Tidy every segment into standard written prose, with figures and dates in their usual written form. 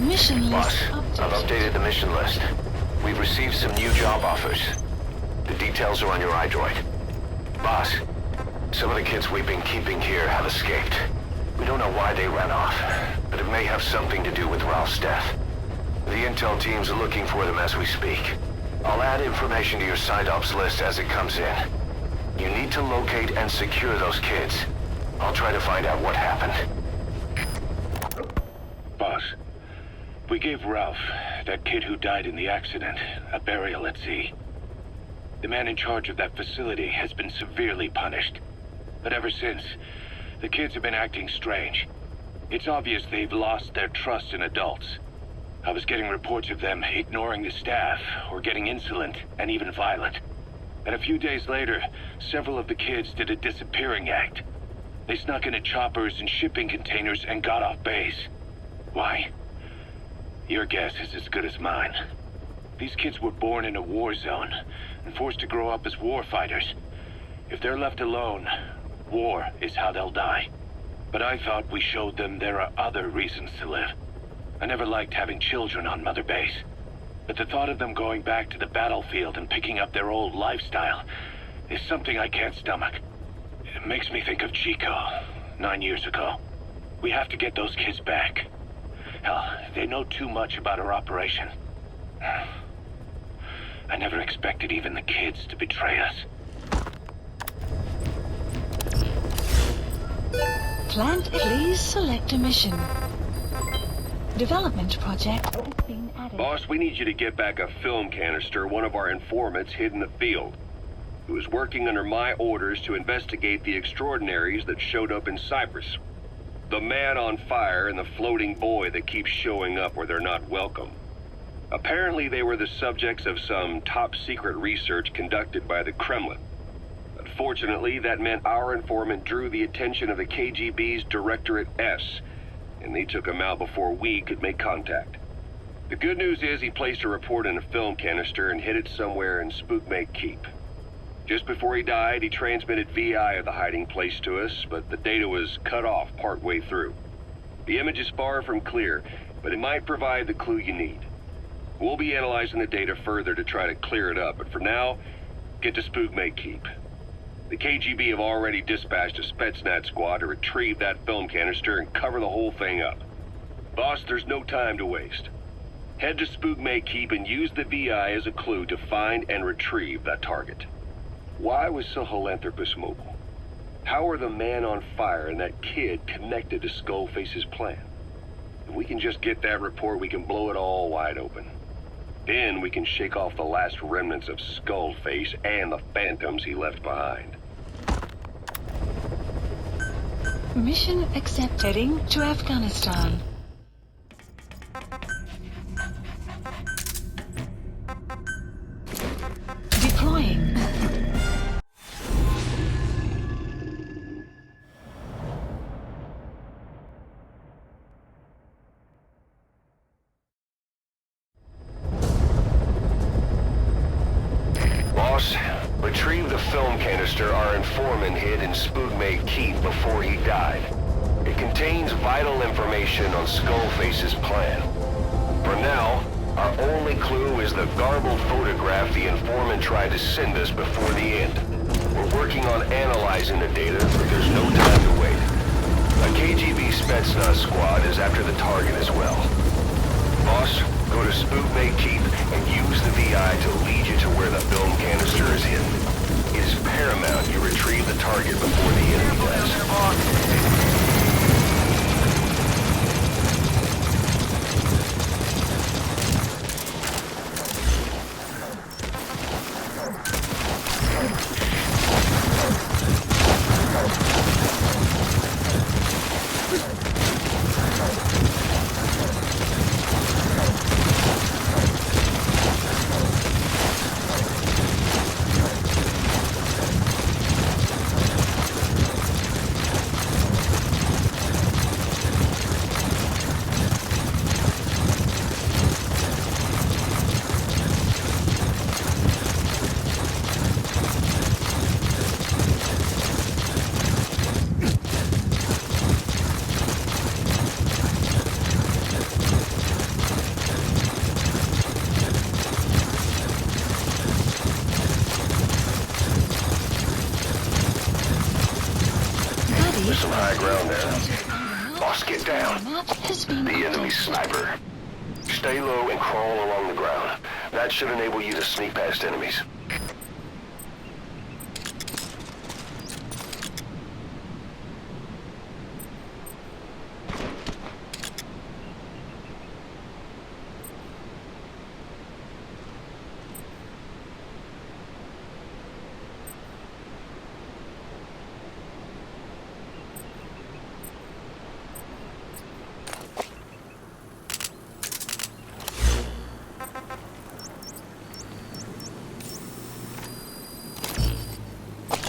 Mission Boss, list I've updated the mission list. We've received some new job offers. The details are on your iDroid. Boss, some of the kids we've been keeping here have escaped. We don't know why they ran off, but it may have something to do with Ralph's death. The intel teams are looking for them as we speak. I'll add information to your side ops list as it comes in. You need to locate and secure those kids. I'll try to find out what happened. Boss, we gave Ralph, that kid who died in the accident, a burial at sea. The man in charge of that facility has been severely punished. But ever since, the kids have been acting strange. It's obvious they've lost their trust in adults. I was getting reports of them ignoring the staff, or getting insolent, and even violent. And a few days later, several of the kids did a disappearing act. They snuck into choppers and shipping containers and got off base. Why? Your guess is as good as mine. These kids were born in a war zone, and forced to grow up as warfighters. If they're left alone, war is how they'll die. But I thought we showed them there are other reasons to live. I never liked having children on Mother Base. But the thought of them going back to the battlefield and picking up their old lifestyle is something I can't stomach. It makes me think of Chico, 9 years ago. We have to get those kids back. Hell, they know too much about our operation. I never expected even the kids to betray us. Plant, please select a mission. Development project has been added. Boss, we need you to get back a film canister one of our informants hid in the field. He was working under my orders to investigate the extraordinaries that showed up in Cyprus. The man on fire and the floating boy that keeps showing up where they're not welcome. Apparently they were the subjects of some top-secret research conducted by the Kremlin. Unfortunately, that meant our informant drew the attention of the KGB's Directorate S, and they took him out before we could make contact. The good news is he placed a report in a film canister and hid it somewhere in Spook Keep. Just before he died, he transmitted VI of the hiding place to us, but the data was cut off partway through. The image is far from clear, but it might provide the clue you need. We'll be analyzing the data further to try to clear it up, but for now, get to Spook Keep. The KGB have already dispatched a Spetsnaz squad to retrieve that film canister and cover the whole thing up. Boss, there's no time to waste. Head to Spook Keep and use the VI as a clue to find and retrieve that target. Why was Sahelanthropus mobile? How are the man on fire and that kid connected to Skullface's plan? If we can just get that report, we can blow it all wide open. Then we can shake off the last remnants of Skullface and the phantoms he left behind. Mission accepted. Heading to Afghanistan. Deploying. Boss, retrieve the film canister our informant hid in Spook Keep before he died. It contains vital information on Skullface's plan. For now, our only clue is the garbled photograph the informant tried to send us before the end. We're working on analyzing the data, but there's no time to wait. A KGB Spetsnaz squad is after the target as well. Boss, go to Spook Keep and use the VI to lead you to where the film canister is hidden. It is paramount you retrieve the target before the enemy does. Boss, get down. The map has been The enemy updated. sniper. Stay low and crawl along the ground. That should enable you to sneak past enemies.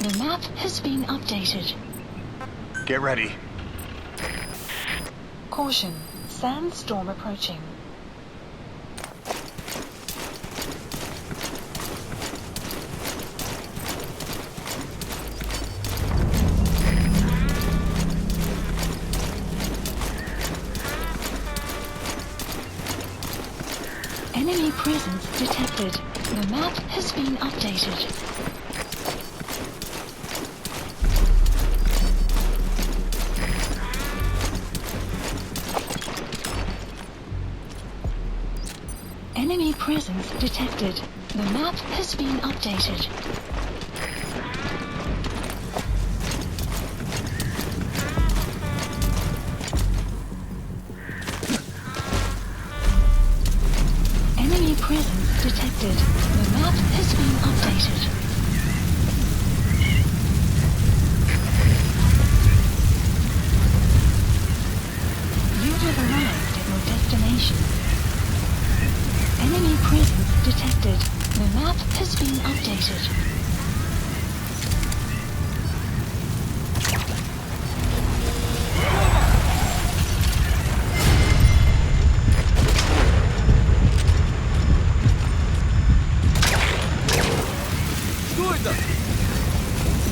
The map has been updated. Get ready. Caution. Sandstorm approaching. Enemy presence detected. The map has been updated. Enemy presence detected. The map has been updated. Enemy presence detected. The map has been updated. You have arrived at your destination. Enemy presence detected. The map has been updated.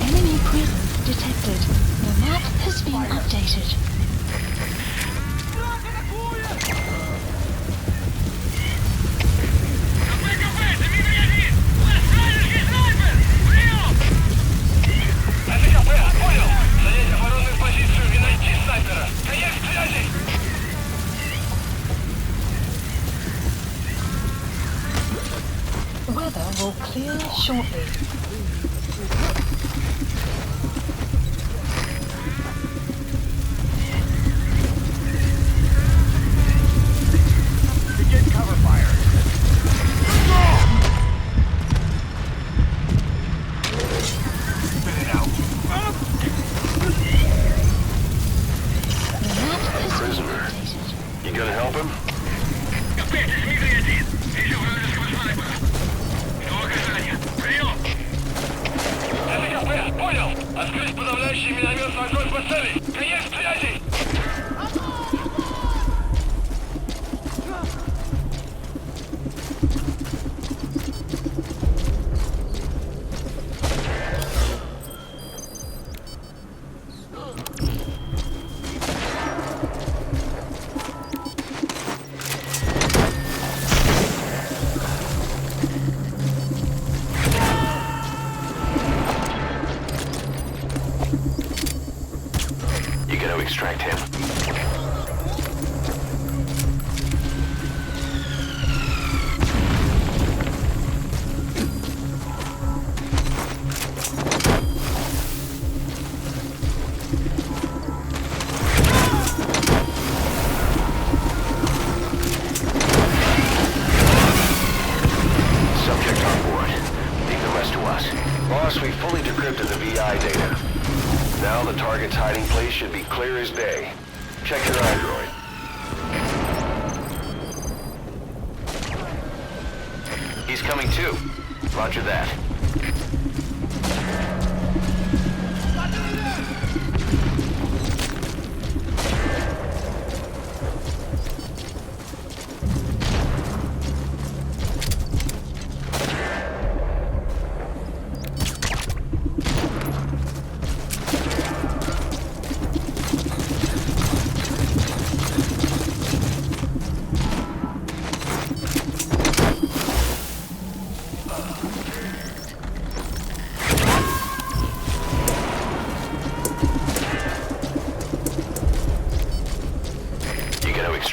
Enemy presence detected. The map has been updated. Weather will clear shortly. Begin cover fire. Spit it out. The map has been Prisoner. updated. You gonna help him? Открыть подавляющий минометный огонь по цели! Конец связи! You gonna extract him? Subject on board. Leave the rest to us. Boss, we fully decrypted the VI data. Now the target's hiding place should be clear as day. Check your android. He's coming too. Roger that.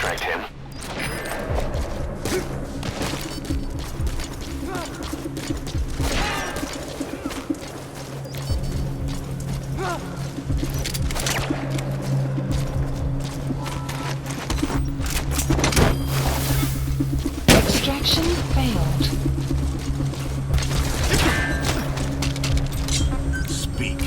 extract him. Extraction failed. Speak.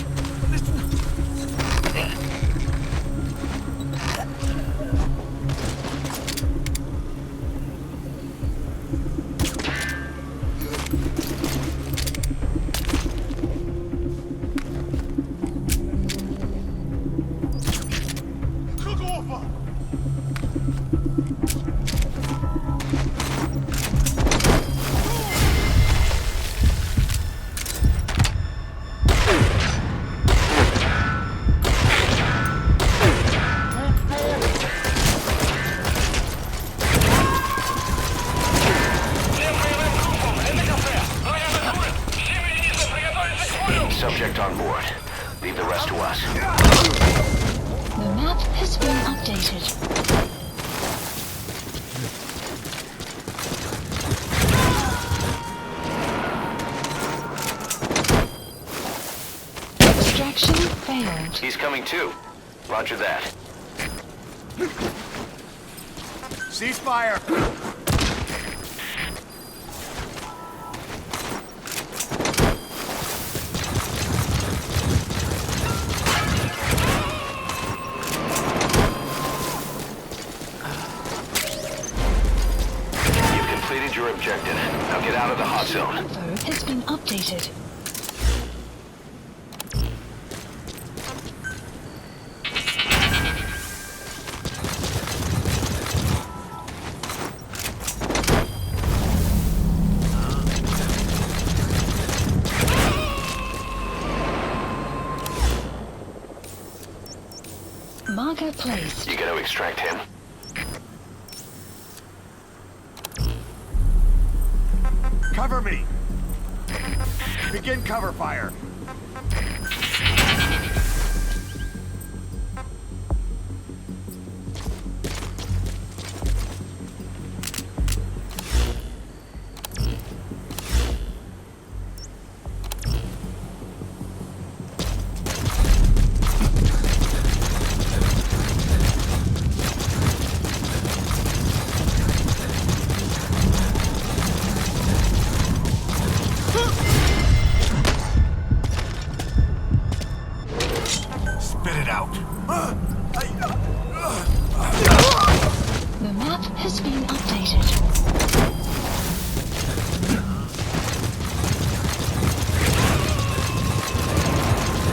Subject on board. Leave the rest to us. The map has been updated. Extraction failed. He's coming too. Roger that. Ceasefire. You've completed your objective. Now get out of the hot zone. Info has been updated. Marker placed. You gotta extract him. Cover me. Begin cover fire. Spit it out. The map has been updated.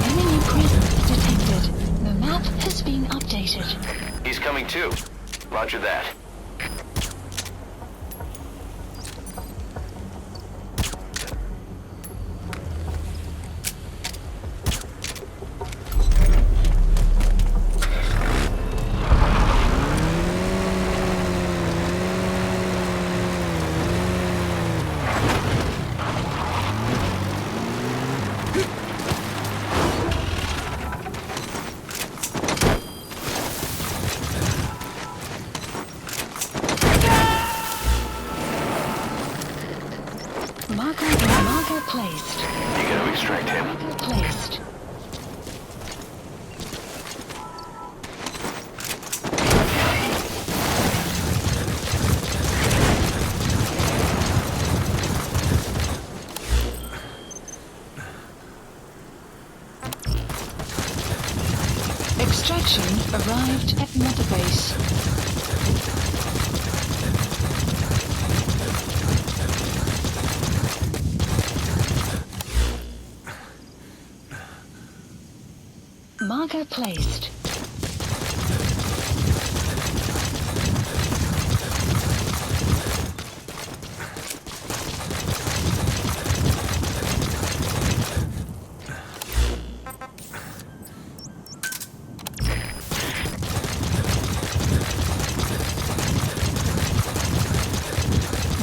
Enemy presence detected. The map has been updated. He's coming too. Roger that. Marker placed. You gotta extract him. Marker placed. Extraction arrived at Mother Base. Marker placed.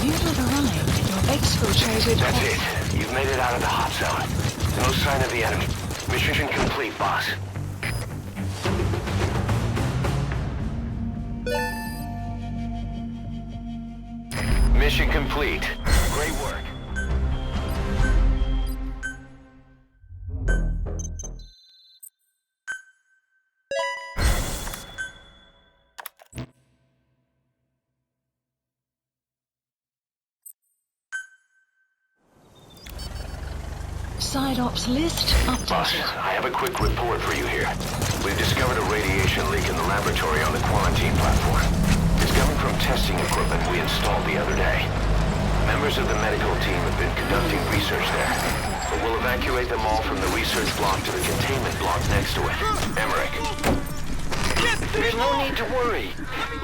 You have arrived at your exfiltrated That's base. it. You've made it out of the hot zone. No sign of the enemy. Mission complete, boss. Mission complete. Great work. Side ops list Boss, updated. I have a quick report for you here. We've discovered a radiation leak in the laboratory on the quarantine platform. It's coming from testing equipment we installed the other day. Members of the medical team have been conducting research there, but we'll evacuate them all from the research block to the containment block next to it. Emmerich. There's no need to worry.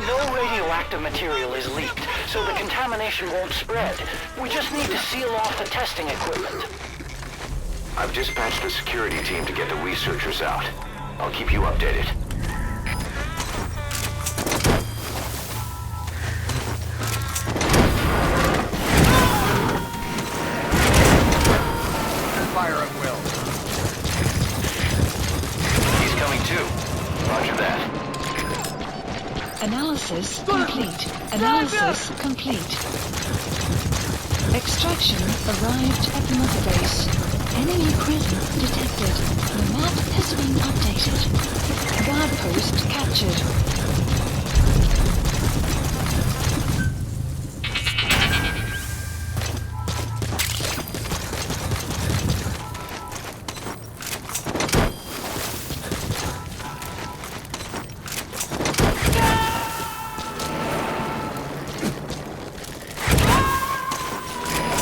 No radioactive material is leaked, so the contamination won't spread. We just need to seal off the testing equipment. I've dispatched the security team to get the researchers out. I'll keep you updated. Fire at will. He's coming too. Roger that. Analysis complete. Analysis complete. Extraction arrived at the mother base. Enemy presence detected. The map has been updated. Guard post captured.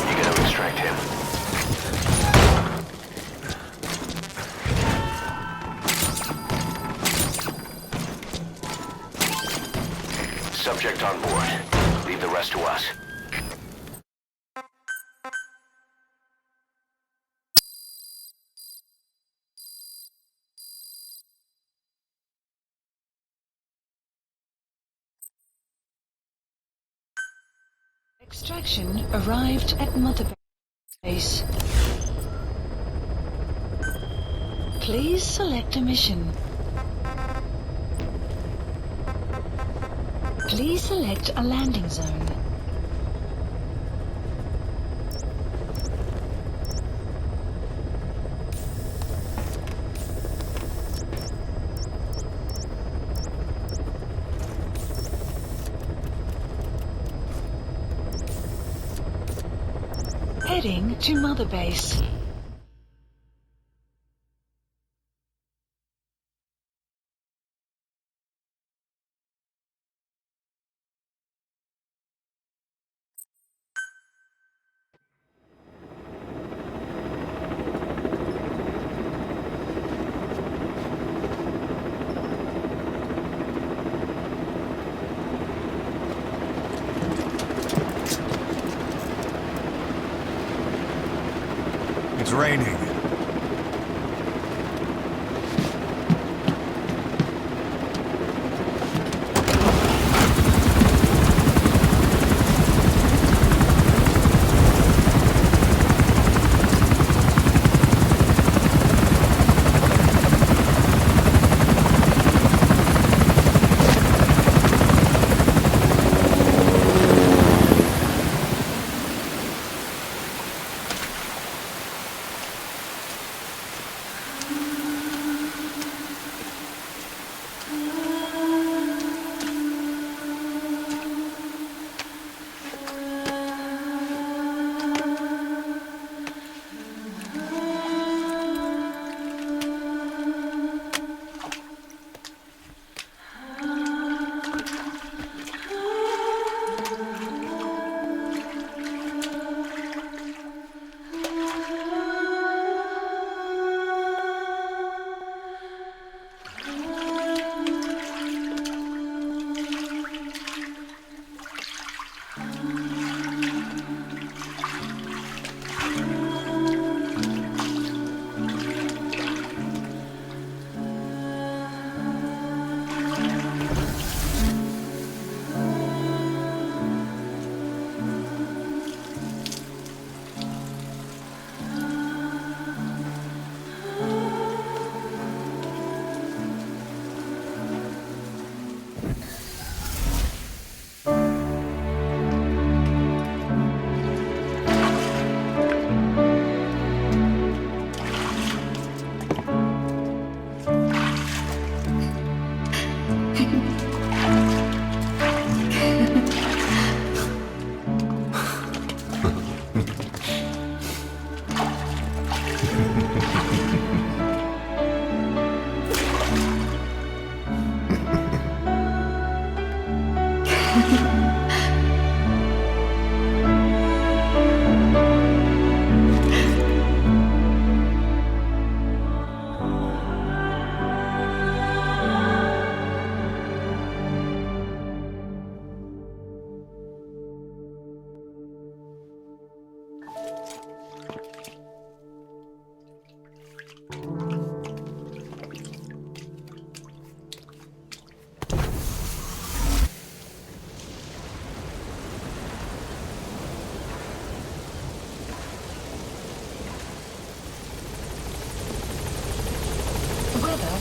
You gotta extract him. Subject on board. Leave the rest to us. Extraction arrived at mother base. Please select a mission. Please select a landing zone. Heading to Mother Base. It's raining.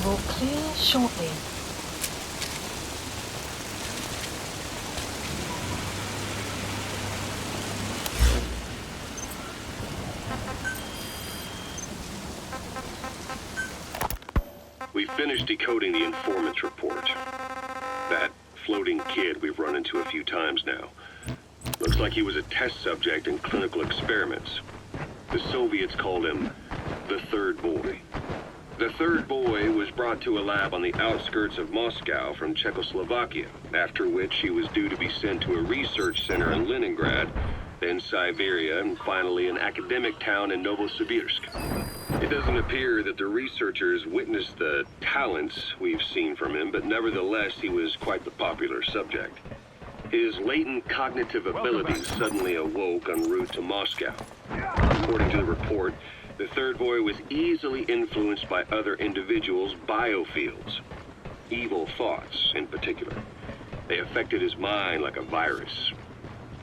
Will clear shortly. We finished decoding the informant's report. That floating kid we've run into a few times now. Looks like he was a test subject in clinical experiments. The Soviets called him the Third Boy. The Third Boy was brought to a lab on the outskirts of Moscow from Czechoslovakia, after which he was due to be sent to a research center in Leningrad, then Siberia, and finally an academic town in Novosibirsk. It doesn't appear that the researchers witnessed the talents we've seen from him, but nevertheless he was quite the popular subject. His latent cognitive abilities suddenly awoke en route to Moscow. According to the report, the Third Boy was easily influenced by other individuals' biofields. Evil thoughts, in particular. They affected his mind like a virus.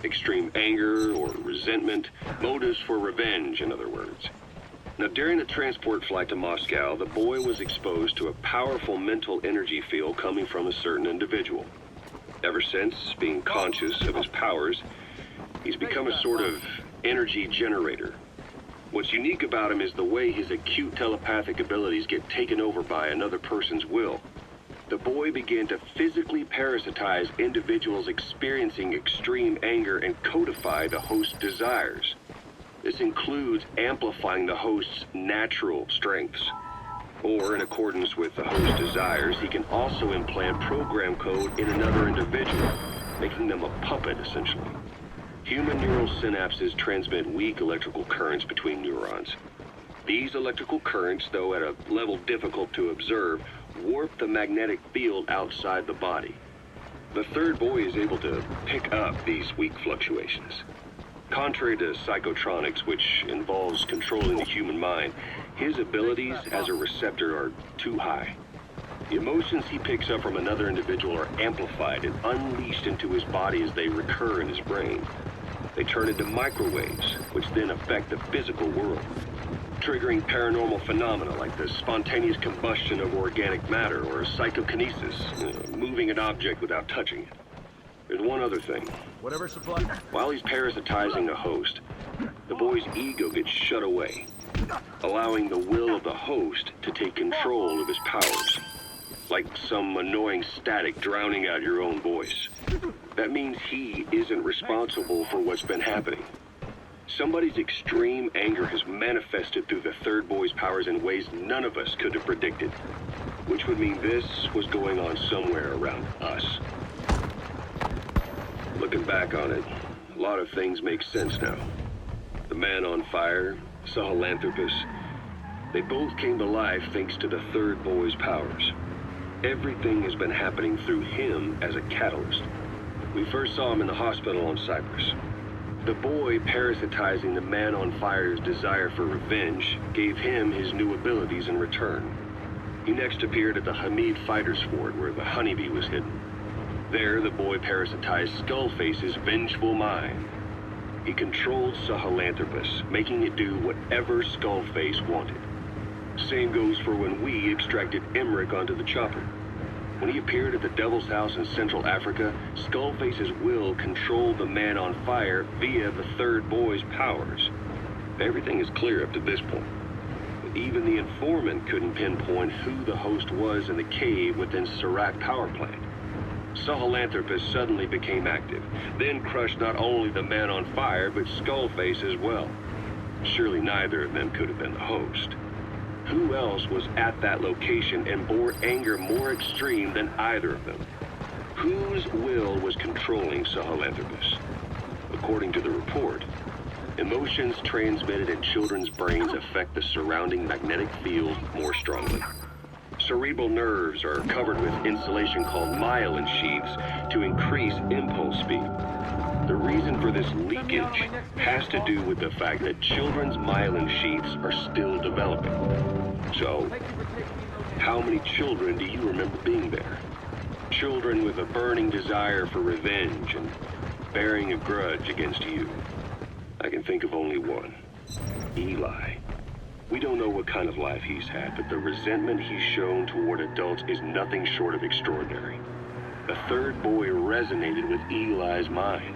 Extreme anger or resentment, motives for revenge, in other words. Now, during the transport flight to Moscow, the boy was exposed to a powerful mental energy field coming from a certain individual. Ever since, being conscious of his powers, he's become a sort of energy generator. What's unique about him is the way his acute telepathic abilities get taken over by another person's will. The boy began to physically parasitize individuals experiencing extreme anger and codify the host's desires. This includes amplifying the host's natural strengths. Or, in accordance with the host's desires, he can also implant program code in another individual, making them a puppet, essentially. Human neural synapses transmit weak electrical currents between neurons. These electrical currents, though at a level difficult to observe, warp the magnetic field outside the body. The Third Boy is able to pick up these weak fluctuations. Contrary to psychotronics, which involves controlling the human mind, his abilities as a receptor are too high. The emotions he picks up from another individual are amplified and unleashed into his body as they recur in his brain. They turn into microwaves, which then affect the physical world, triggering paranormal phenomena like the spontaneous combustion of organic matter or psychokinesis, moving an object without touching it. There's one other thing. Whatever supply. While he's parasitizing the host, the boy's ego gets shut away, allowing the will of the host to take control of his powers. Like some annoying static drowning out your own voice. That means he isn't responsible for what's been happening. Somebody's extreme anger has manifested through the Third Boy's powers in ways none of us could have predicted. Which would mean this was going on somewhere around us. Looking back on it, a lot of things make sense now. The man on fire, Sahelanthropus, they both came to life thanks to the Third Boy's powers. Everything has been happening through him as a catalyst. We first saw him in the hospital on Cyprus. The boy parasitizing the man on fire's desire for revenge gave him his new abilities in return. He next appeared at the Hamid Fighter's Fort where the honeybee was hidden. There, the boy parasitized Skullface's vengeful mind. He controlled Sahelanthropus, making it do whatever Skullface wanted. Same goes for when we extracted Emer onto the chopper. When he appeared at the Devil's House in Central Africa, Skullface's will controlled the man on fire via the Third Boy's powers. Everything is clear up to this point. But even the informant couldn't pinpoint who the host was in the cave within Serac power plant. Sahelanthropus suddenly became active, then crushed not only the man on fire, but Skullface as well. Surely neither of them could have been the host. Who else was at that location and bore anger more extreme than either of them? Whose will was controlling Sahelanthropus? According to the report, emotions transmitted in children's brains affect the surrounding magnetic field more strongly. Cerebral nerves are covered with insulation called myelin sheaths to increase impulse speed. The reason for this leakage has to do with the fact that children's myelin sheaths are still developing. So, how many children do you remember being there? Children with a burning desire for revenge and bearing a grudge against you. I can think of only one. Eli. We don't know what kind of life he's had, but the resentment he's shown toward adults is nothing short of extraordinary. The third boy resonated with Eli's mind.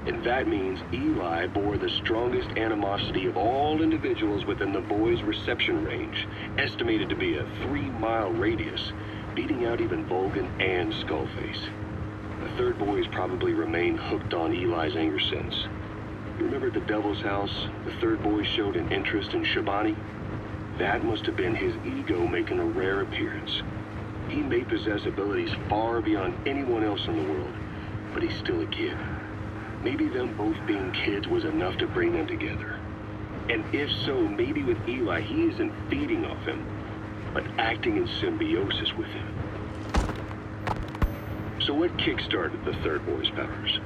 And that means Eli bore the strongest animosity of all individuals within the boy's reception range, estimated to be a 3-mile radius, beating out even Vulcan and Skullface. The third boy has probably remained hooked on Eli's anger since. You remember at the Devil's House, the third boy showed an interest in Shabani? That must have been his ego making a rare appearance. He may possess abilities far beyond anyone else in the world, but he's still a kid. Maybe them both being kids was enough to bring them together. And if so, maybe with Eli, he isn't feeding off him, but acting in symbiosis with him. So what kickstarted the third boy's powers?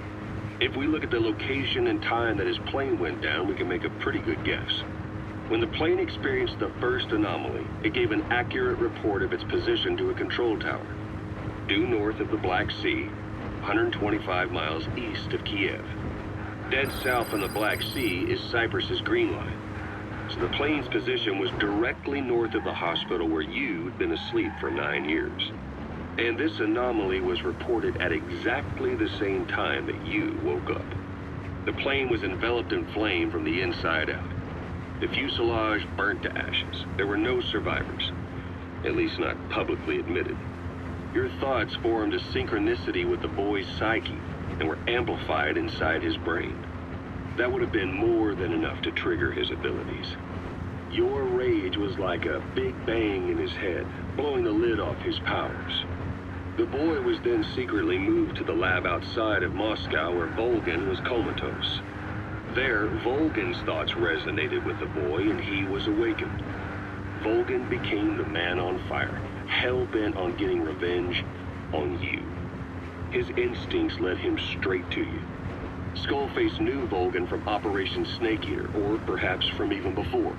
If we look at the location and time that his plane went down, we can make a pretty good guess. When the plane experienced the first anomaly, it gave an accurate report of its position to a control tower, due north of the Black Sea, 125 miles east of Kiev. Dead south on the Black Sea is Cyprus's Green Line. So the plane's position was directly north of the hospital where you'd been asleep for 9 years. And this anomaly was reported at exactly the same time that you woke up. The plane was enveloped in flame from the inside out. The fuselage burnt to ashes. There were no survivors, at least not publicly admitted. Your thoughts formed a synchronicity with the boy's psyche and were amplified inside his brain. That would have been more than enough to trigger his abilities. Your rage was like a big bang in his head, blowing the lid off his powers. The boy was then secretly moved to the lab outside of Moscow where Volgan was comatose. There, Volgan's thoughts resonated with the boy and he was awakened. Volgan became the man on fire, hell-bent on getting revenge on you. His instincts led him straight to you. Skullface knew Volgan from Operation Snake Eater, or perhaps from even before.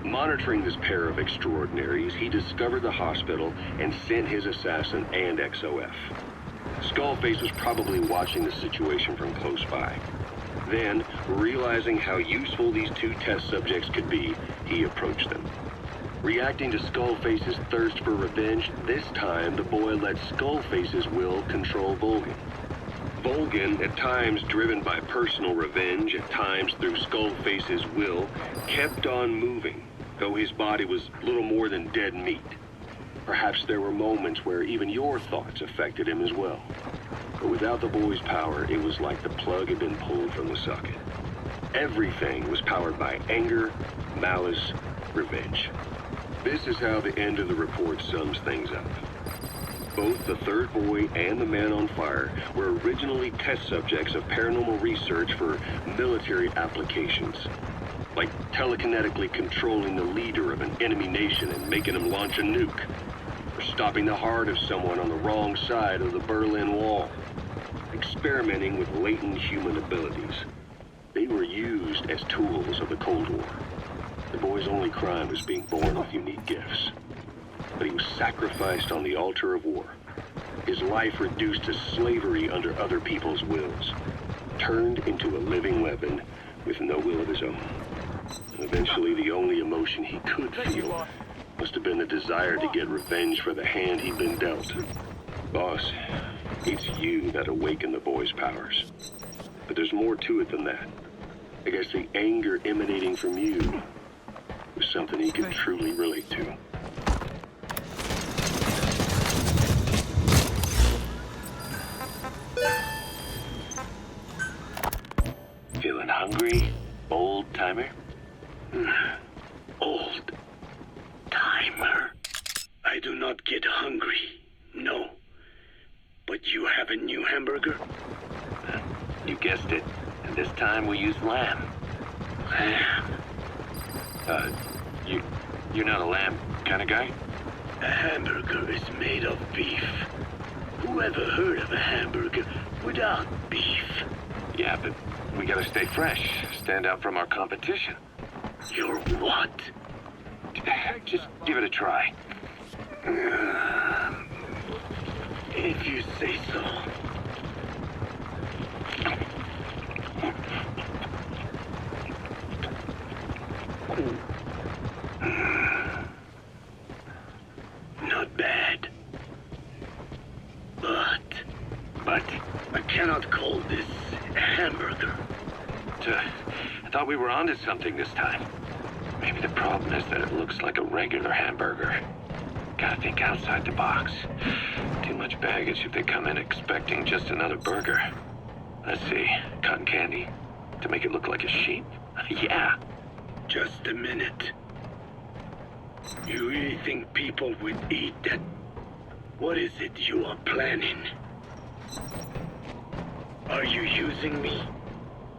Monitoring this pair of extraordinaries, he discovered the hospital and sent his assassin and XOF. Skullface was probably watching the situation from close by. Then, realizing how useful these two test subjects could be, he approached them. Reacting to Skullface's thirst for revenge, this time the boy let Skullface's will control Volgan. Volgan, at times driven by personal revenge, at times through Skullface's will, kept on moving, though his body was little more than dead meat. Perhaps there were moments where even your thoughts affected him as well. But without the boy's power, it was like the plug had been pulled from the socket. Everything was powered by anger, malice, revenge. This is how the end of the report sums things up. Both the third boy and the man on fire were originally test subjects of paranormal research for military applications, like telekinetically controlling the leader of an enemy nation and making him launch a nuke, or stopping the heart of someone on the wrong side of the Berlin Wall, experimenting with latent human abilities. They were used as tools of the Cold War. The boy's only crime was being born with unique gifts. But he was sacrificed on the altar of war. His life reduced to slavery under other people's wills. Turned into a living weapon with no will of his own. Eventually, the only emotion he could feel must have been the desire to get revenge for the hand he'd been dealt. Boss, it's you that awakened the boy's powers. But there's more to it than that. I guess the anger emanating from you was something he could truly relate to. Feeling hungry, old-timer? Old-timer? I do not get hungry, no. But you have a new hamburger? You guessed it. And this time we use lamb. Lamb? You're not a lamb kind of guy? A hamburger is made of beef. Who ever heard of a hamburger without beef? Yeah, but we gotta stay fresh. Stand out from our competition. You're what? Just give it a try. If you say so. Not bad. But I cannot call this a hamburger. I thought we were onto something this time. Maybe the problem is that it looks like a regular hamburger. Gotta think outside the box. Too much baggage if they come in expecting just another burger. Let's see, cotton candy to make it look like a sheep? Yeah. Just a minute. You really think people would eat that? What is it you are planning? Are you using me?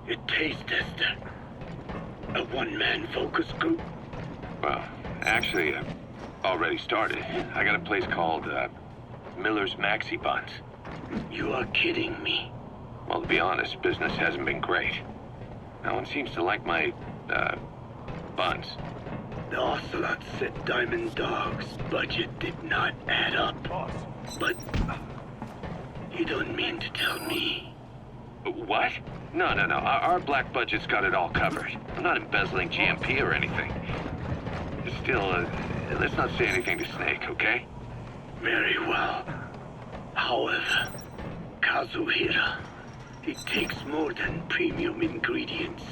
A taste tester? A one-man focus group? Well, actually, I've already started. I got a place called, Miller's Maxi Buns. You are kidding me. Well, to be honest, business hasn't been great. No one seems to like my, buns. The Ocelot said Diamond Dog's budget did not add up. But you don't mean to tell me. What? No. Our black budget's got it all covered. I'm not embezzling GMP or anything. Still, let's not say anything to Snake, okay? Very well. However, Kazuhira, it takes more than premium ingredients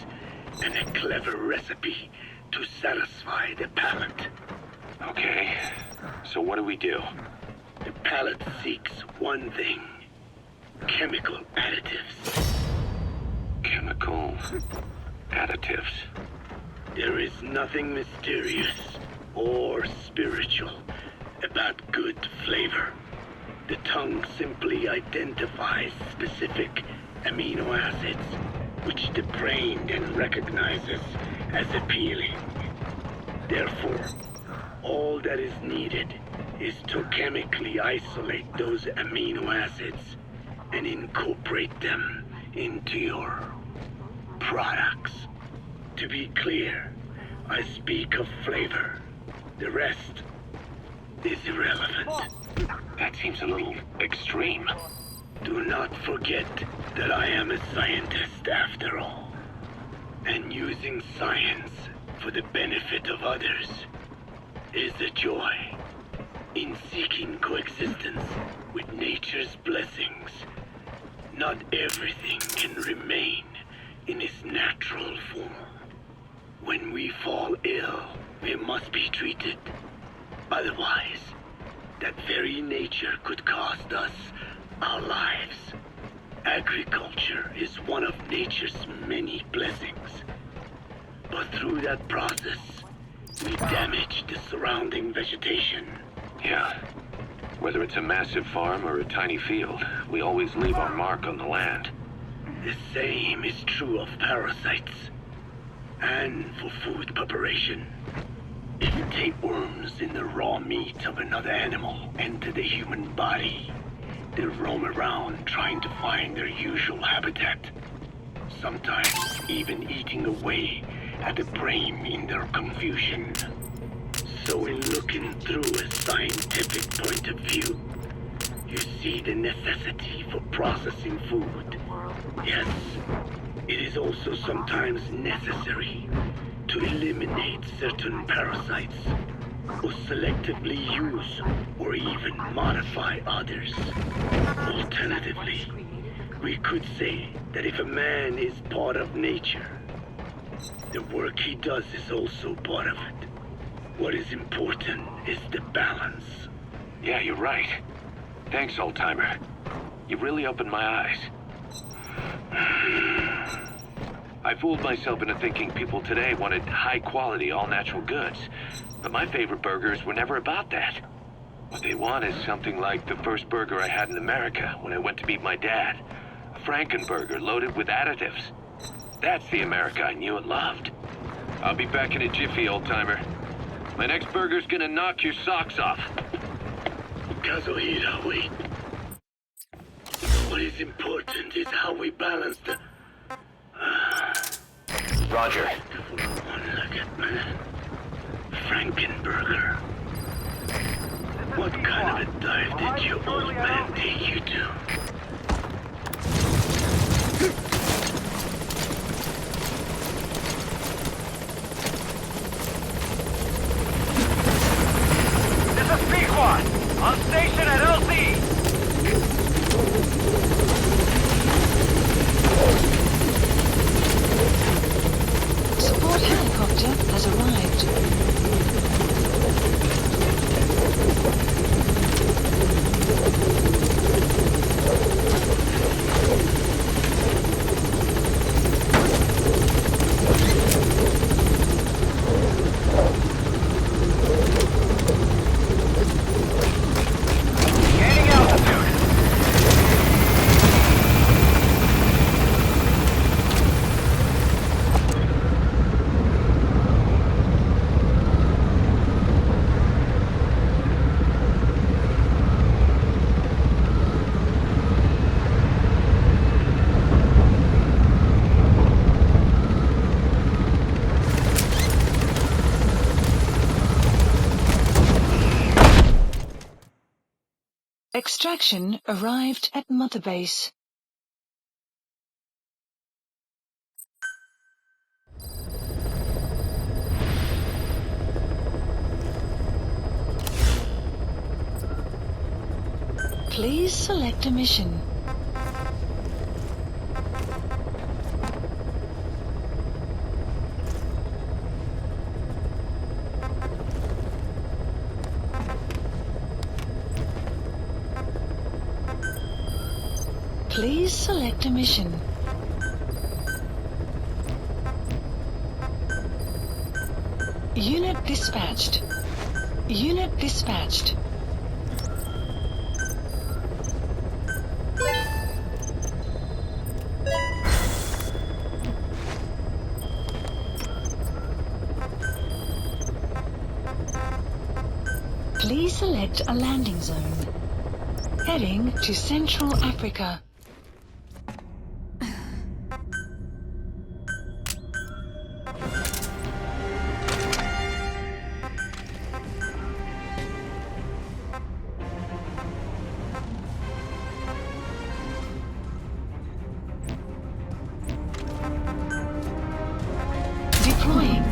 and a clever recipe to satisfy the palate. Okay, so what do we do? The palate seeks one thing: chemical additives. Chemical additives. There is nothing mysterious or spiritual about good flavor. The tongue simply identifies specific amino acids, which the brain then recognizes as appealing. Therefore, all that is needed is to chemically isolate those amino acids and incorporate them into your products. To be clear, I speak of flavor. The rest is irrelevant. That seems a little extreme. Do not forget that I am a scientist after all. And using science for the benefit of others is a joy. In seeking coexistence with nature's blessings, not everything can remain in its natural form. When we fall ill, we must be treated. Otherwise, that very nature could cost us our lives. Agriculture is one of nature's many blessings. But through that process, we damage the surrounding vegetation. Yeah. Whether it's a massive farm or a tiny field, we always leave our mark on the land. The same is true of parasites. And for food preparation. If tapeworms in the raw meat of another animal enter the human body, they roam around trying to find their usual habitat. Sometimes even eating away at the brain in their confusion. So in looking through a scientific point of view, you see the necessity for processing food. Yes, it is also sometimes necessary to eliminate certain parasites, or selectively use or even modify others. Alternatively, we could say that if a man is part of nature, the work he does is also part of it. What is important is the balance. Yeah, you're right. Thanks, old-timer. You really opened my eyes. I fooled myself into thinking people today wanted high-quality, all-natural goods. But my favorite burgers were never about that. What they want is something like the first burger I had in America when I went to meet my dad. A Frankenburger loaded with additives. That's the America I knew and loved. I'll be back in a jiffy, old-timer. My next burger's gonna knock your socks off. Kazuhira, wait. What is important is how we balance the... Roger. One-legged man. Frankenburger. What kind of a dive did your old man take you to? This is P-Quad! On station at LZ! Support helicopter has arrived. Gaining altitude. Extraction arrived at Mother Base. Please select a mission. Please select a mission. Unit dispatched. Unit dispatched. Please select a landing zone. Heading to Central Africa. Deploying.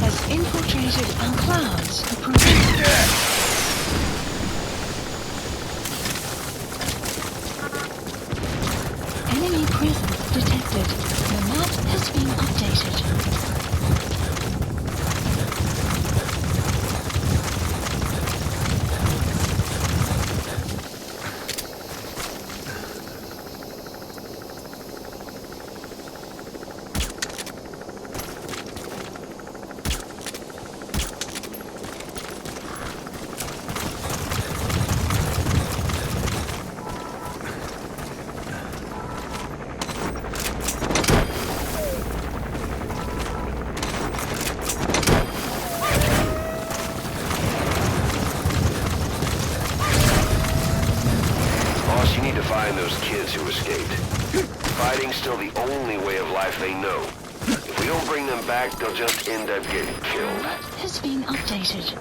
has infiltrated our clouds approaching. Enemy presence detected. The map has been updated. Find those kids who escaped. Fighting's still the only way of life they know. If we don't bring them back, they'll just end up getting killed. Map has been updated.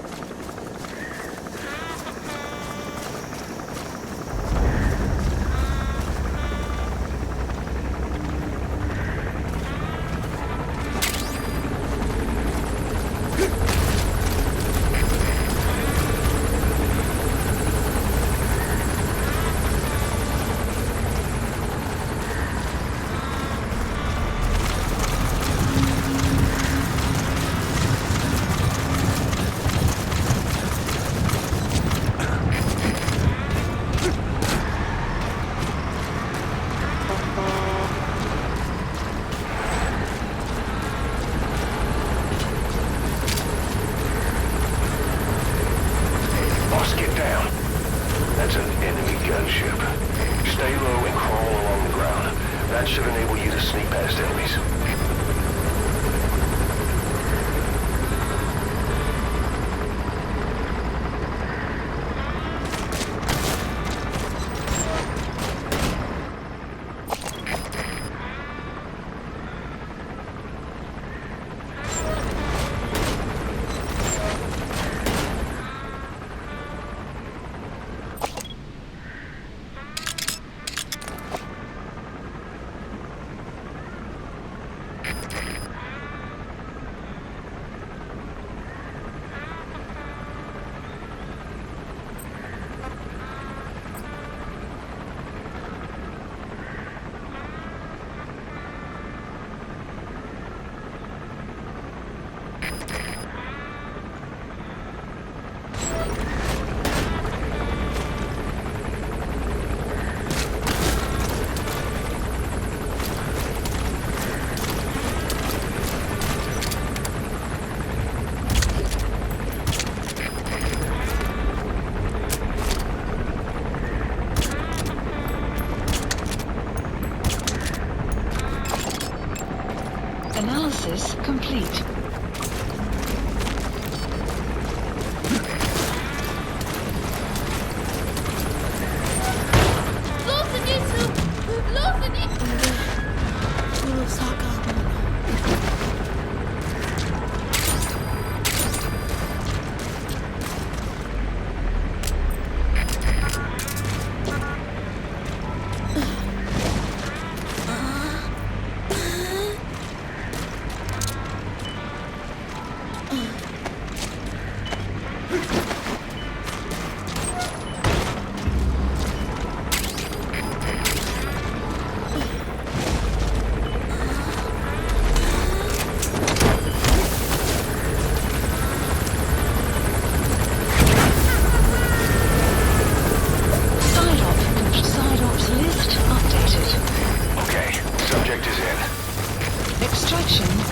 Analysis complete.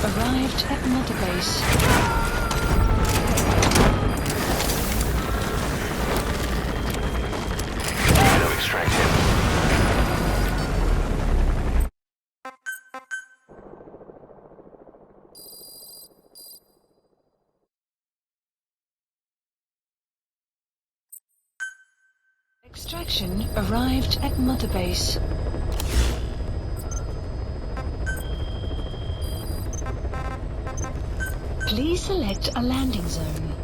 Arrived at Mother Base. To extract him. Extraction arrived at Mother Base. Please select a landing zone.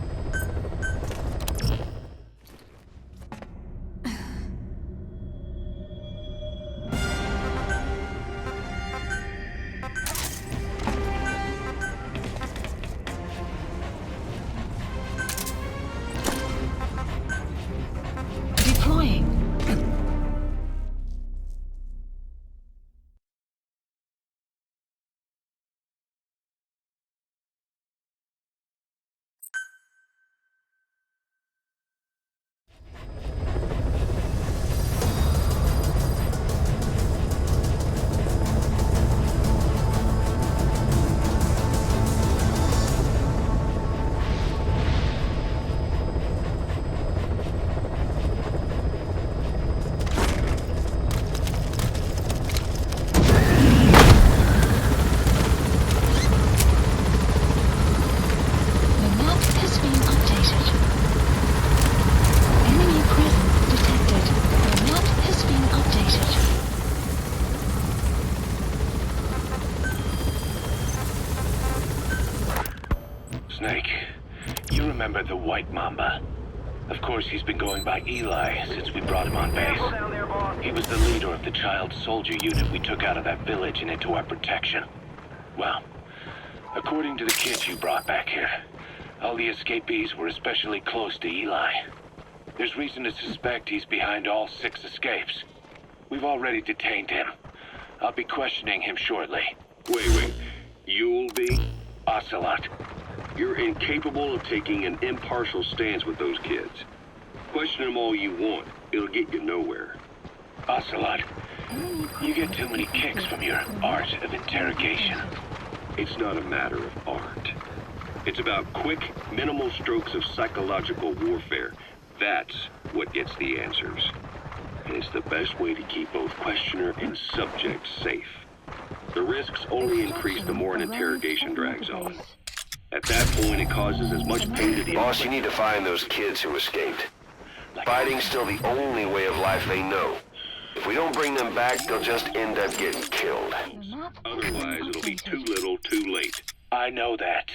Snake, you remember the White Mamba? Of course, he's been going by Eli since we brought him on base. He was the leader of the child soldier unit we took out of that village and into our protection. Well, according to the kids you brought back here, all the escapees were especially close to Eli. There's reason to suspect he's behind all 6 escapes. We've already detained him. I'll be questioning him shortly. Wait. You'll be? Ocelot. You're incapable of taking an impartial stance with those kids. Question them all you want. It'll get you nowhere. Ocelot, you get too many kicks from your art of interrogation. It's not a matter of art. It's about quick, minimal strokes of psychological warfare. That's what gets the answers. And it's the best way to keep both questioner and subject safe. The risks only increase the more an interrogation drags on. At that point, it causes as much pain to the Boss, you need to find those kids who escaped. Fighting's still the only way of life they know. If we don't bring them back, they'll just end up getting killed. Otherwise, it'll be too little, too late. I know that.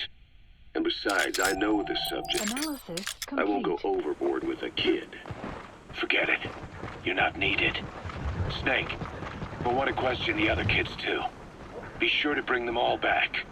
And besides, I know the subject. Analysis complete. I won't go overboard with a kid. Forget it. You're not needed. Snake, we'll want to question the other kids too. Be sure to bring them all back.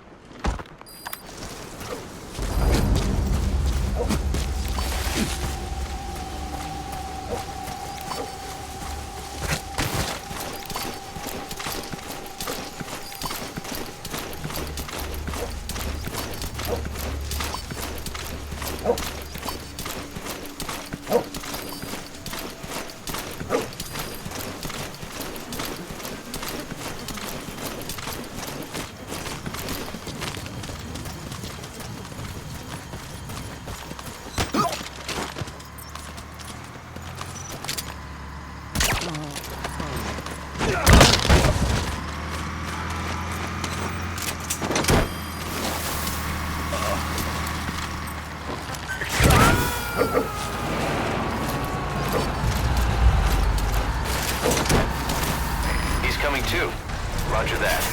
Roger that.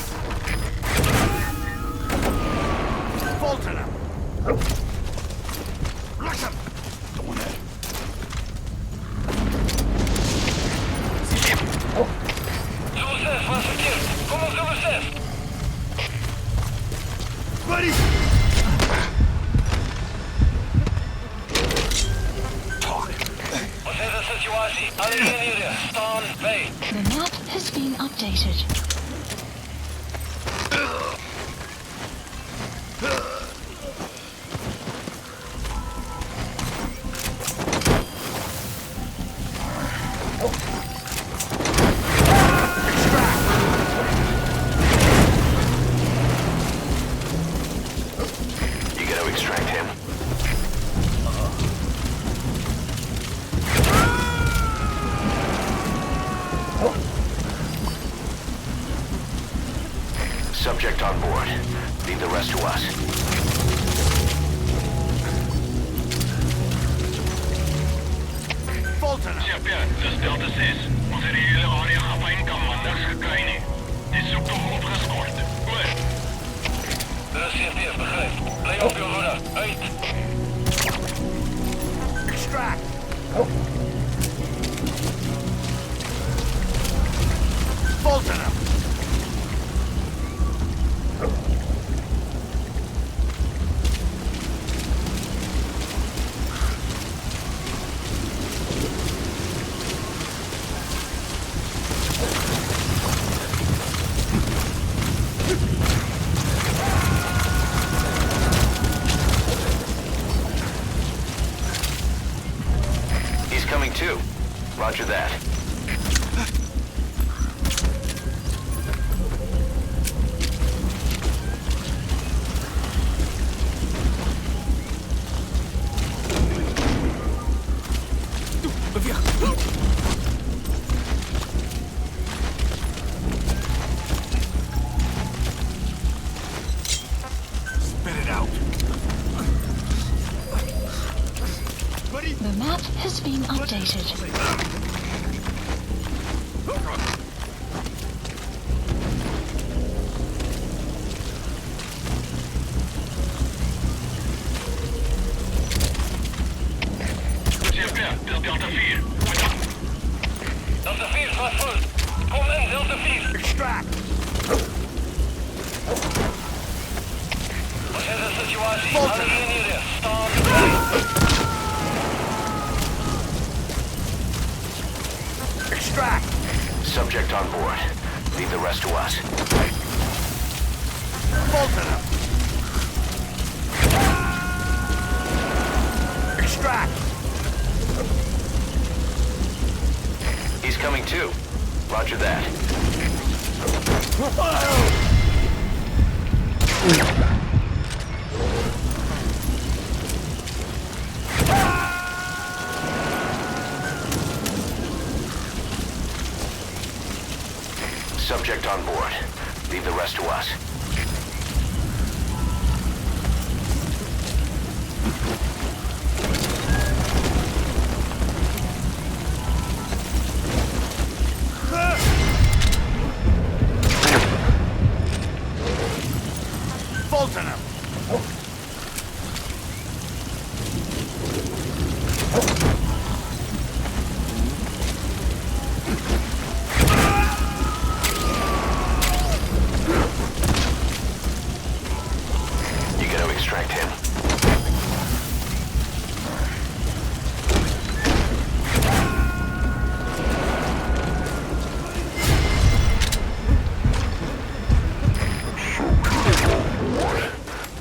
Bolton him! Rush him! Going in. Buddy! Talk. The map has been updated. Subject on board. Leave the rest to us. Bolton him! De stilte 6. Onze hele area geen commanders gekry nie. Dis soek om opgeskort. Oor. Dis CP, begryp. Bly op jou hoede. Uit. Extract! Bolton him! Coming too. Roger that. Spit it out. The map has been updated. Extract! Subject on board. Leave the rest to us. Bolton him! Extract! He's coming too. Roger that. Subject on board. Leave the rest to us. Bolton him! You gotta extract him.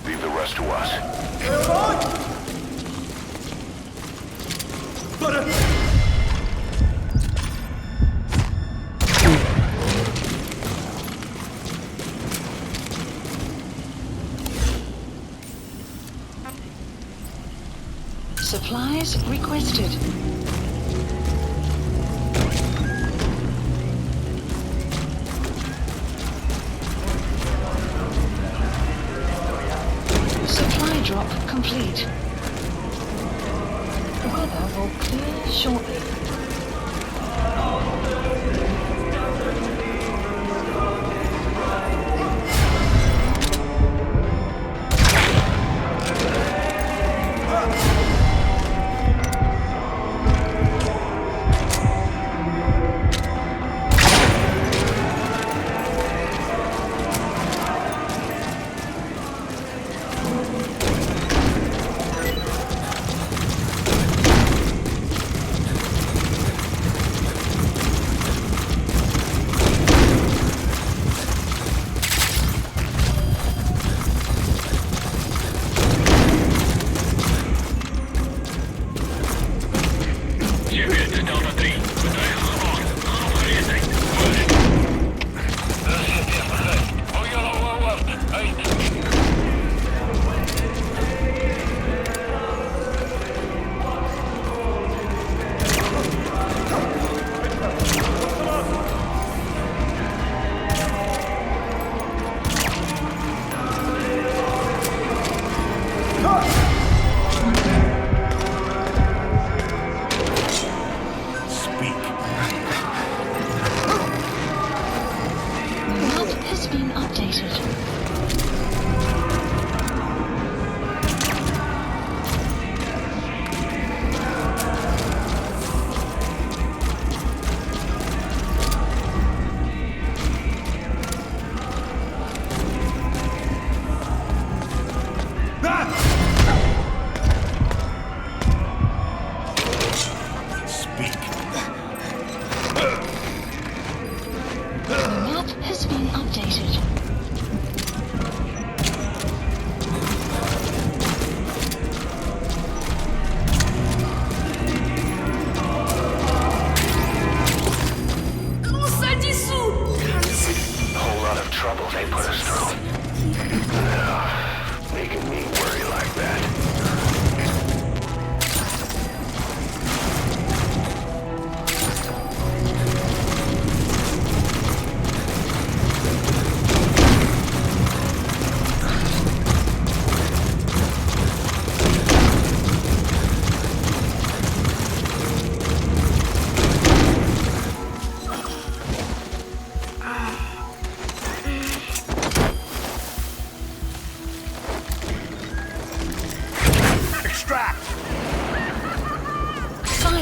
Leave the rest to us. Supplies requested. Supply drop complete. The weather will clear shortly.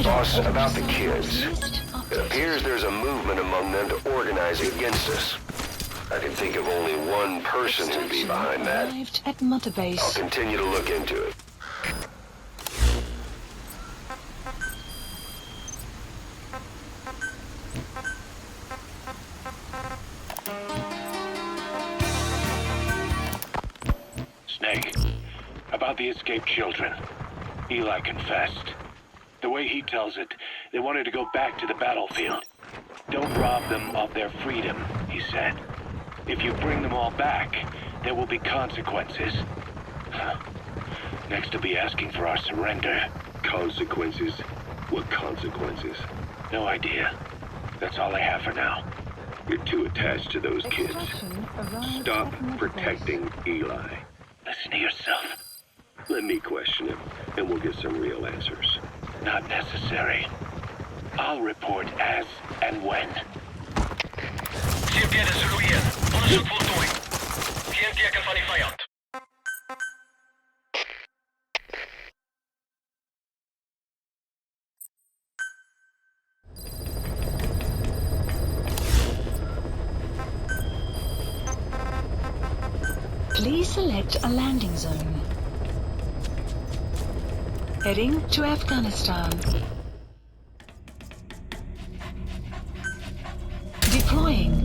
Boss, about the kids. It appears there's a movement among them to organize against us. I can think of only one person to be behind that. Arrived at Mother I'll Base. continue to look into it. Snake, about the escaped children. Eli confessed. The way he tells it, they wanted to go back to the battlefield. Don't rob them of their freedom, he said. If you bring them all back, there will be consequences. Next to be asking for our surrender. Consequences? What consequences? No idea. That's all I have for now. You're too attached to those kids. Extraction arrived Stop at Mother protecting Eli. Listen to yourself. Let me question him, and we'll get some real answers. Not necessary. I'll report as and when. CMP destruída. Onderzoek voltooid. Geen teken van die vijand. Please select a landing zone. Heading to Afghanistan. Deploying.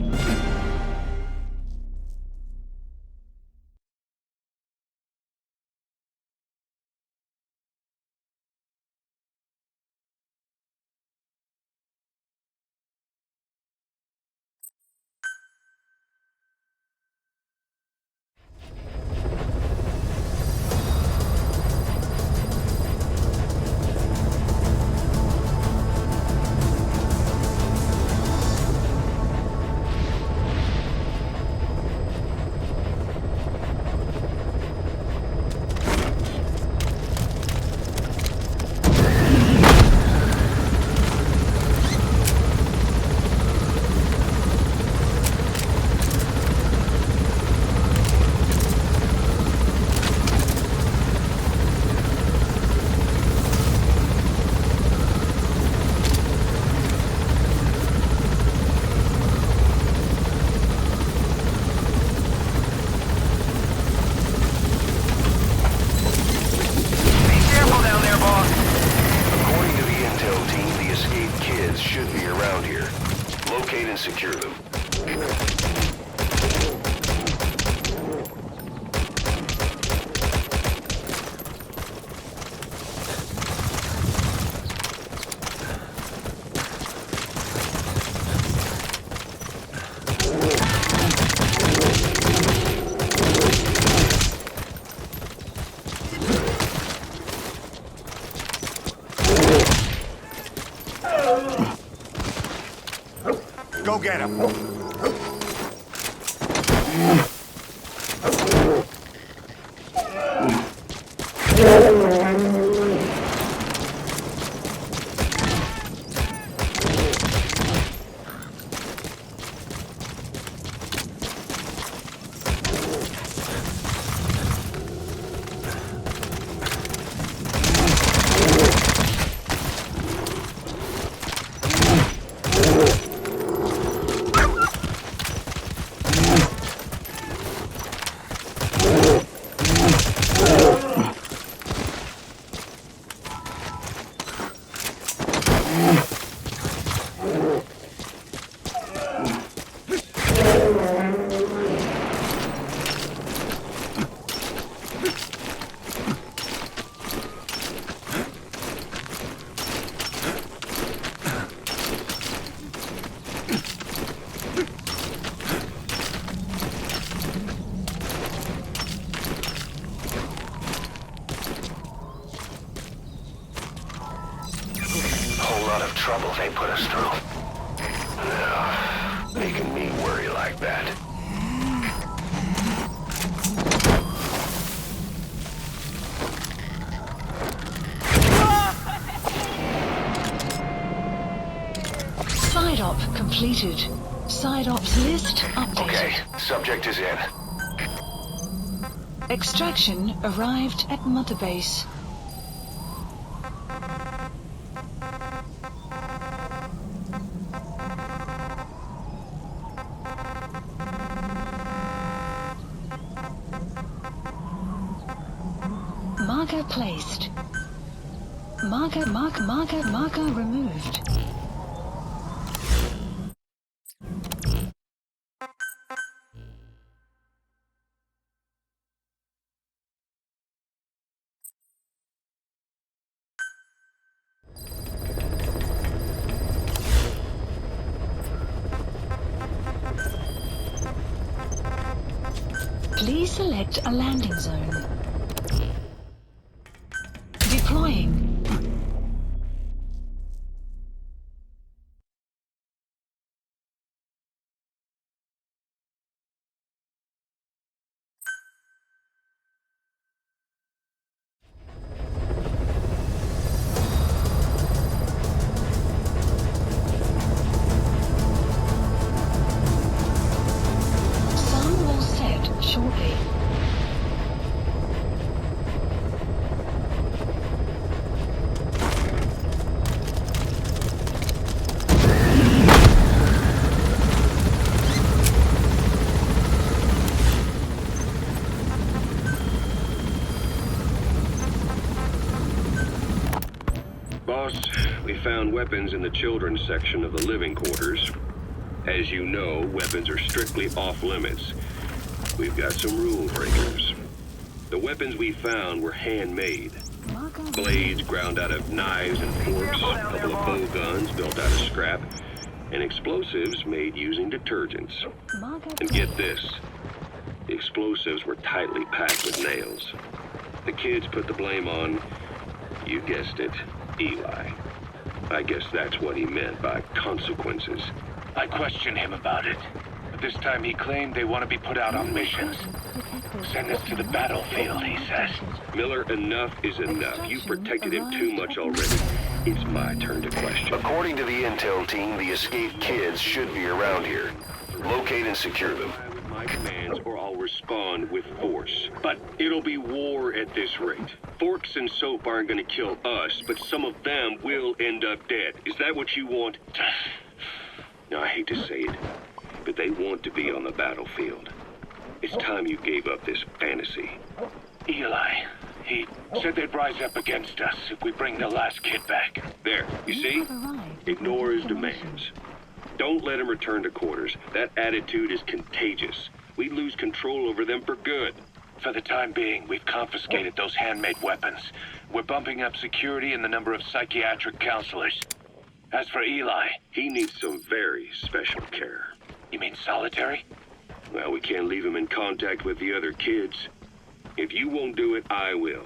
Secure them. Go get him. Trouble they put us through. Making me worry like that. Side op completed. Side ops list updated. Okay, subject is in. Extraction arrived at Mother Base. Marker placed. Marker removed. Please select a landing zone. Deploying. Sun will set shortly. Boss, we found weapons in the children's section of the living quarters. As you know, weapons are strictly off limits. We've got some rule breakers. The weapons we found were handmade. Blades ground out of knives and forks, a couple of bow guns built out of scrap, and explosives made using detergents. And get this, the explosives were tightly packed with nails. The kids put the blame on, you guessed it, Eli. I guess that's what he meant by consequences. I questioned him about it, but this time he claimed they want to be put out on missions. Send us to the battlefield, he says. Miller, enough is enough. You protected him too much already. It's my turn to question. According to the intel team, the escaped kids should be around here. Locate and secure them. With my commands, or I'll respond with force. But it'll be war at this rate. Forks and soap aren't gonna kill us, but some of them will end up dead. Is that what you want? Now, I hate to say it, but they want to be on the battlefield. It's time you gave up this fantasy. Eli, he said they'd rise up against us if we bring the last kid back. There, you see? Ignore his demands. Don't let him return to quarters. That attitude is contagious. We lose control over them for good. For the time being, we've confiscated those handmade weapons. We're bumping up security and the number of psychiatric counselors. As for Eli, He needs some very special care. you mean solitary? Well, we can't leave him in contact with the other kids. If you won't do it, I will.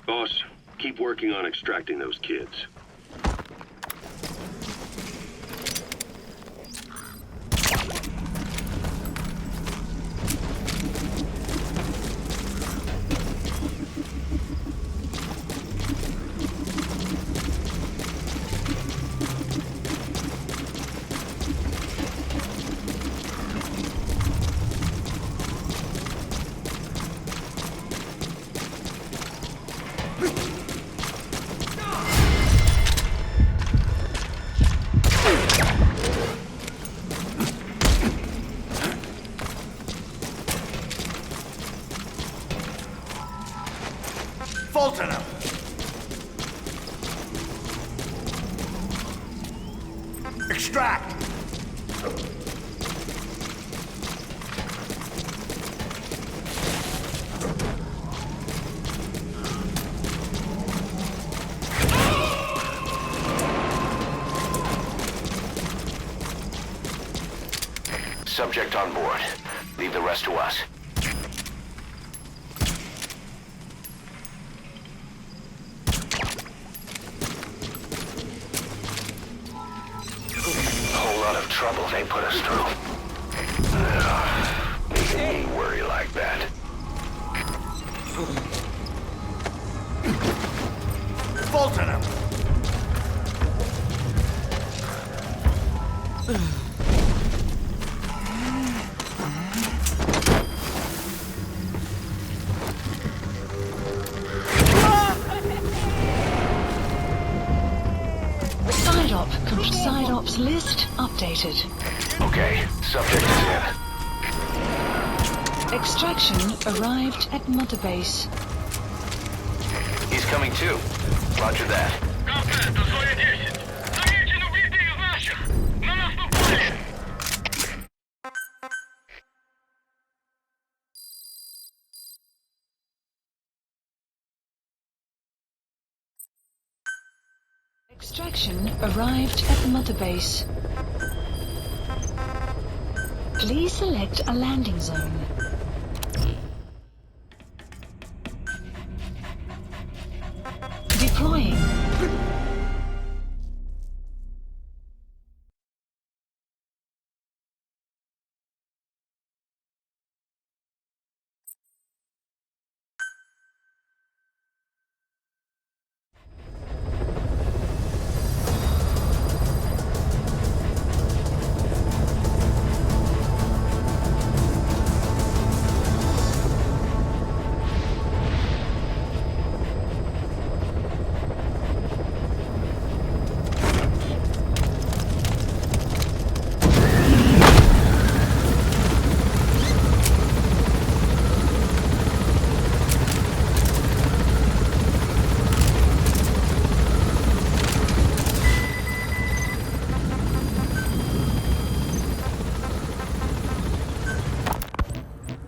Boss, keep working on extracting those kids. Fulton him! Extract! Subject on board. Leave the rest to us. Whole lot of trouble they put us through. Making me worry like that. Fulton him! Side ops list updated. Okay, subject is in. Extraction arrived at Mother Base. incoming too. Roger that. Контакт, зоне 10. Замечен убитый из наших. На нас напали. Extraction arrived at the mother base. Please select a landing zone. Deploying.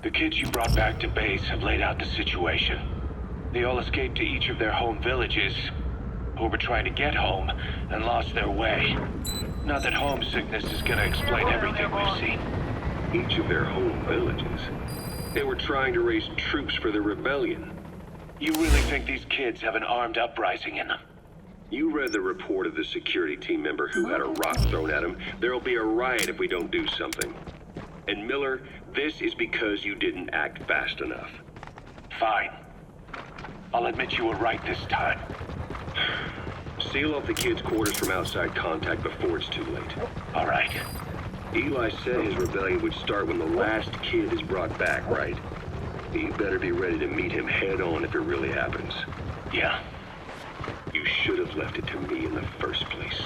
The kids you brought back to base have laid out the situation. They all escaped to each of their home villages, or were trying to get home, and lost their way. Not that homesickness is gonna explain everything we've seen. Each of their home villages. They were trying to raise troops for the rebellion. You really think these kids have an armed uprising in them? You read the report of the security team member who had a rock thrown at him. There'll be a riot if we don't do something. And Miller, this is because you didn't act fast enough. Fine. I'll admit you were right this time. Seal off the kids' quarters from outside contact before it's too late. All right. Eli said his rebellion would start when the last kid is brought back, right? You better be ready to meet him head on if it really happens. Yeah. You should have left it to me in the first place.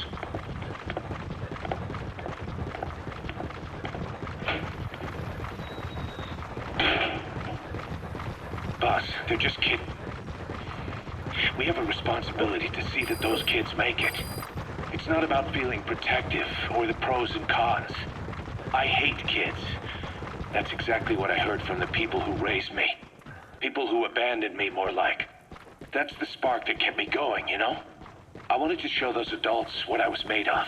Boss, they're just kids. We have a responsibility to see that those kids make it. It's not about feeling protective or the pros and cons. I hate kids. That's exactly what I heard from the people who raised me. People who abandoned me, more like. That's the spark that kept me going, you know? I wanted to show those adults what I was made of.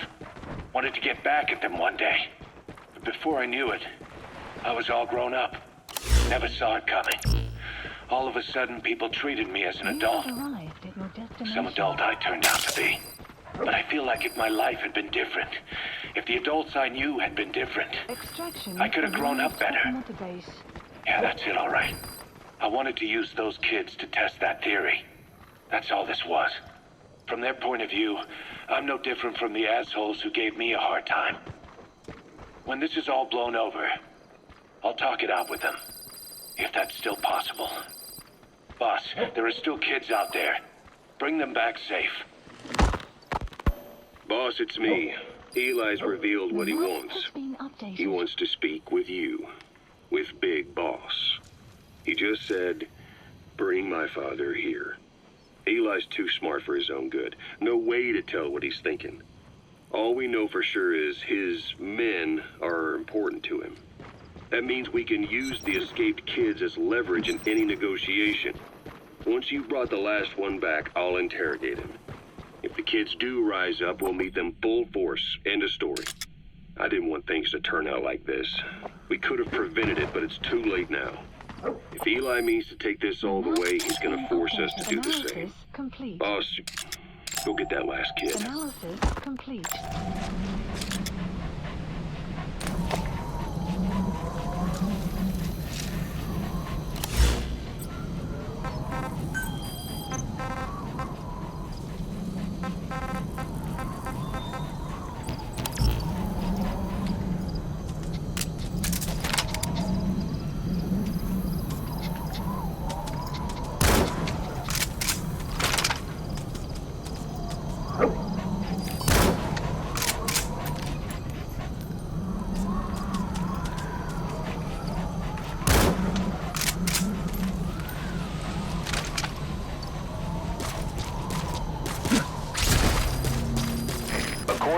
Wanted to get back at them one day. But before I knew it, I was all grown up. Never saw it coming. All of a sudden, people treated me as an adult. Some adult I turned out to be. But I feel like if my life had been different, if the adults I knew had been different, I could have grown up better. Yeah, that's it, all right. I wanted to use those kids to test that theory. That's all this was. From their point of view, I'm no different from the assholes who gave me a hard time. When this is all blown over, I'll talk it out with them. If that's still possible. Boss, there are still kids out there. Bring them back safe. Boss, it's me. Eli's revealed what he wants. He wants to speak with you. With Big Boss. He just said, bring my father here. Eli's too smart for his own good. No way to tell what he's thinking. All we know for sure is his men are important to him. That means we can use the escaped kids as leverage in any negotiation. Once you've brought the last one back, I'll interrogate him. If the kids do rise up, we'll meet them full force. End of story. I didn't want things to turn out like this. We could have prevented it, but it's too late now. If Eli means to take this all the way, he's gonna force us to do the same. Boss, go get that last kid. Analysis complete.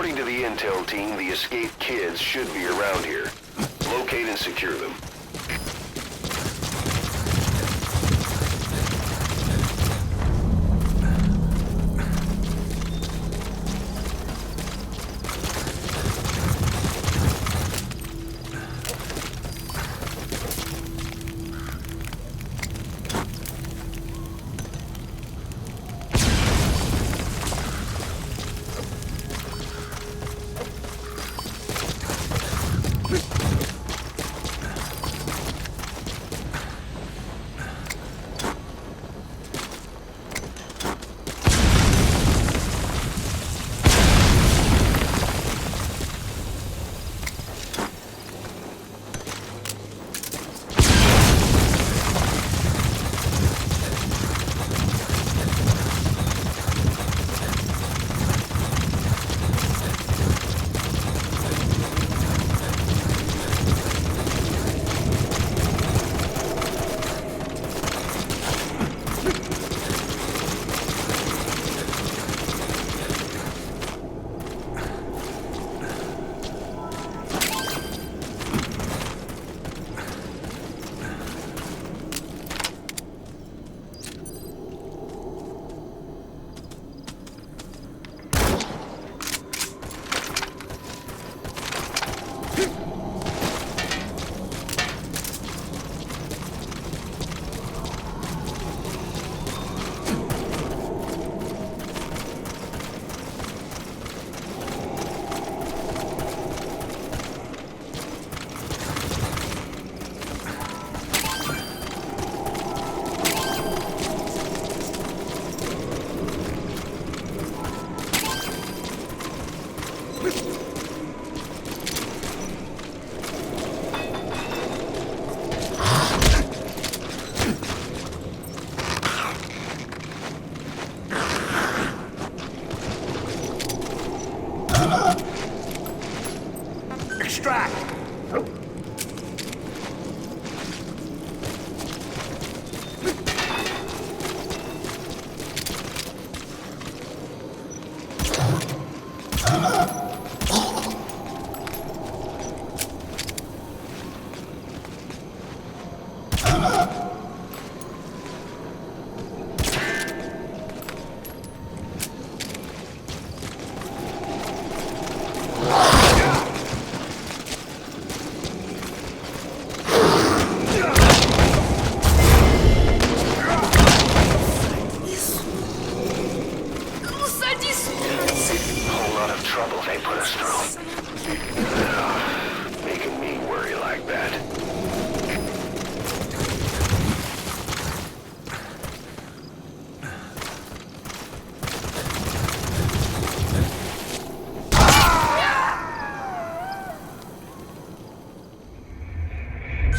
According to the intel team, the escaped kids should be around here. Locate and secure them.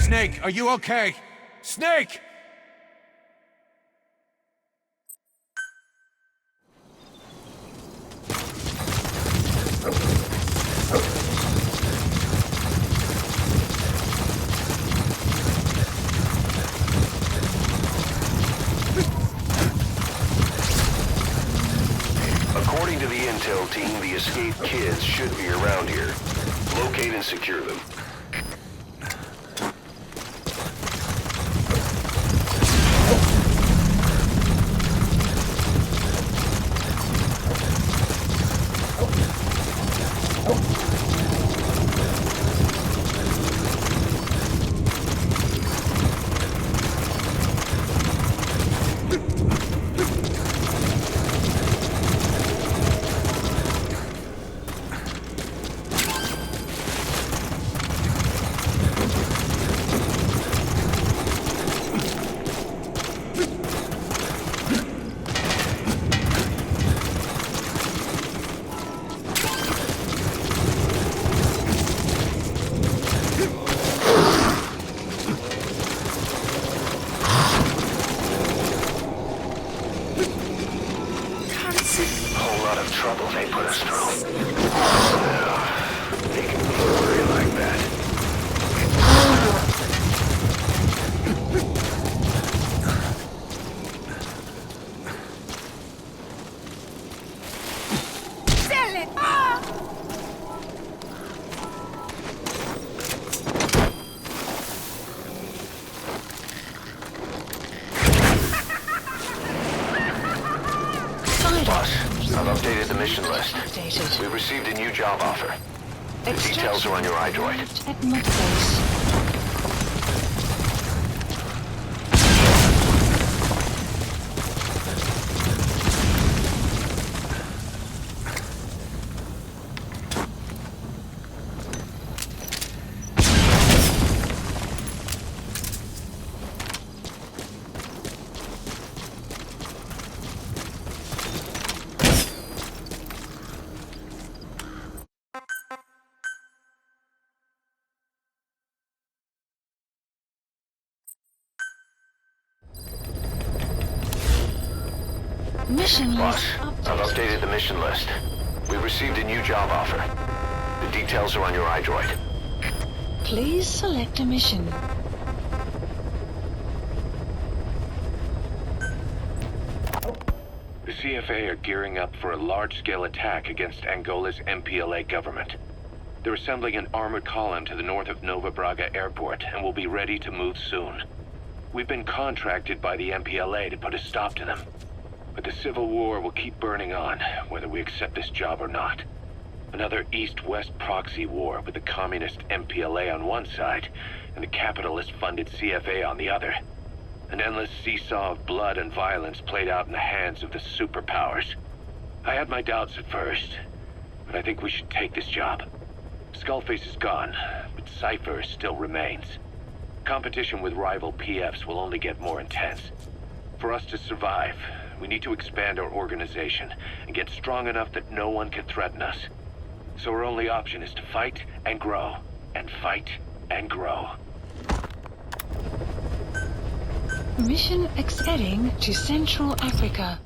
Snake, are you okay? Snake! According to the intel team, the escaped kids should be around here. Locate and secure them. I've updated the mission list. Updated. We've received a new job offer. The details are on your iDroid. At mod base. Mission Boss, list I've updated. updated the mission list. We've received a new job offer. The details are on your iDroid. Please select a mission. The CFA are gearing up for a large-scale attack against Angola's MPLA government. They're assembling an armored column to the north of Nova Braga Airport and will be ready to move soon. We've been contracted by the MPLA to put a stop to them. But the civil war will keep burning on, whether we accept this job or not. Another East-West proxy war with the communist MPLA on one side and the capitalist-funded CFA on the other. An endless seesaw of blood and violence played out in the hands of the superpowers. I had my doubts at first, but I think we should take this job. Skullface is gone, but Cypher still remains. Competition with rival PFs will only get more intense. For us to survive, we need to expand our organization and get strong enough that no one can threaten us. So our only option is to fight and grow, and fight and grow. Mission heading to Central Africa.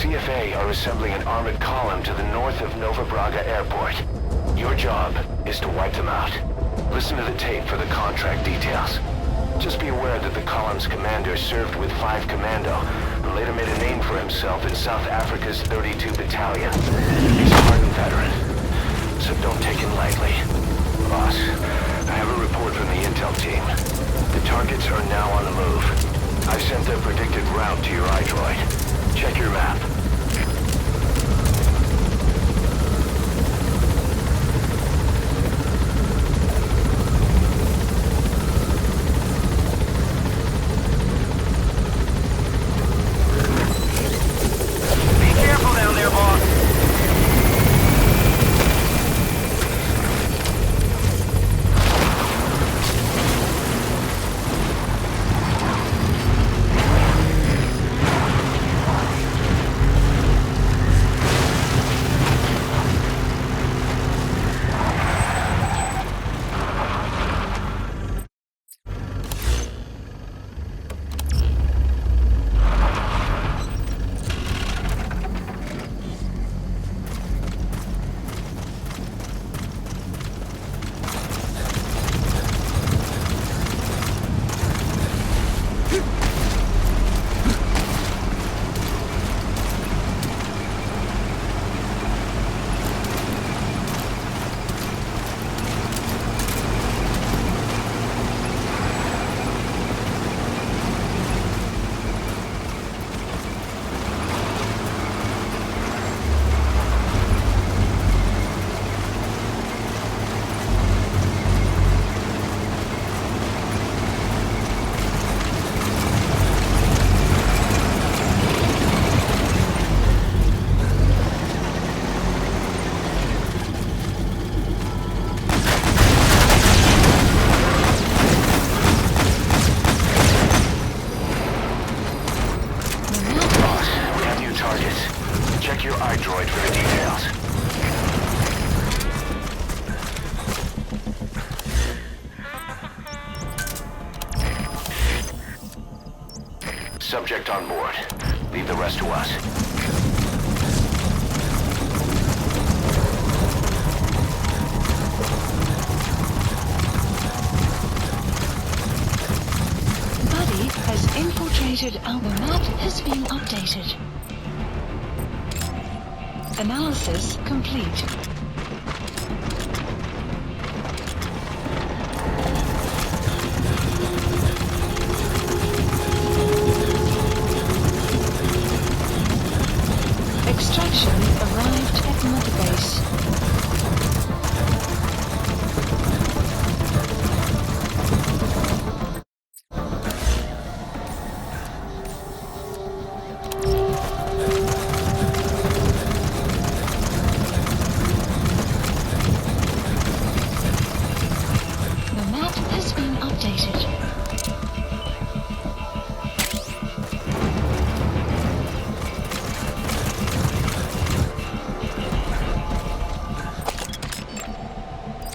CFA are assembling an armored column to the north of Nova Braga Airport. Your job is to wipe them out. Listen to the tape for the contract details. Just be aware that the column's commander served with 5 Commando and later made a name for himself in South Africa's 32 Battalion. He's a hardened veteran, so don't take him lightly. Boss, I have a report from the intel team. The targets are now on the move. I've sent their predicted route to your iDroid. Check your map. Be careful down there, boss. droid for the details. Subject on board. Leave the rest to us. Buddy has infiltrated our map has been updated. Analysis complete. Extraction arrived at Mother Base. The map has been updated.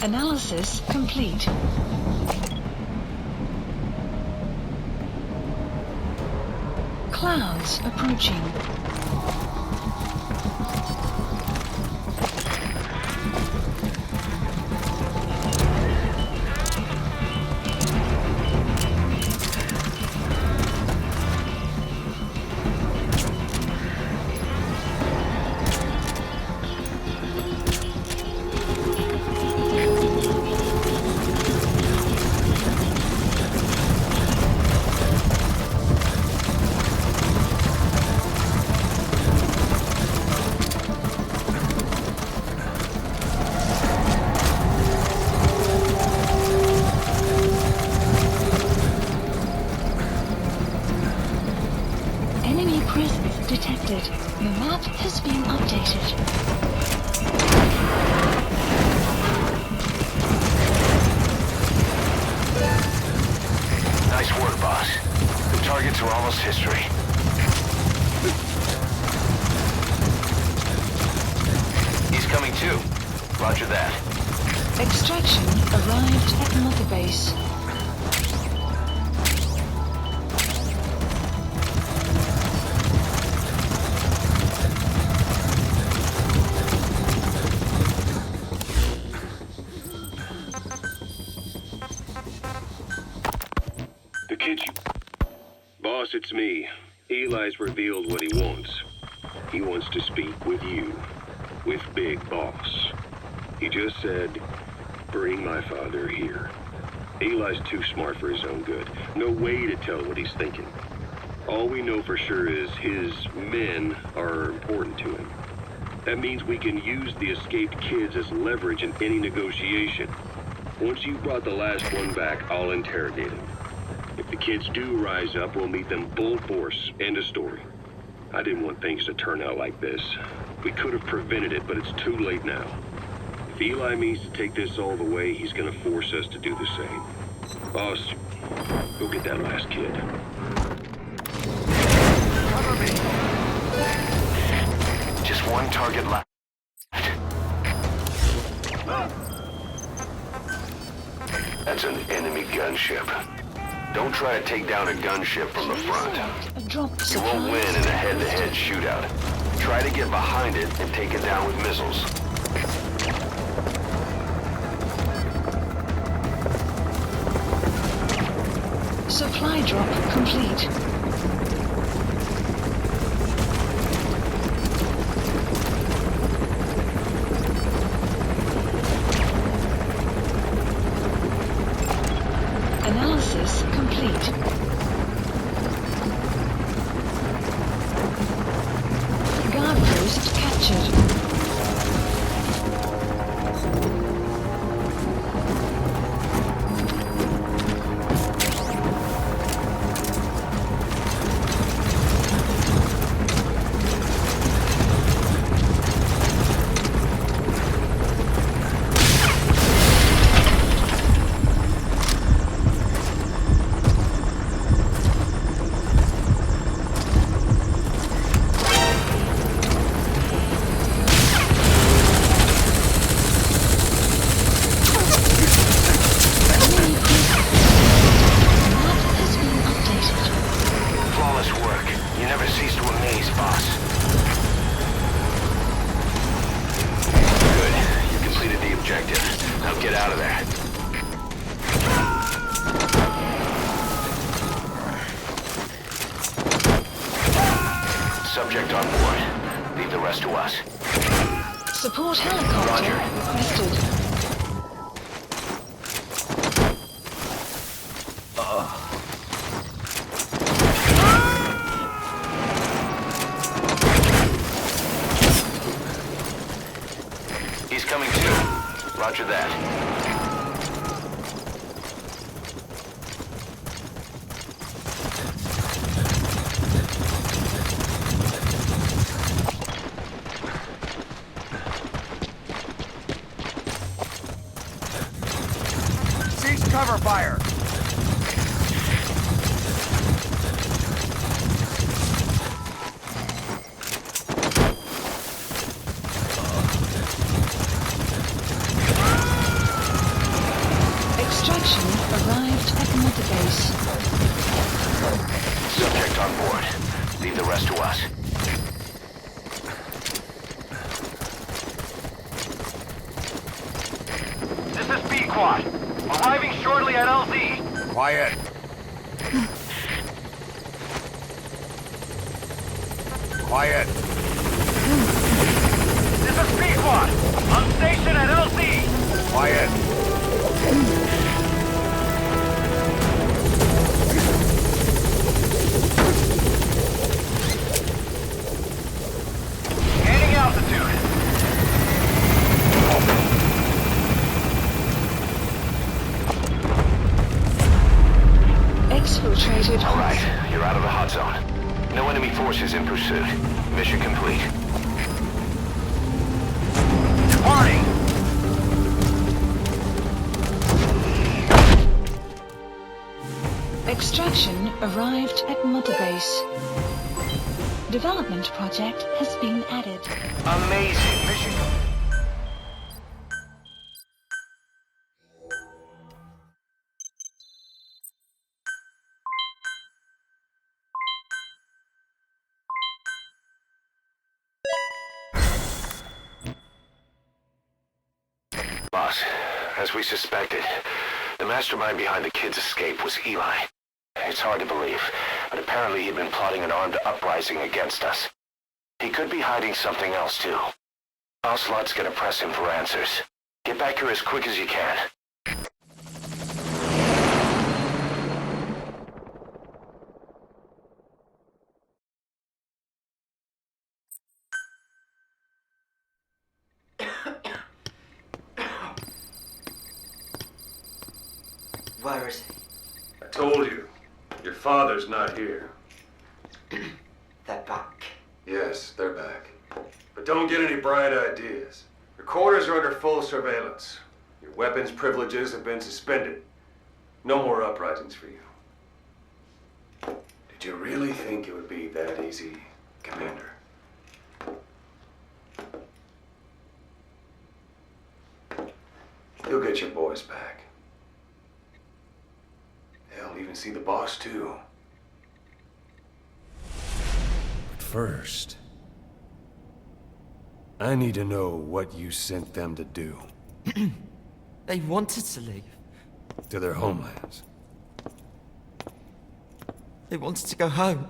Analysis complete. Clouds approaching. Enemy presence detected. The map has been updated. Nice work, boss. The targets are almost history. He's coming too. Roger that. Extraction arrived at Mother Base. The kid you... Boss, it's me. Eli's revealed what he wants. He wants to speak with you. With Big Boss. He just said, bring my father here. Eli's too smart for his own good. No way to tell what he's thinking. All we know for sure is his men are important to him. That means we can use the escaped kids as leverage in any negotiation. Once you brought the last one back, I'll interrogate him. If the kids do rise up, we'll meet them full force. End of story. I didn't want things to turn out like this. We could have prevented it, but it's too late now. If Eli means to take this all the way, he's gonna force us to do the same. Boss, go get that last kid. Cover me. Just one target left. That's an enemy gunship. Don't try to take down a gunship from the front. You won't win in a head-to-head shootout. Try to get behind it and take it down with missiles. Supply drop complete. Analysis complete. Guard post captured. Get out of there. Subject on board. Leave the rest to us. Support helicopter requested. He's coming too. Roger that. Cover fire! Extraction arrived at Mother Base. Subject on board. Leave the rest to us. This is B-Quad. Arriving shortly at LZ. Quiet. Quiet. This is B-Quad. On station at LZ. Quiet. Gaining altitude. Exfiltrated. All right, you're out of the hot zone. No enemy forces in pursuit. Mission complete. Departing. Extraction arrived at Mother Base. Development project has been added. Amazing. Mission Boss, as we suspected, the mastermind behind the kid's escape was Eli. It's hard to believe, but apparently he'd been plotting an armed uprising against us. He could be hiding something else too. Ocelot's gonna press him for answers. Get back here as quick as you can. Where is he? I told you. Your father's not here. They're back. Yes, they're back. But don't get any bright ideas. Your quarters are under full surveillance. Your weapons privileges have been suspended. No more uprisings for you. Did you really think it would be that easy, Commander? You'll get your boys back. They'll even see the boss, too. But first, I need to know what you sent them to do. They wanted to leave. To their homelands. They wanted to go home.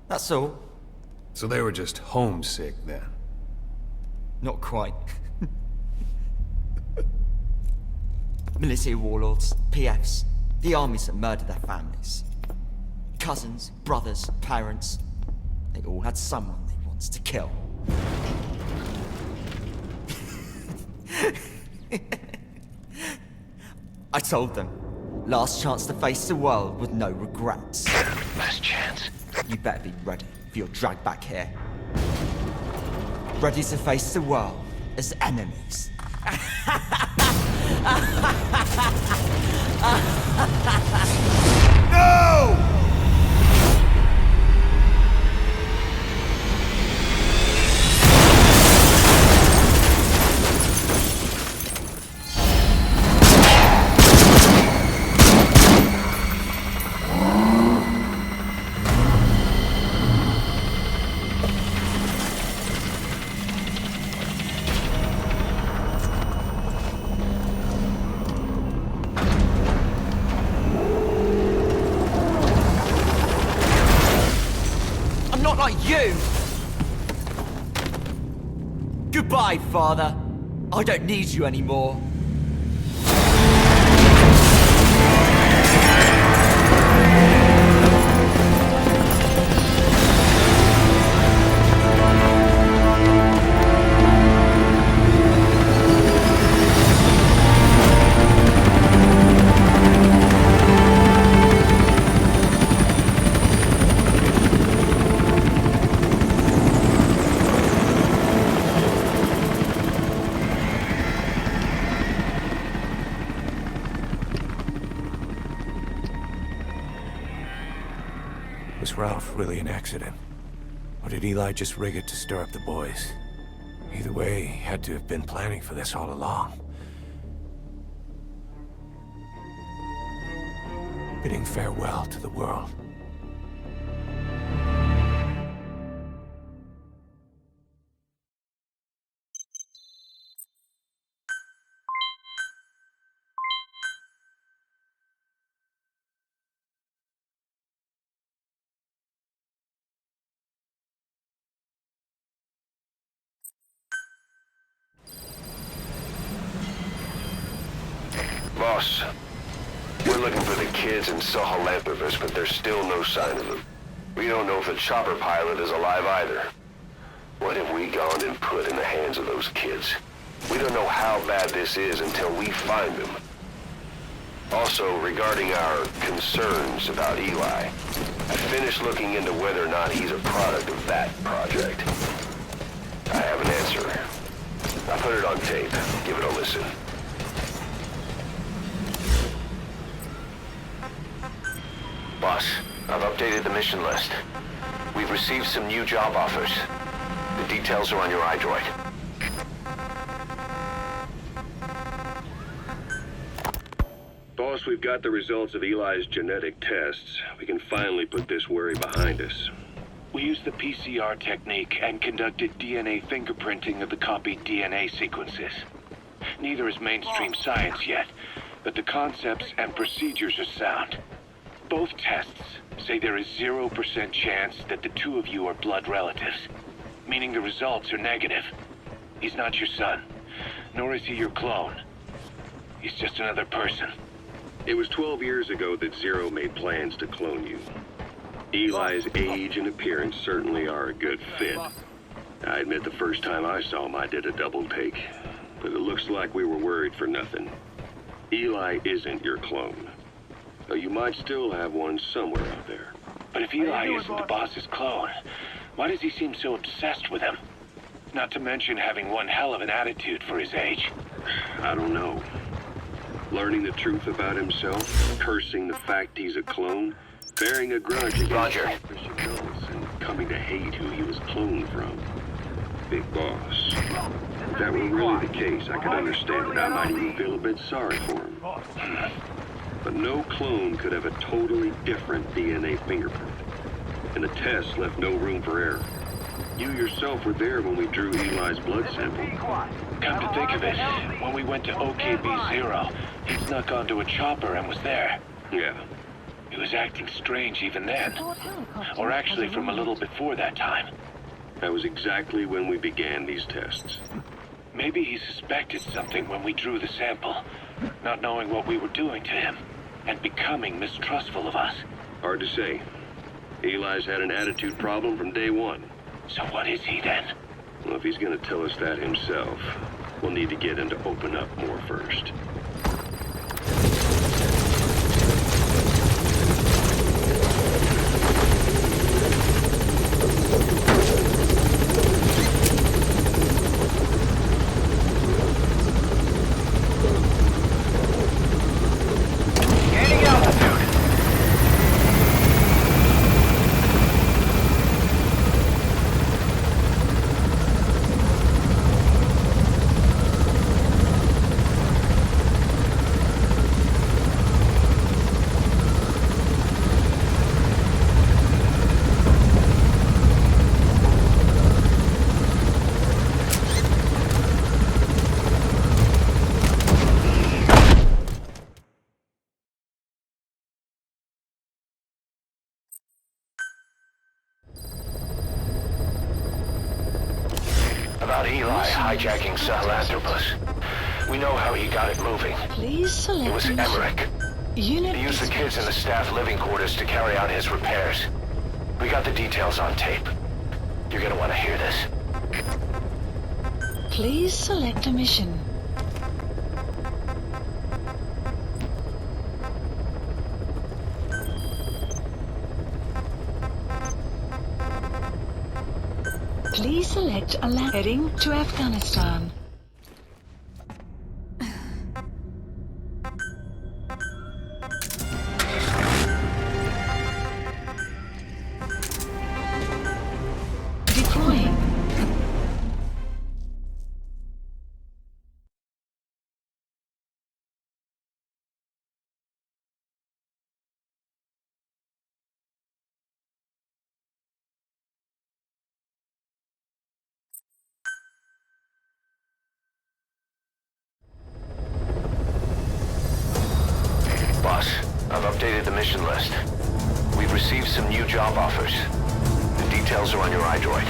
That's all. So they were just homesick, then? Not quite. Militia warlords, PFs, the armies that murdered their families. Cousins, brothers, parents. They all had someone they wanted to kill. I told them, last chance to face the world with no regrets. Last chance. You better be ready for your drag back here. Ready to face the world as enemies. No! Goodbye, Father. I don't need you anymore. Was Ralph really an accident? Or did Eli just rig it to stir up the boys? Either way, he had to have been planning for this all along. Bidding farewell to the world. Boss, we're looking for the kids in Sahelanthropus, but there's still no sign of them. We don't know if the chopper pilot is alive either. What have we gone and put in the hands of those kids? We don't know how bad this is until we find them. Also, regarding our concerns about Eli, I finished looking into whether or not he's a product of that project. I have an answer. I put it on tape. Give it a listen. Boss, I've updated the mission list. We've received some new job offers. The details are on your iDroid. Boss, we've got the results of Eli's genetic tests. We can finally put this worry behind us. We used the PCR technique and conducted DNA fingerprinting of the copied DNA sequences. Neither is mainstream science yet, but the concepts and procedures are sound. Both tests say there is 0% chance that the two of you are blood relatives, meaning the results are negative. He's not your son, nor is he your clone. He's just another person. It was 12 years ago that Zero made plans to clone you. Eli's age and appearance certainly are a good fit. I admit the first time I saw him I did a double take, but it looks like we were worried for nothing. Eli isn't your clone. Though you might still have one somewhere out there. But if Eli isn't the boss's clone, why does he seem so obsessed with him? Not to mention having one hell of an attitude for his age. I don't know. Learning the truth about himself, cursing the fact he's a clone, bearing a grudge against Roger. and coming to hate who he was cloned from. Big boss. If that were really the case, I could understand it. I might even feel a bit sorry for him. But no clone could have a totally different DNA fingerprint. And the test left no room for error. You yourself were there when we drew Eli's blood sample. Come to think of it, when we went to OKB-0, he snuck onto a chopper and was there. Yeah. He was acting strange even then. Or actually from a little before that time. That was exactly when we began these tests. Maybe he suspected something when we drew the sample, not knowing what we were doing to him, and becoming mistrustful of us. Hard to say. Eli's had an attitude problem from day one. So what is he then? Well, if he's gonna tell us that himself, we'll need to get him to open up more first. Eli hijacking Sahelanthropus. We know how he got it moving. Please select It was mission. Emer. Unit He used the kids in the dispatched. staff living quarters to carry out his repairs. We got the details on tape. You're gonna want to hear this. Please select a mission. Please select a heading to Afghanistan. Deploying. Boss, I've updated the mission list. We've received some new job offers. The details are on your iDroid.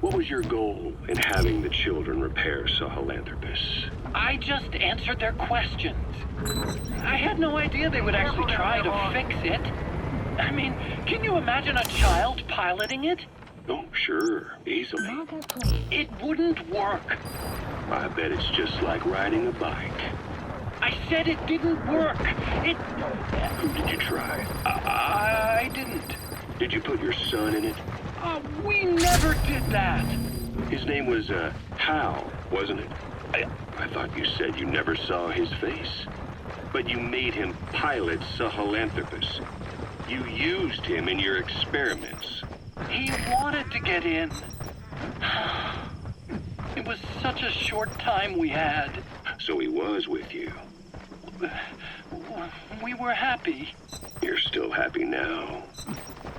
What was your goal in having the children repair Sahelanthropus? I just answered their questions. I had no idea they would actually try to fix it. I mean, can you imagine a child piloting it? Oh, sure, easily. It wouldn't work. I bet it's just like riding a bike. I said it didn't work. Who did you try? I didn't. Did you put your son in it? We never did that. His name was, Hal, wasn't it? I thought you said you never saw his face. But you made him pilot Sahelanthropus. You used him in your experiments. He wanted to get in. It was such a short time we had. So he was with you. We were happy. You're still happy now.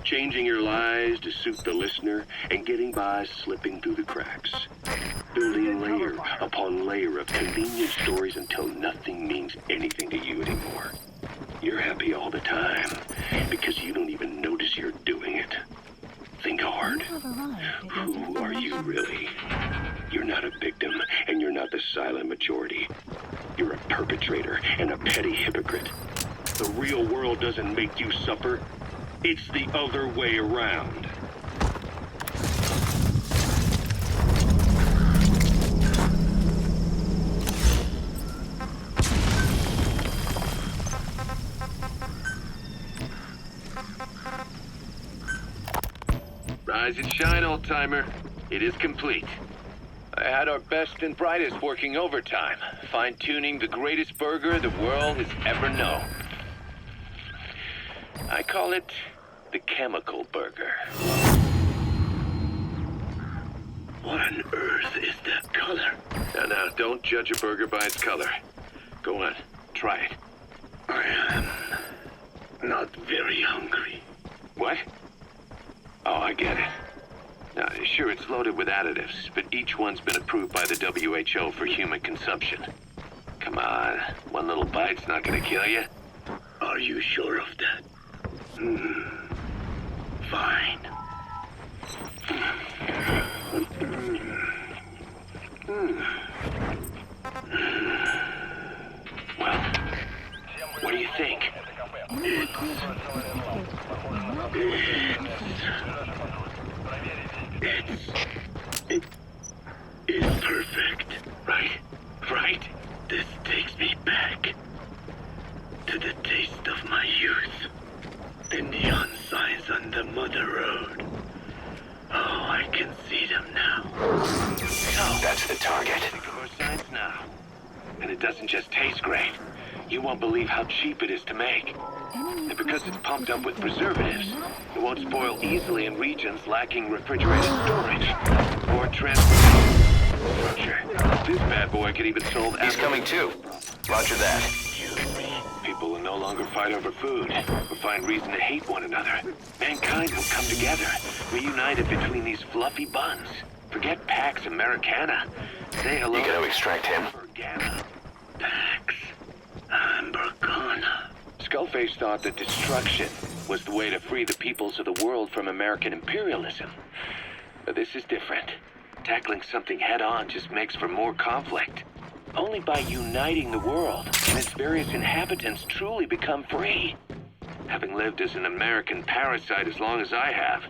Changing your lies to suit the listener and getting by slipping through the cracks. Building layer upon layer of convenient stories until nothing means anything to you anymore. You're happy all the time because you don't even notice you're doing it. Think hard. Who are you really? You're not a victim, and you're not the silent majority. You're a perpetrator and a petty hypocrite. The real world doesn't make you suffer. It's the other way around. Rise and shine, old-timer. It is complete. I had our best and brightest working overtime, fine-tuning the greatest burger the world has ever known. I call it the chemical burger. What on earth is that color? Now, don't judge a burger by its color. Go on, try it. I am not very hungry. What? Oh, I get it. Now, sure, it's loaded with additives, but each one's been approved by the WHO for human consumption. Come on, one little bite's not gonna kill you. Are you sure of that? Fine. Well, what do you think? It's perfect. Right? Right? This takes me back to the taste of my youth. The neon signs on the Mother Road. Oh, I can see them now. So, That's the target. more signs now. And it doesn't just taste great. You won't believe how cheap it is to make. And because it's pumped up with preservatives, it won't spoil easily in regions lacking refrigerated storage or transportation. Roger. This bad boy could even solve... He's coming too. Roger that. People will no longer fight over food, or find reason to hate one another. Mankind will come together, reunited between these fluffy buns. Forget Pax Americana. Say hello. You gotta extract him. Pax Americana. Skullface thought that destruction was the way to free the peoples of the world from American imperialism. But this is different. Tackling something head-on just makes for more conflict. Only by uniting the world can its various inhabitants truly become free. Having lived as an American parasite as long as I have,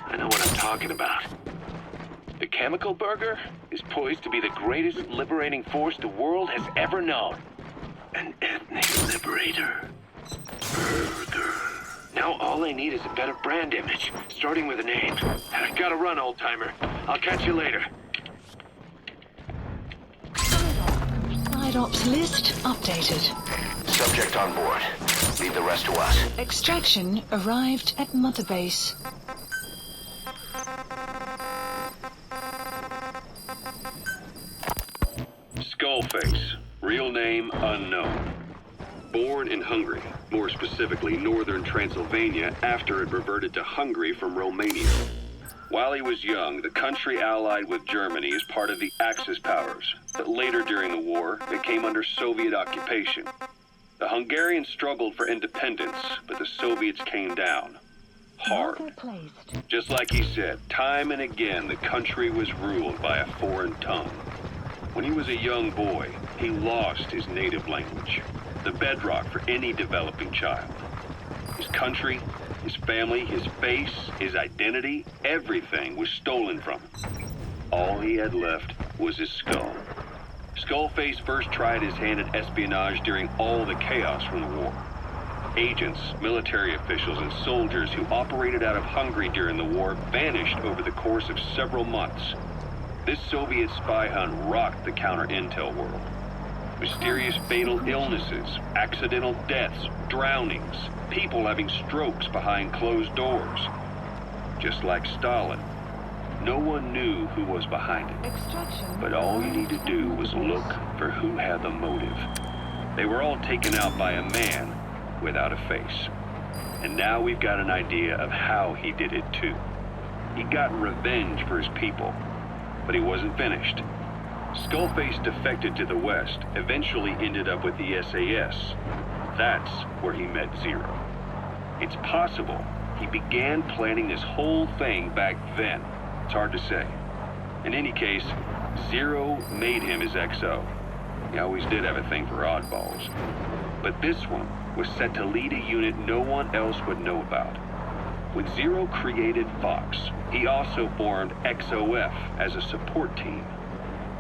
I know what I'm talking about. The chemical burger is poised to be the greatest liberating force the world has ever known. An ethnic liberator. Burger. Now all I need is a better brand image, starting with a name. I gotta run, old-timer. I'll catch you later. Side ops list updated. Subject on board. Leave the rest to us. Extraction arrived at Mother Base. Skullface, real name unknown. Born in Hungary, more specifically northern Transylvania, after it reverted to Hungary from Romania. While he was young, the country allied with Germany as part of the Axis powers, but later during the war, it came under Soviet occupation. The Hungarians struggled for independence, but the Soviets came down. Hard. Just like he said, time and again the country was ruled by a foreign tongue. When he was a young boy, he lost his native language, the bedrock for any developing child. His country, his family, his face, his identity, everything was stolen from him. All he had left was his skull. Skullface first tried his hand at espionage during all the chaos from the war. Agents, military officials, and soldiers who operated out of Hungary during the war vanished over the course of several months. This Soviet spy hunt rocked the counter-intel world. Mysterious fatal illnesses, accidental deaths, drownings, people having strokes behind closed doors. Just like Stalin, no one knew who was behind it. But all you need to do was look for who had the motive. They were all taken out by a man without a face. And now we've got an idea of how he did it too. He got revenge for his people, but he wasn't finished. Skullface defected to the West, eventually ended up with the SAS. That's where he met Zero. It's possible he began planning this whole thing back then. It's hard to say. In any case, Zero made him his XO. He always did have a thing for oddballs. But this one was set to lead a unit no one else would know about. When Zero created Fox, he also formed XOF as a support team.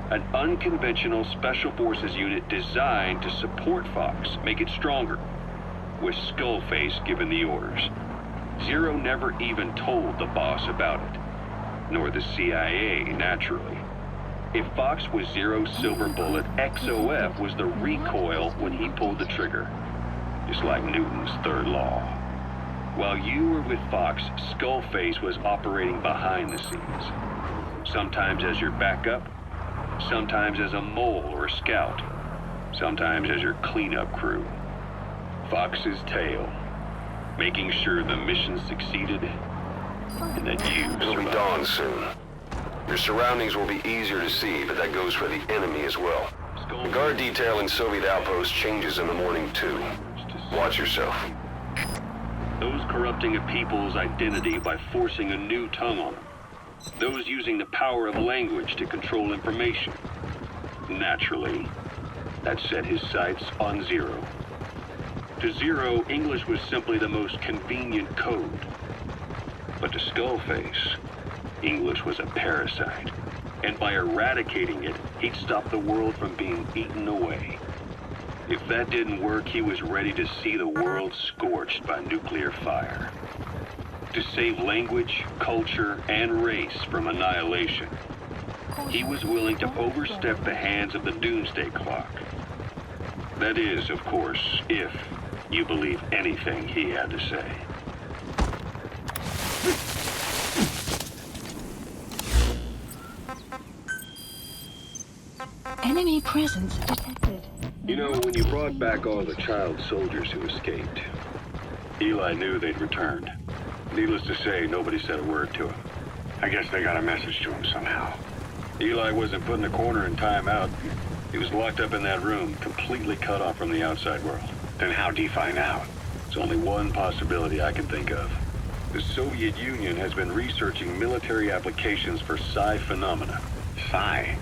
An unconventional special forces unit designed to support Fox, make it stronger, with Skullface given the orders. Zero never even told the boss about it, nor the CIA, naturally. If Fox was Zero's silver bullet, XOF was the recoil when he pulled the trigger, just like Newton's third law. While you were with Fox, Skullface was operating behind the scenes. Sometimes as your backup, sometimes as a mole or a scout, sometimes as your cleanup crew. Fox's tale, making sure the mission succeeded and that you survived. It'll be dawn soon. Your surroundings will be easier to see, but that goes for the enemy as well. The guard detail in Soviet outpost changes in the morning too. Watch yourself. Those corrupting a people's identity by forcing a new tongue on them. Those using the power of language to control information. Naturally, that set his sights on Zero. To Zero, English was simply the most convenient code. But to Skullface, English was a parasite. And by eradicating it, he'd stop the world from being eaten away. If that didn't work, he was ready to see the world scorched by nuclear fire. To save language, culture, and race from annihilation, he was willing to overstep the hands of the doomsday clock. That is, of course, if you believe anything he had to say. Enemy presence detected. You know, when you brought back all the child soldiers who escaped, Eli knew they'd returned. Needless to say, nobody said a word to him. I guess they got a message to him somehow. Eli wasn't put in a corner in timeout. He was locked up in that room, completely cut off from the outside world. Then how'd he find out? There's only one possibility I can think of. The Soviet Union has been researching military applications for psi phenomena. Psi?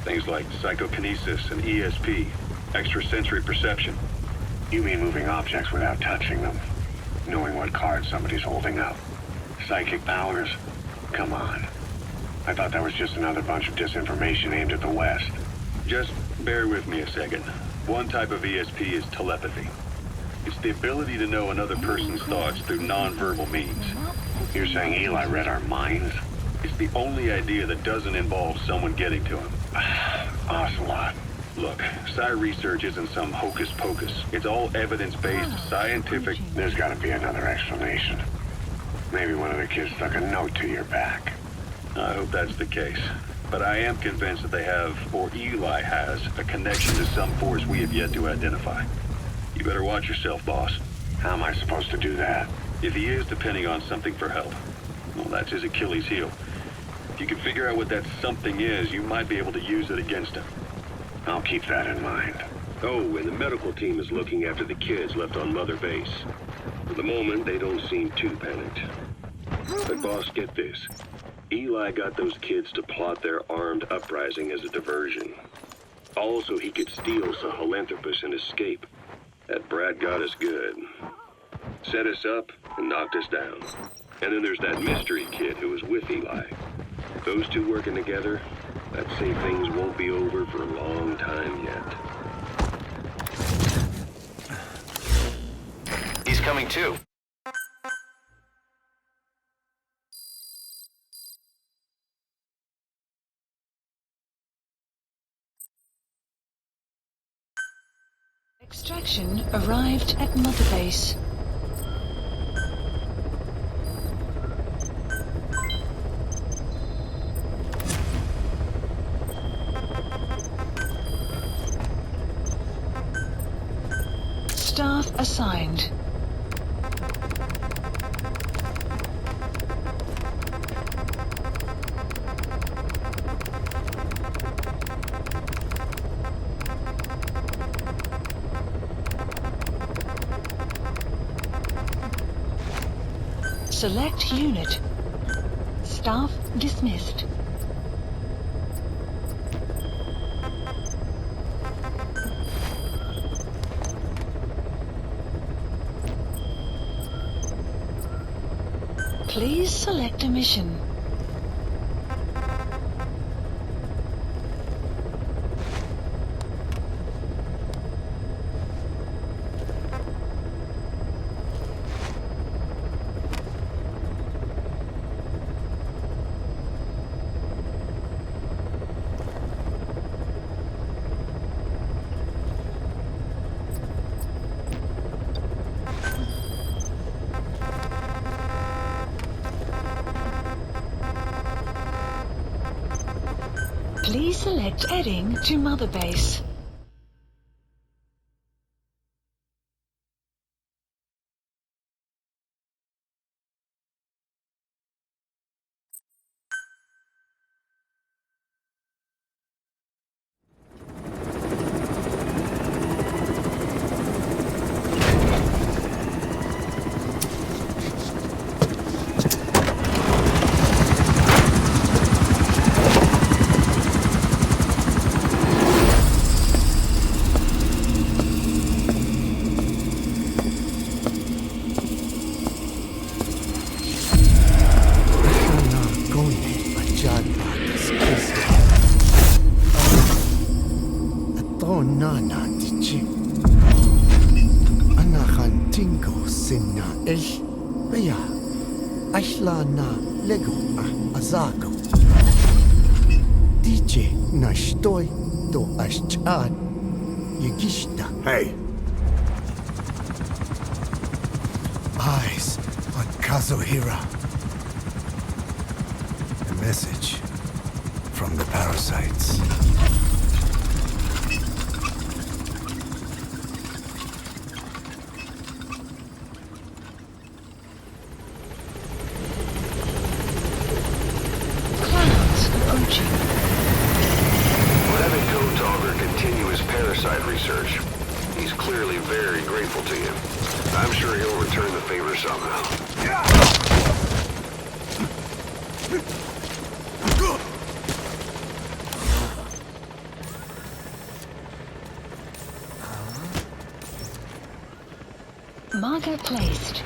Things like psychokinesis and ESP, extrasensory perception. You mean moving objects without touching them? Knowing what card somebody's holding up? Psychic powers? Come on. I thought that was just another bunch of disinformation aimed at the West. Just bear with me a second. One type of ESP is telepathy. It's the ability to know another person's thoughts through non-verbal means. You're saying Eli read our minds? It's the only idea that doesn't involve someone getting to him. Ocelot. Look, psi research isn't some hocus pocus. It's all evidence-based, scientific... There's gotta be another explanation. Maybe one of the kids stuck a note to your back. I hope that's the case. But I am convinced that they have, or Eli has, a connection to some force we have yet to identify. You better watch yourself, boss. How am I supposed to do that? If he is depending on something for help, well, that's his Achilles heel. If you can figure out what that something is, you might be able to use it against him. I'll keep that in mind. Oh, and the medical team is looking after the kids left on Mother Base. For the moment, they don't seem too panicked. But boss, get this. Eli got those kids to plot their armed uprising as a diversion. Also, he could steal Sahelanthropus and escape. That brat got us good. Set us up and knocked us down. And then there's that mystery kid who was with Eli. Those two working together, I'd say things won't be over for a long time yet. He's coming too. Extraction arrived at Mother Base. Staff assigned. Select unit. Staff dismissed. Please select a mission. Please select heading to Mother Base. Hey. Eyes on Kazuhira. A message from the parasites. very grateful to you. I'm sure he'll return the favor somehow. Marker placed.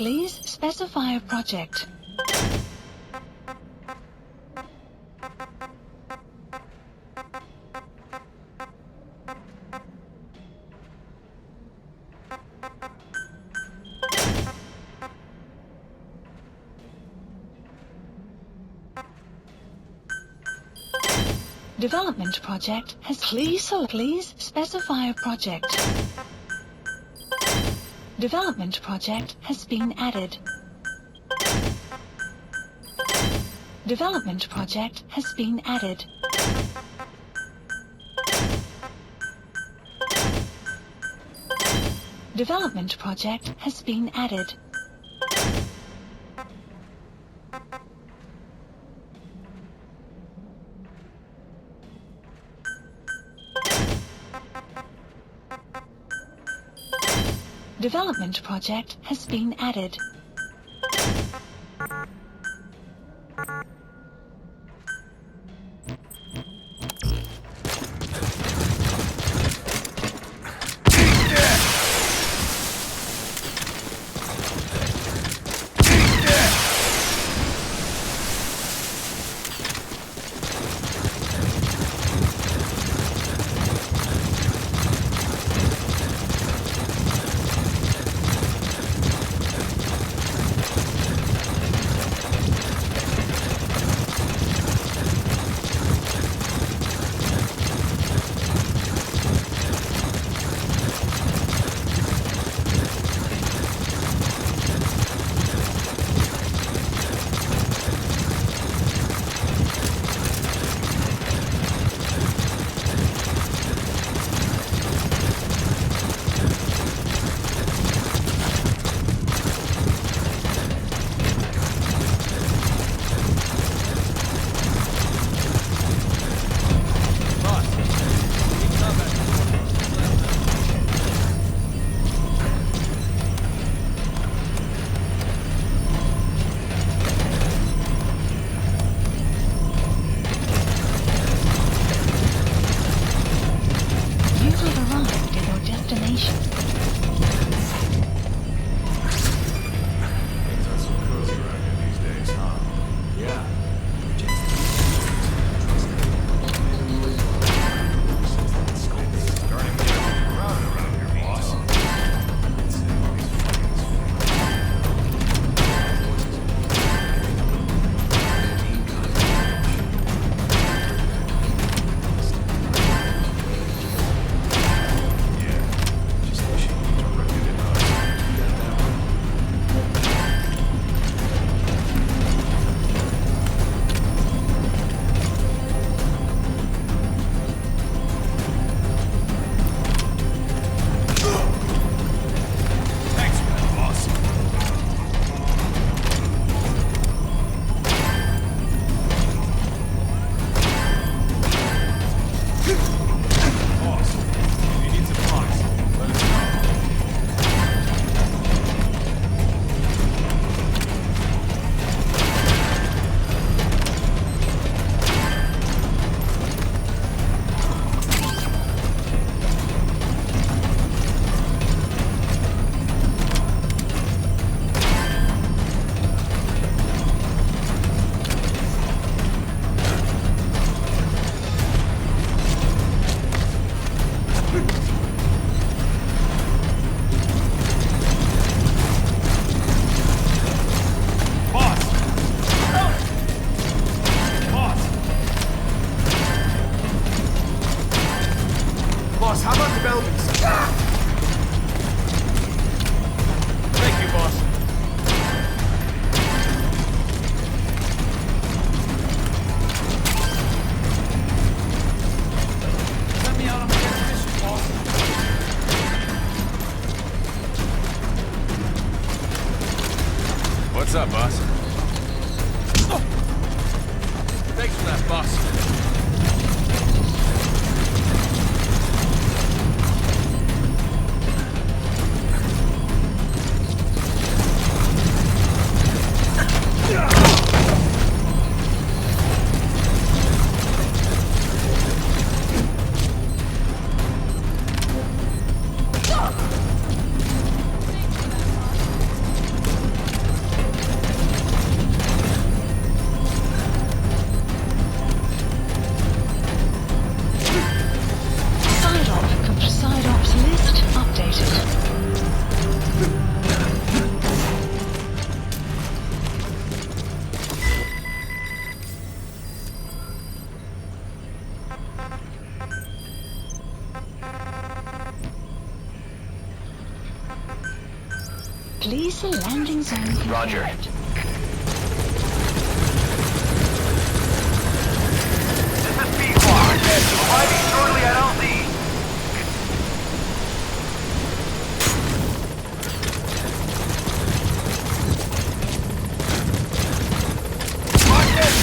Please specify a project. Development project has please specify a project. Development project has been added. Development project has been added. Development project has been added. Development project has been added. What's up, boss? Thanks for that, boss. Please the landing zone confirmed. Roger. This is B-Quad. Arriving shortly at LZ. Marcus!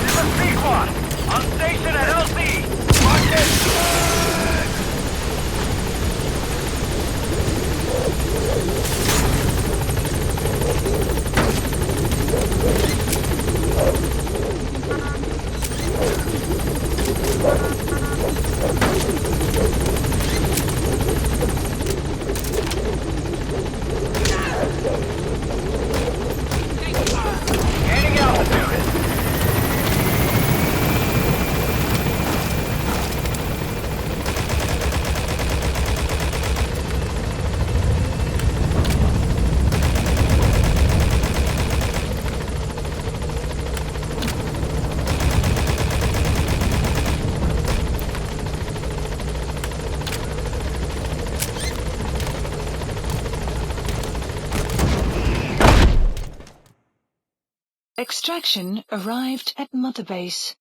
This is B-Quad. On station at LZ. Marcus! Gaining altitude. Extraction arrived at Mother Base.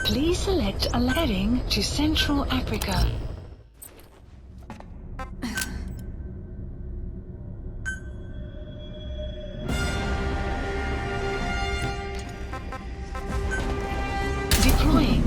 Please select a heading to Central Africa. Deploying.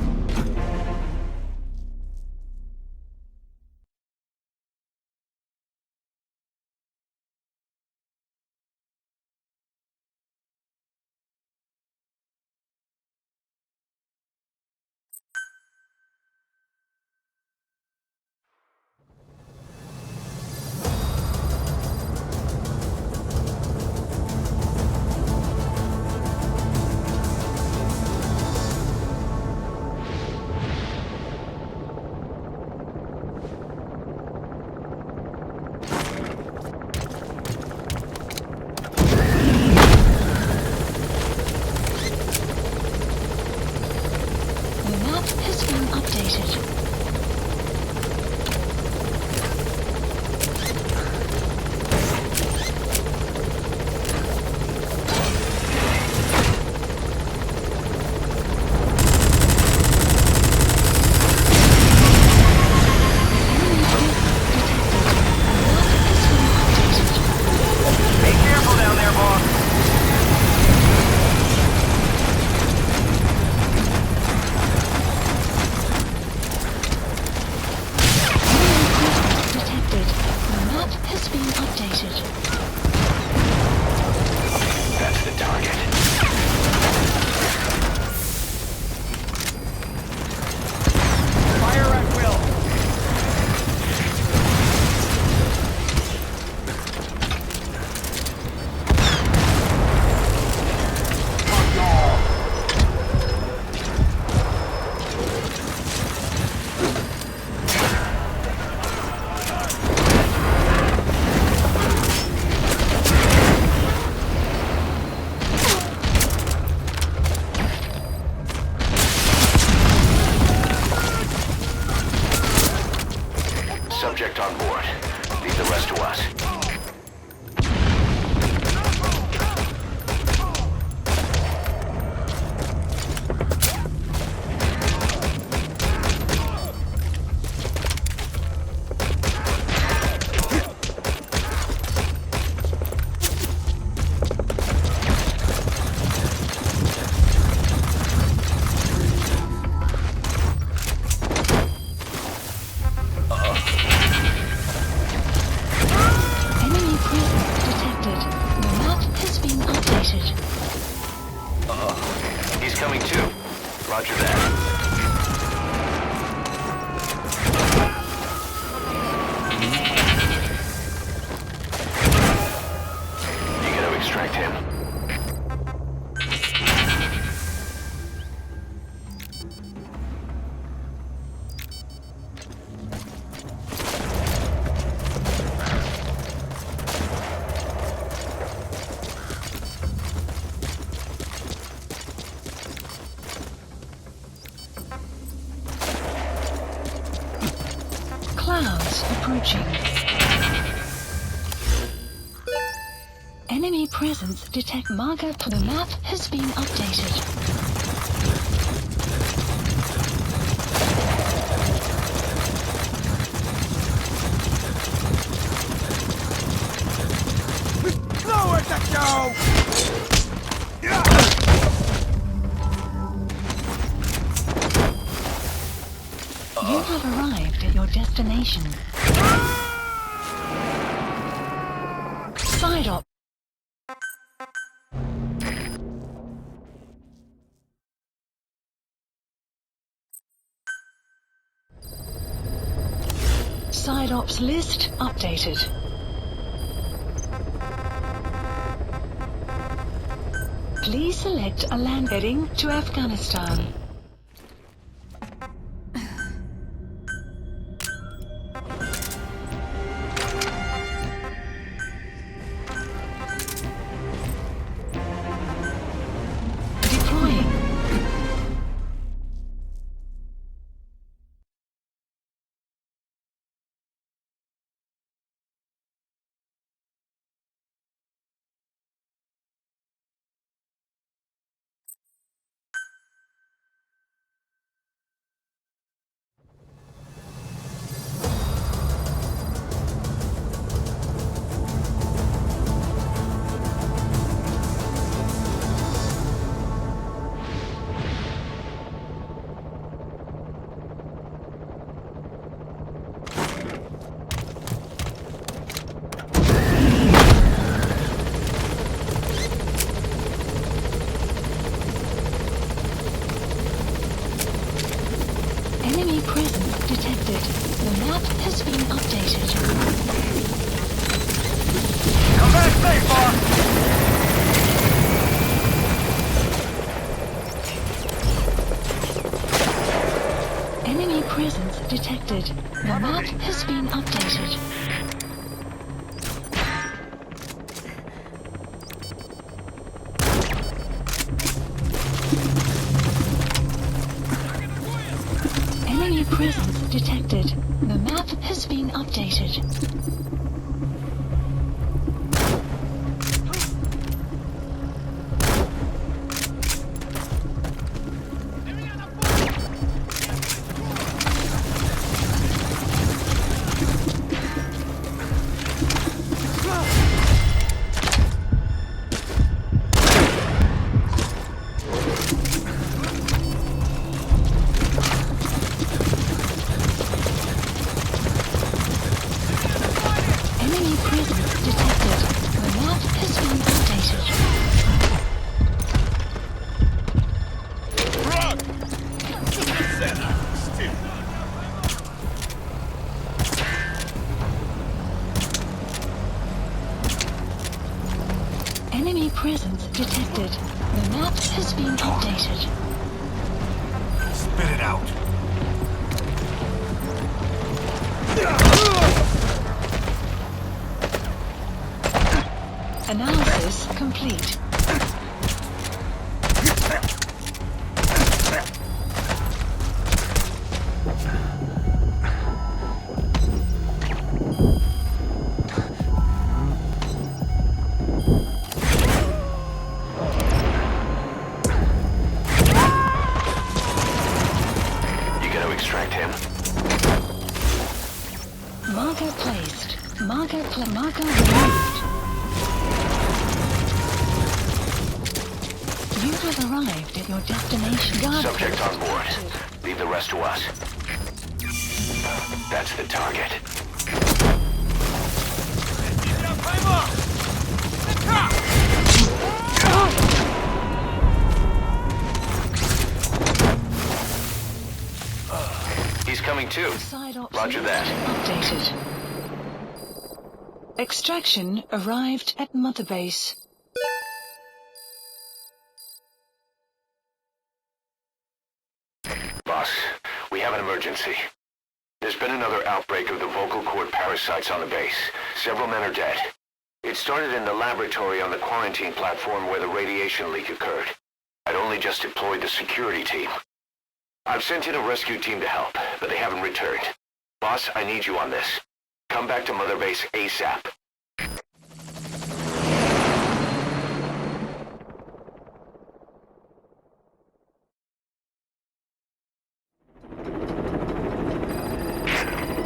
subject on board. Leave the rest to us. Clouds approaching. Enemy presence detect. Marker to the map has been updated. Nowhere to go! You have arrived at your destination. Side op. Side ops list updated. Please select a land heading to Afghanistan. Enemy presence detected. The map has been updated. Come back safe, boss! Enemy presence detected. The map has been updated. Enemy presence detected. The map has been updated. Enemy presence detected. The map has been updated. Spit it out. Analysis complete. Marker placed. Marker removed. You have arrived at your destination. Guard Subject on board. Leave the rest to us. That's the target. He's coming too. Roger that. Updated. Extraction arrived at Mother Base. Boss, we have an emergency. There's been another outbreak of the vocal cord parasites on the base. Several men are dead. It started in the laboratory on the quarantine platform where the radiation leak occurred. I'd only just deployed the security team. I've sent in a rescue team to help, but they haven't returned. Boss, I need you on this. Come back to Mother Base ASAP.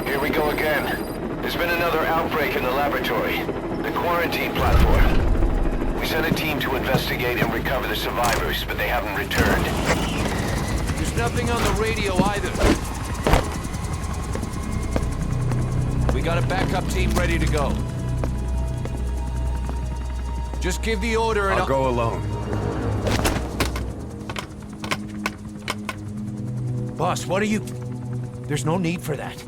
Here we go again. There's been another outbreak in the laboratory. The quarantine platform. We sent a team to investigate and recover the survivors, but they haven't returned. There's nothing on the radio either. We got a backup team ready to go. Just give the order and I'll go alone. Boss, what are you... There's no need for that.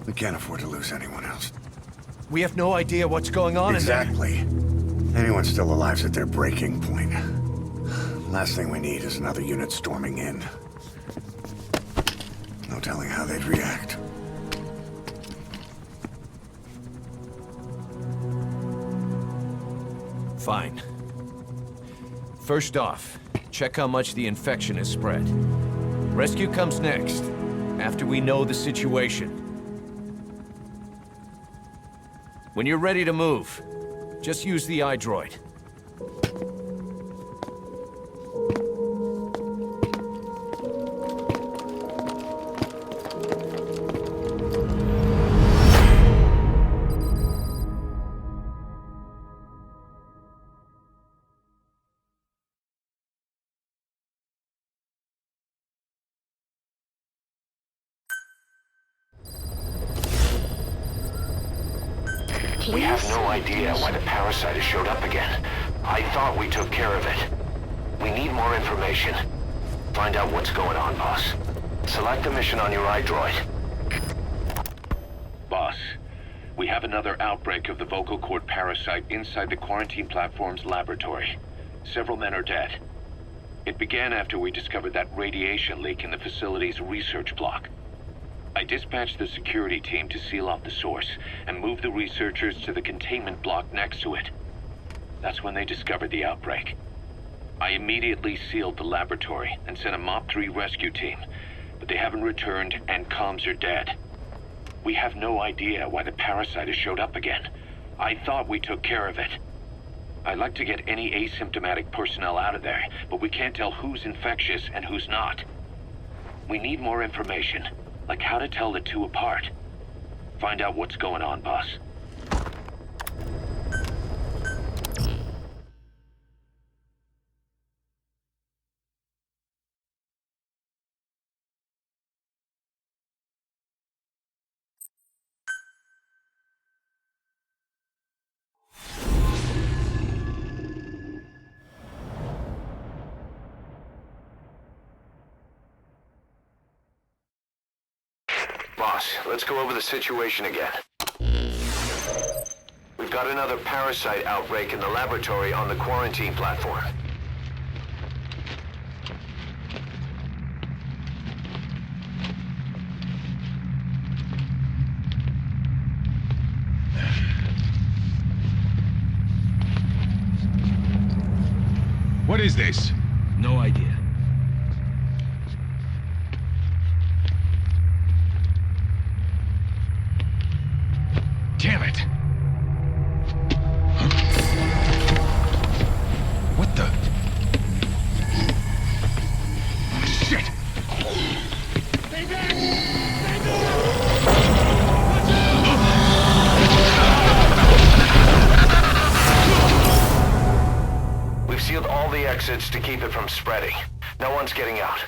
We can't afford to lose anyone else. We have no idea what's going on Exactly. Anyone still alive's at their breaking point. Last thing we need is another unit storming in. No telling how they'd react. Fine. First off, check how much the infection has spread. Rescue comes next, after we know the situation. When you're ready to move, just use the iDroid. We have no idea why the parasite has showed up again. I thought we took care of it. We need more information. Find out what's going on, boss. Select the mission on your iDroid. Boss, we have another outbreak of the vocal cord parasite inside the quarantine platform's laboratory. Several men are dead. It began after we discovered that radiation leak in the facility's research block. I dispatched the security team to seal off the source and move the researchers to the containment block next to it. That's when they discovered the outbreak. I immediately sealed the laboratory and sent a MOP 3 rescue team, but they haven't returned and comms are dead. We have no idea why the parasite has showed up again. I thought we took care of it. I'd like to get any asymptomatic personnel out of there, but we can't tell who's infectious and who's not. We need more information. Like how to tell the two apart. Find out what's going on, boss. Boss, let's go over the situation again. We've got another parasite outbreak in the laboratory on the quarantine platform. What is this? No idea. Damn it! What the? Shit! Stay back! Stay back! Watch out! exits to keep it from spreading. No one's getting out.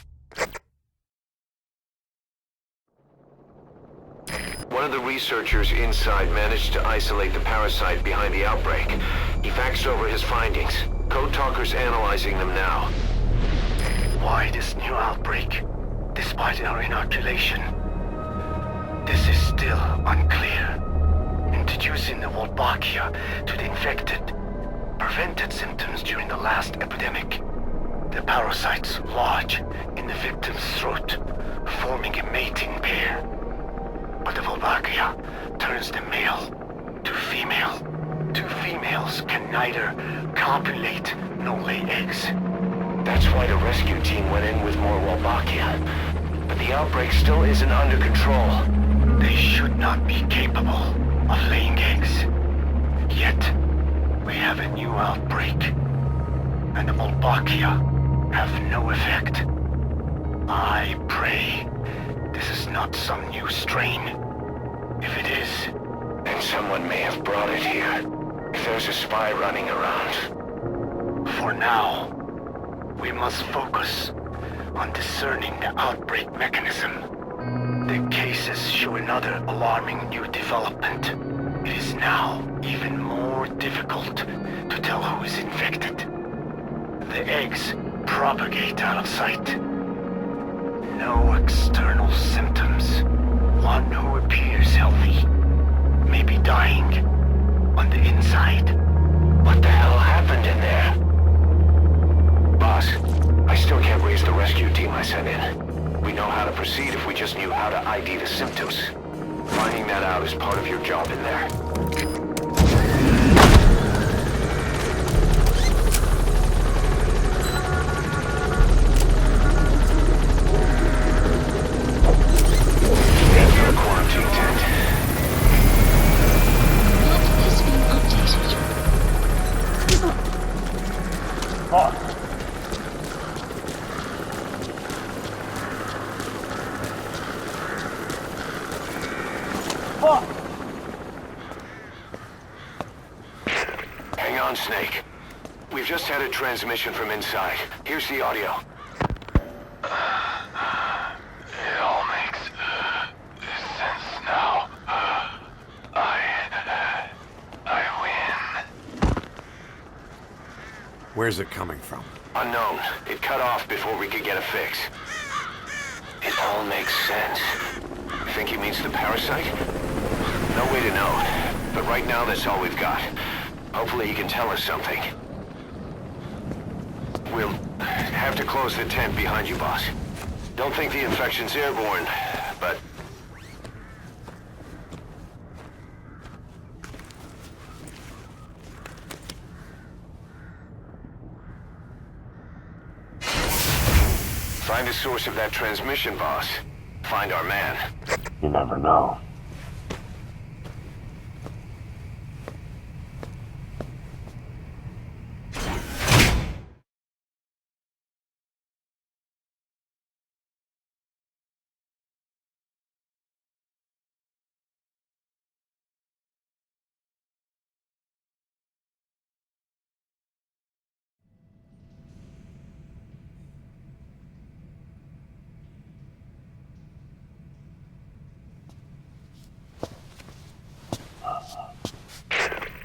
One of the researchers inside managed to isolate the parasite behind the outbreak. He faxed over his findings. Code Talker's analyzing them now. Why this new outbreak, despite our inoculation? This is still unclear. Introducing the Wolbachia to the infected prevented symptoms during the last epidemic. The parasites lodge in the victim's throat, forming a mating pair. But the Wolbachia turns the male to female. Two females can neither copulate nor lay eggs. That's why the rescue team went in with more Wolbachia. But the outbreak still isn't under control. They should not be capable of laying eggs. Yet, we have a new outbreak. And the Wolbachia have no effect. I pray this is not some new strain. If it is, then someone may have brought it here. If there's a spy running around. For now, we must focus on discerning the outbreak mechanism. The cases show another alarming new development. It is now even more difficult to tell who is infected. The eggs propagate out of sight. No external symptoms. One who appears healthy may be dying on the inside. What the hell happened in there? Boss, I still can't raise the rescue team I sent in. We know how to proceed if we just knew how to ID the symptoms. Finding that out is part of your job in there. Enter a quarantine tent. Map has been updated. Hang on, Snake. We've just had a transmission from inside. Here's the audio. It all makes sense now. I win. Where's it coming from? Unknown. It cut off before we could get a fix. It all makes sense. You think he means the parasite? No way to know. But right now, that's all we've got. Hopefully he can tell us something. We'll have to close the tent behind you, boss. Don't think the infection's airborne, but... Find the source of that transmission, boss. Find our man. You never know.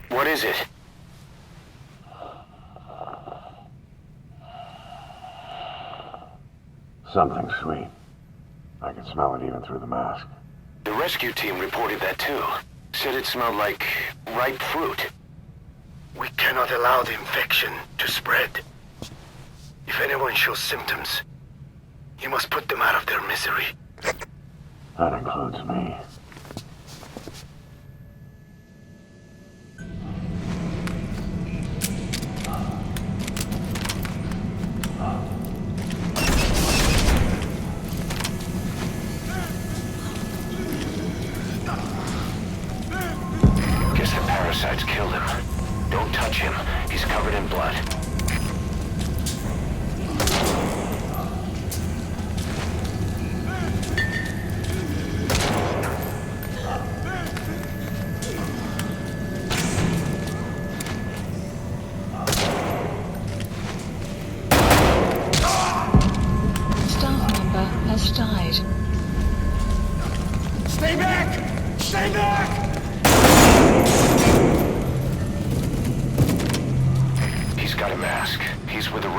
What is it? Something sweet. I can smell it even through the mask. The rescue team reported that too. Said it smelled like ripe fruit. We cannot allow the infection to spread. If anyone shows symptoms, you must put them out of their misery. That includes me. Guess the parasites killed him. Don't touch him. He's covered in blood.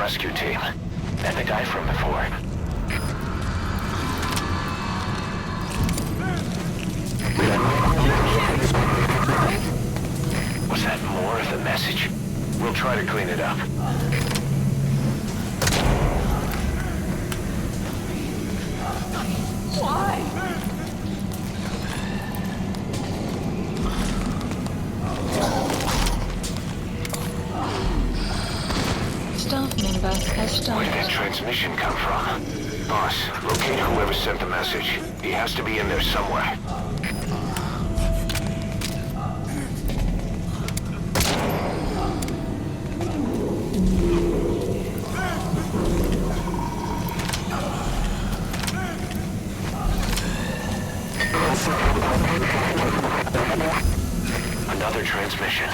rescue team. And the guy from before. Was that more of the message? We'll try to clean it up. Why? Staff member has Where did that died. transmission come from? Boss, locate whoever sent the message. He has to be in there somewhere. Another transmission.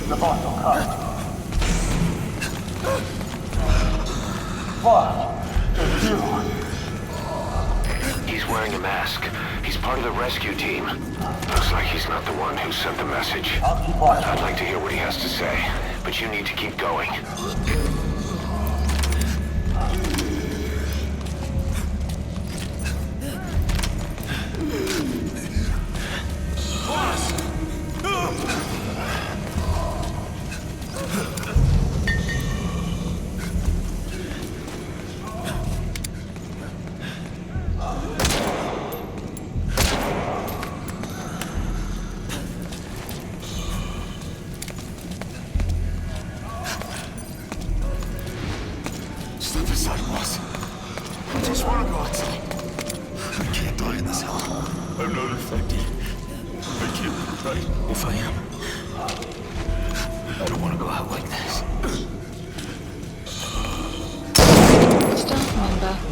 The bottle card. What did you? He's wearing a mask. He's part of the rescue team. Looks like he's not the one who sent the message. I'd like to hear what he has to say, but you need to keep going.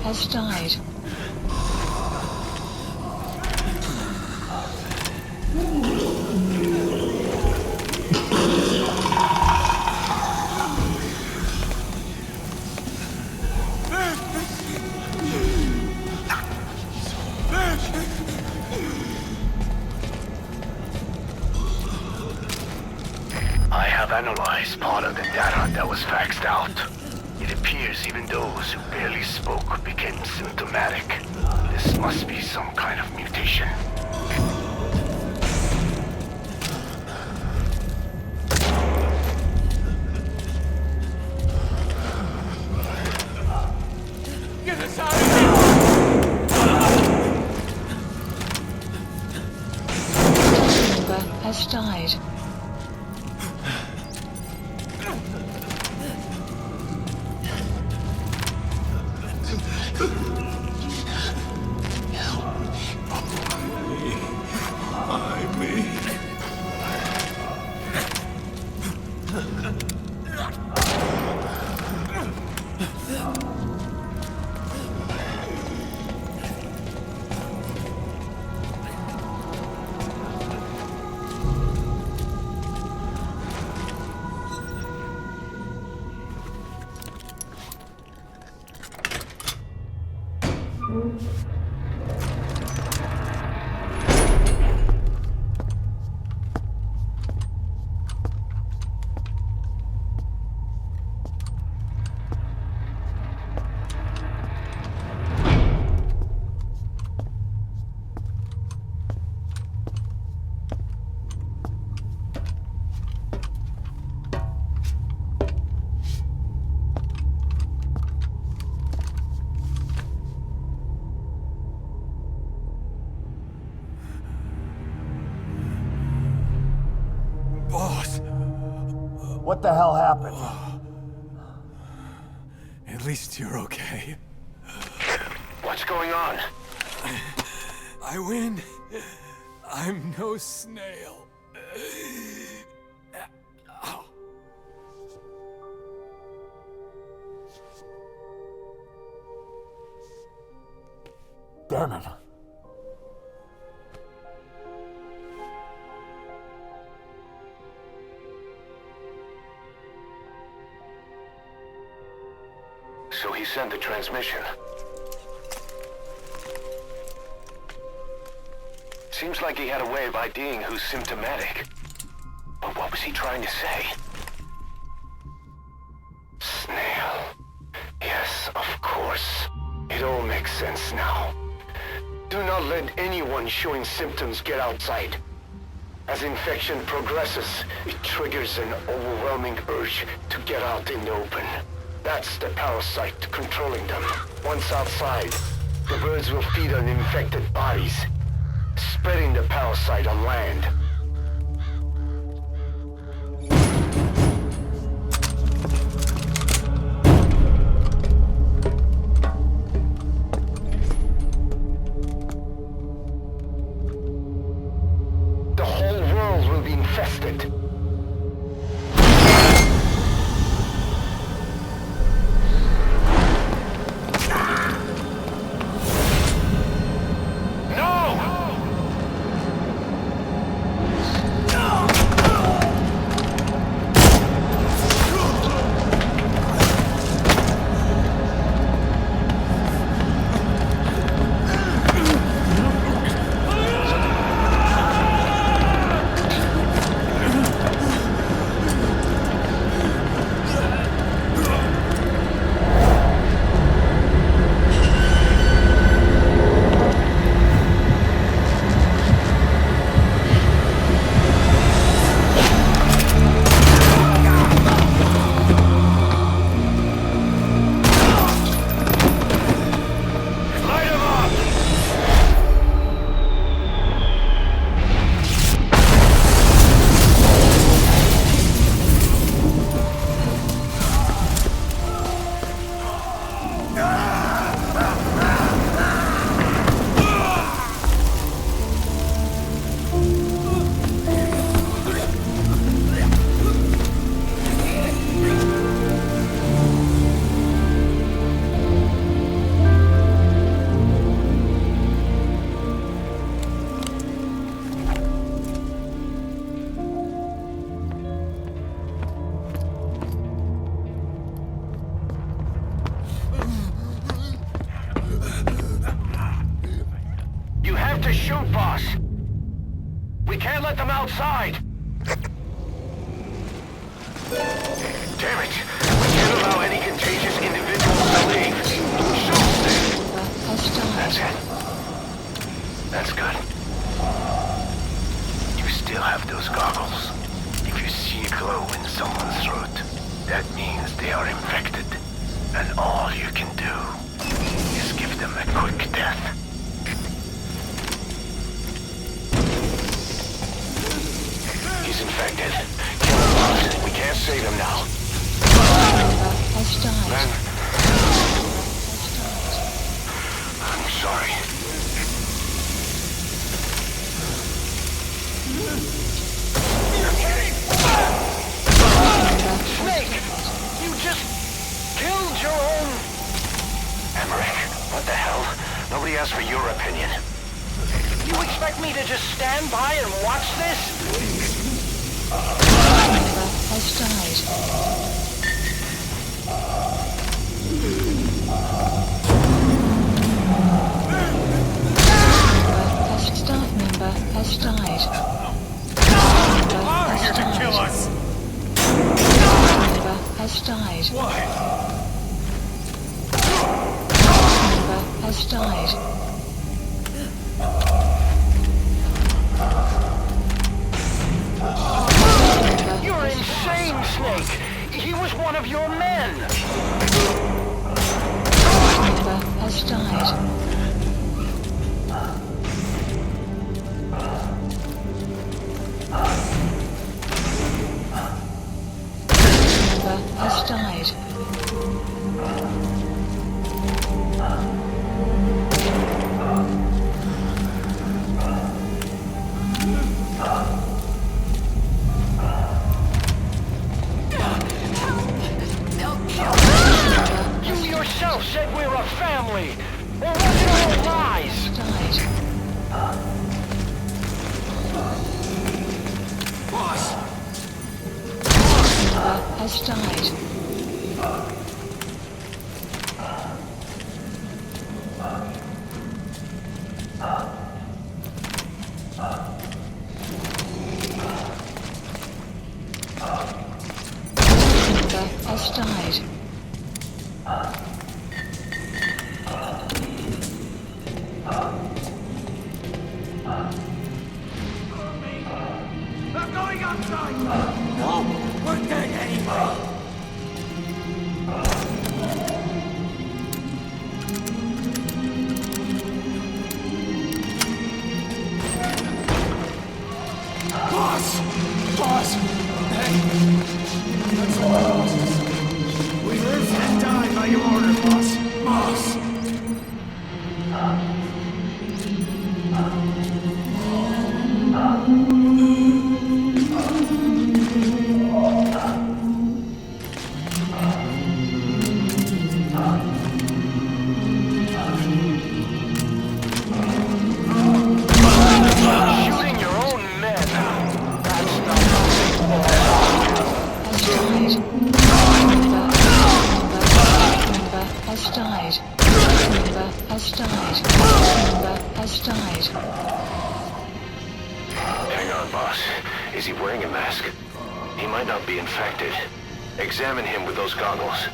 Has died. I have analyzed part of the data that was faxed out. It appears even those who barely spoke became symptomatic. This must be some kind of mutation. Get us out of here! Member has died. What the hell happened? At least you're okay. What's going on? I win. I'm no snail. Damn it. So he sent the transmission. Seems like he had a way of IDing who's symptomatic. But what was he trying to say? Snail. Yes, of course. It all makes sense now. Do not let anyone showing symptoms get outside. As infection progresses, it triggers an overwhelming urge to get out in the open. That's the parasite controlling them. Once outside, the birds will feed on infected bodies, spreading the parasite on land. The whole world will be infested. To shoot, boss! We can't let them outside! Damn it! We can't allow any contagious individuals to leave! Shoot! That's it. That's good. You still have those goggles. If you see a glow in someone's throat, that means they are infected. And all you can do is give them a quick death. He's infected. Kill him, boss. We can't save him now. Man. I'm sorry. Snake! You just killed your own... Emmerich, what the hell? Nobody asked for your opinion. You expect me to just stand by and watch this? Has died. Staff member has died. Are here to kill us! Staff member has died. Why? Staff member has died. You're insane, Snake! He was one of your men! Member has died. Member has died. You yourself said we're a family! Or was it all lies? Boss! Has died. has died. Cast member has died. Cast member has died. Hang on, boss. Is he wearing a mask? He might not be infected. Examine him with those goggles.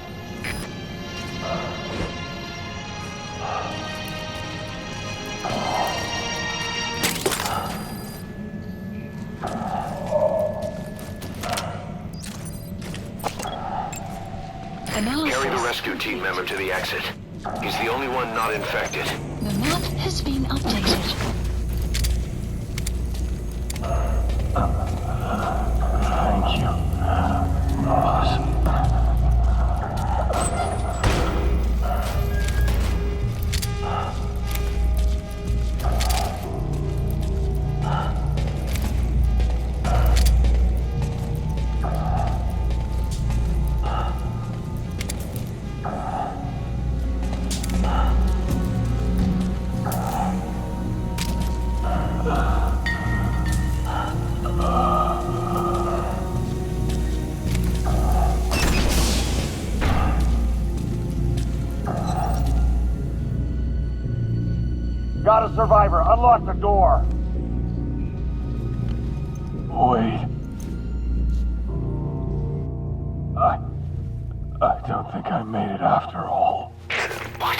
Carry the rescue team member to the exit. He's the only one not infected. The map has been updated. Thank you, boss. Got a survivor. Unlock the door. Wait. I don't think I made it after all. What?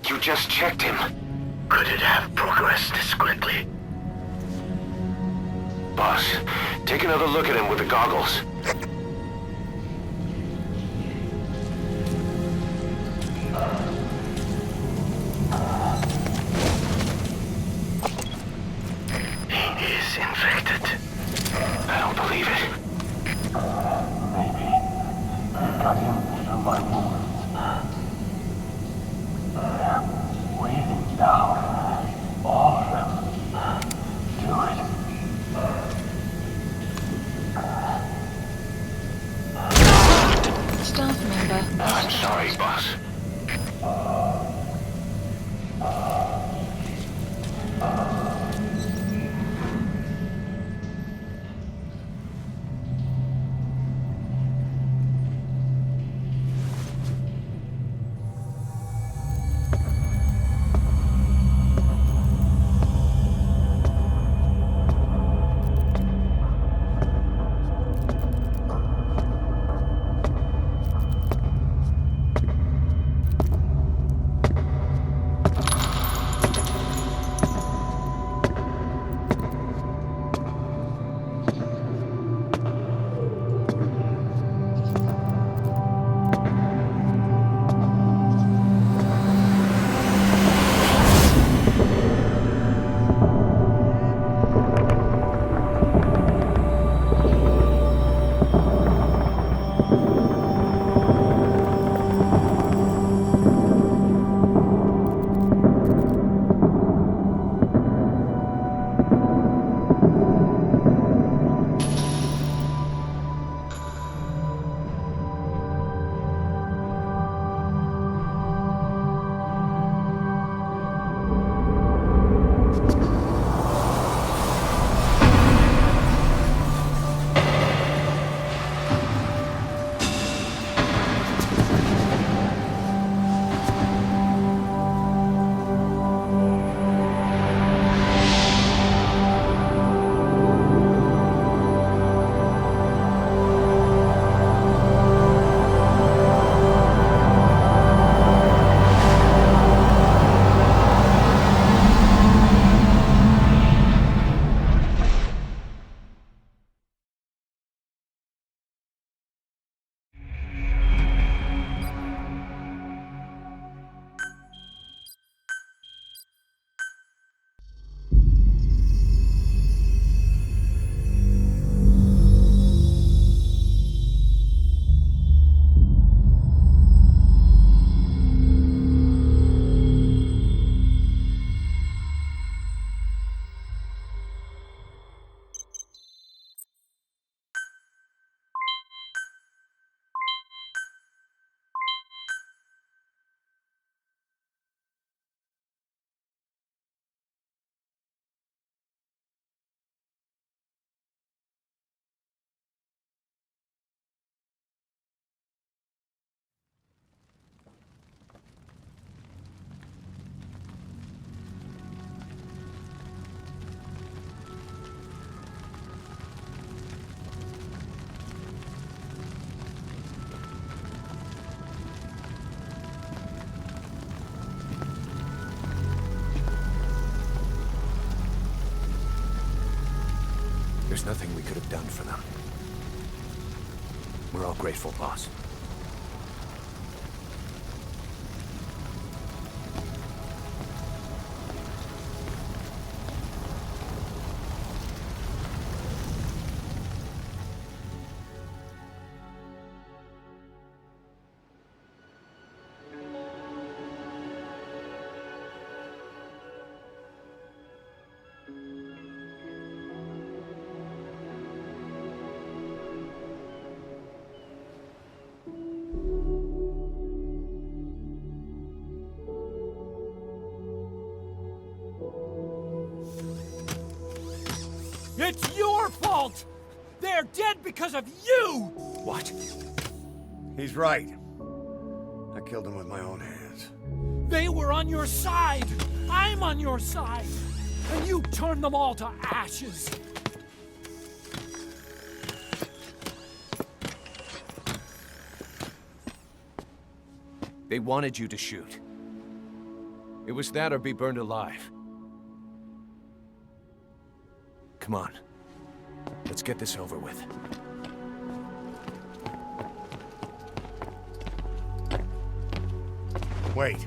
You just checked him. Could it have progressed this quickly? Boss, take another look at him with the goggles. He is infected. I don't believe it. Maybe I got him through my wounds. They're waiting now. All of them. Do it. There's nothing we could have done for them. We're all grateful, boss. It's your fault! They're dead because of you! What? He's right. I killed him with my own hands. They were on your side! I'm on your side! And you turned them all to ashes! They wanted you to shoot. It was that or be burned alive. Come on. Let's get this over with. Wait.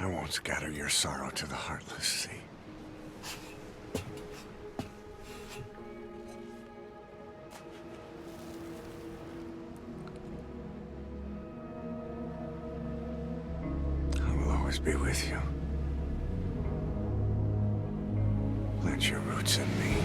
I won't scatter your sorrow to the heartless, see? I will always be with you. Plant your roots in me.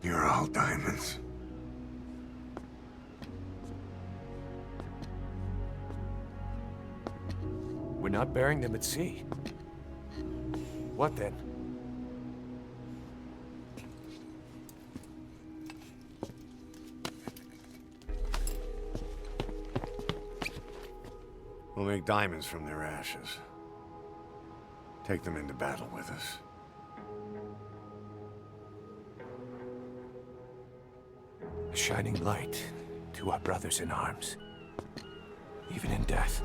You're all diamonds. We're not burying them at sea. What then? We'll make diamonds from their ashes. Take them into battle with us. A shining light to our brothers in arms, even in death.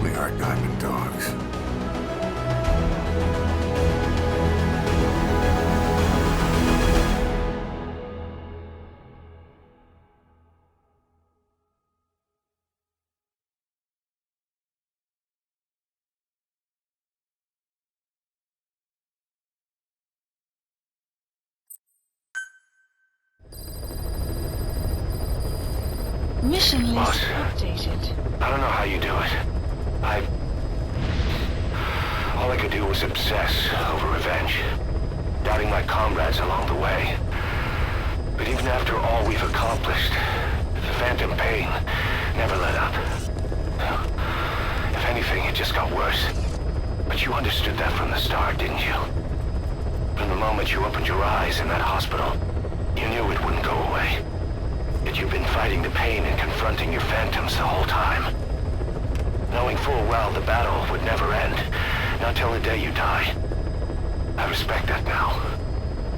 We are diamond dogs. Mission list Boss, updated. I don't know how you do it. All I could do was obsess over revenge, doubting my comrades along the way. But even after all we've accomplished, the phantom pain never let up. If anything, it just got worse. But you understood that from the start, didn't you? From the moment you opened your eyes in that hospital, you knew it wouldn't go away. Yet you've been fighting the pain and confronting your phantoms the whole time. Knowing full well the battle would never end, not till the day you die. I respect that now,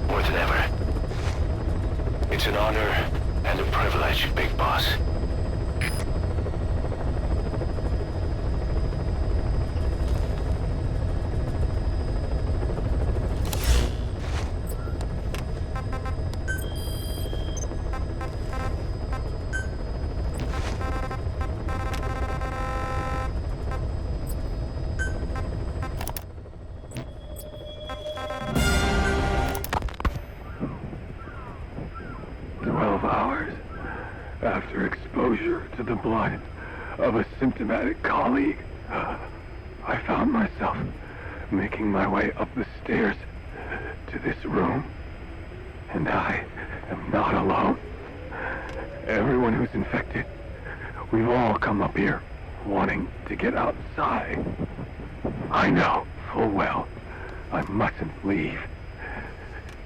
more than ever. It's an honor and a privilege, Big Boss. of the blood of a symptomatic colleague, I found myself making my way up the stairs to this room. And I am not alone. Everyone who's infected, we've all come up here wanting to get outside. I know full well I mustn't leave,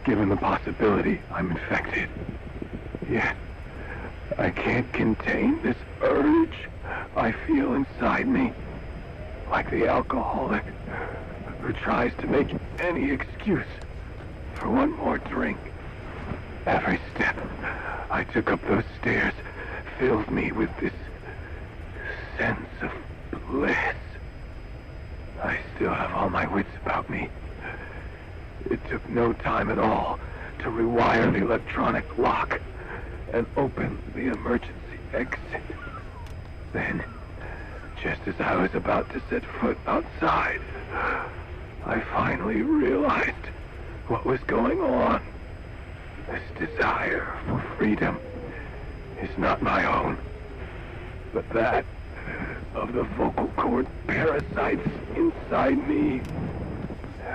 given the possibility I'm infected. Yet, I can't contain this urge I feel inside me, like the alcoholic who tries to make any excuse for one more drink. Every step I took up those stairs filled me with this sense of bliss. I still have all my wits about me. It took no time at all to rewire the electronic lock and open the emergency exit. Then, just as I was about to set foot outside, I finally realized what was going on. This desire for freedom is not my own, but that of the vocal cord parasites inside me.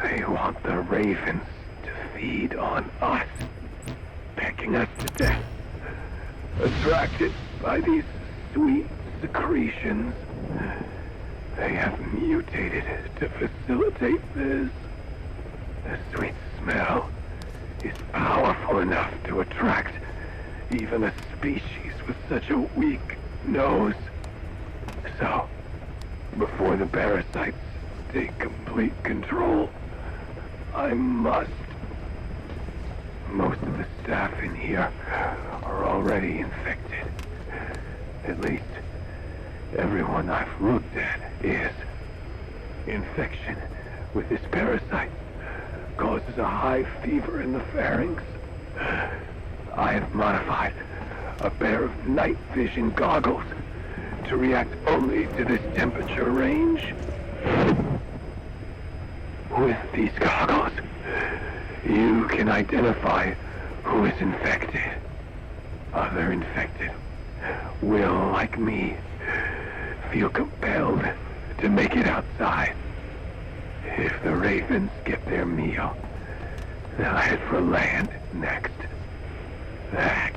They want the ravens to feed on us, pecking us to death. Attracted by these sweet secretions, they have mutated to facilitate this. The sweet smell is powerful enough to attract even a species with such a weak nose. So, before the parasites take complete control, I must. Most of the staff in here are already infected. At least, everyone I've looked at is. Infection with this parasite causes a high fever in the pharynx. I have modified a pair of night vision goggles to react only to this temperature range. With these goggles, you can identify who is infected. Other infected will, like me, feel compelled to make it outside. If the ravens get their meal, they'll head for land next. That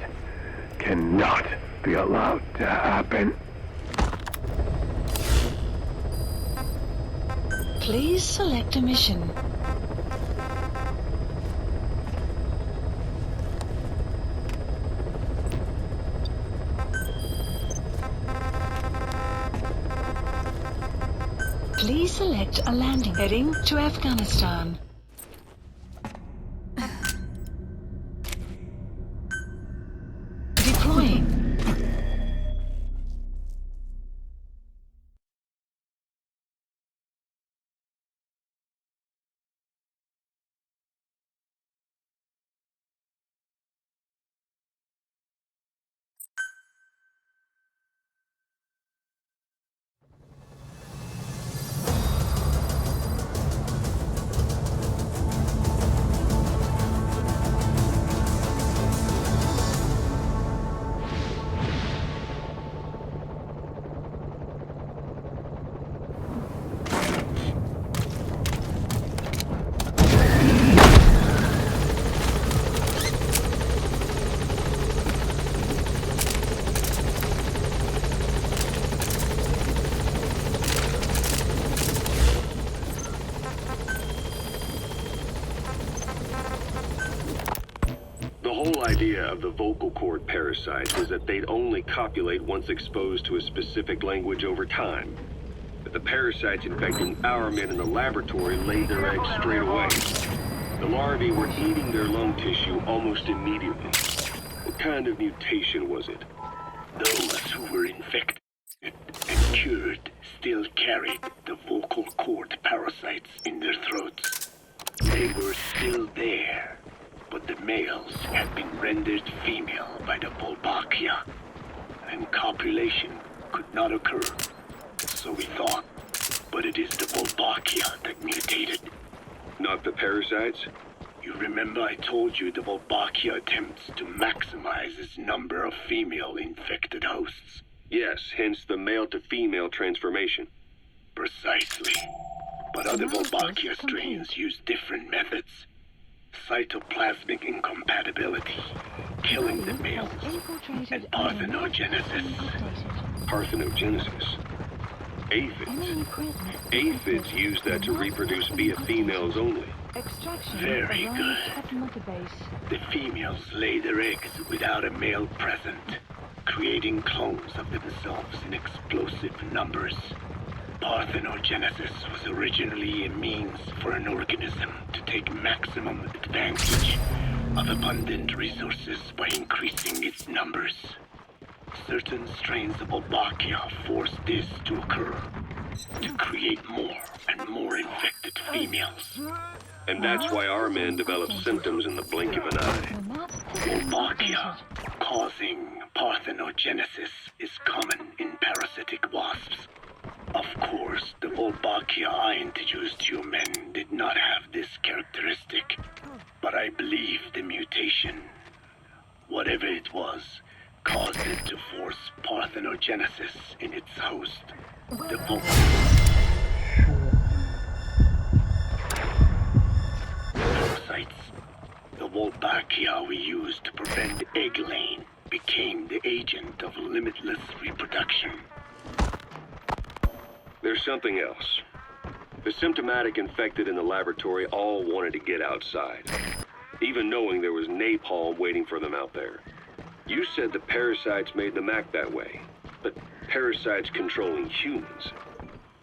cannot be allowed to happen. Please select a mission. Please select a landing heading to Afghanistan. Deploying. Of the vocal cord parasites is that they'd only copulate once exposed to a specific language over time. But the parasites infecting our men in the laboratory laid their eggs straight away. The larvae were eating their lung tissue almost immediately. What kind of mutation was it? Those who were infected and cured still carried the vocal cord parasites in their throats. They were still there, but the males had been rendered female by the Wolbachia, and copulation could not occur. So we thought, but it is the Wolbachia that mutated. Not the parasites? You remember I told you the Wolbachia attempts to maximize its number of female infected hosts. Yes, hence the male-to-female transformation. Precisely. But other Wolbachia strains use different methods. Cytoplasmic incompatibility, killing the males, and parthenogenesis. Parthenogenesis? Aphids? Aphids use that to reproduce via females only. Very good. The females lay their eggs without a male present, creating clones of themselves in explosive numbers. Parthenogenesis was originally a means for an organism to take maximum advantage of abundant resources by increasing its numbers. Certain strains of Wolbachia force this to occur, to create more and more infected females. And that's why our men develop symptoms in the blink of an eye. Wolbachia causing parthenogenesis is common in parasitic wasps. Of course, the Wolbachia I introduced to you men did not have this characteristic, but I believe the mutation, whatever it was, caused it to force parthenogenesis in its host, the parasites. The Wolbachia we used to prevent egg laying became the agent of limitless reproduction. There's something else. The symptomatic infected in the laboratory all wanted to get outside, even knowing there was napalm waiting for them out there. You said the parasites made them act that way, but parasites controlling humans.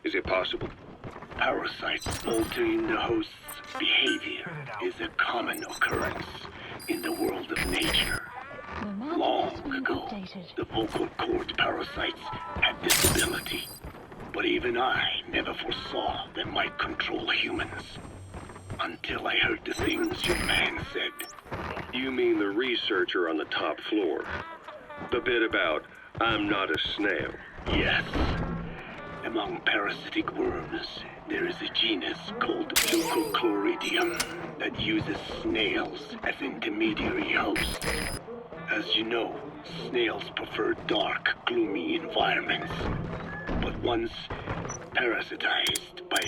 Is it possible? Parasites altering the host's behavior is a common occurrence in the world of nature. Long ago, the vocal cord parasites had this ability. But even I never foresaw they might control humans. Until I heard the things your man said. You mean the researcher on the top floor? The bit about, I'm not a snail. Yes. Among parasitic worms, there is a genus called Leucochloridium that uses snails as intermediary hosts. As you know, snails prefer dark, gloomy environments. But once parasitized by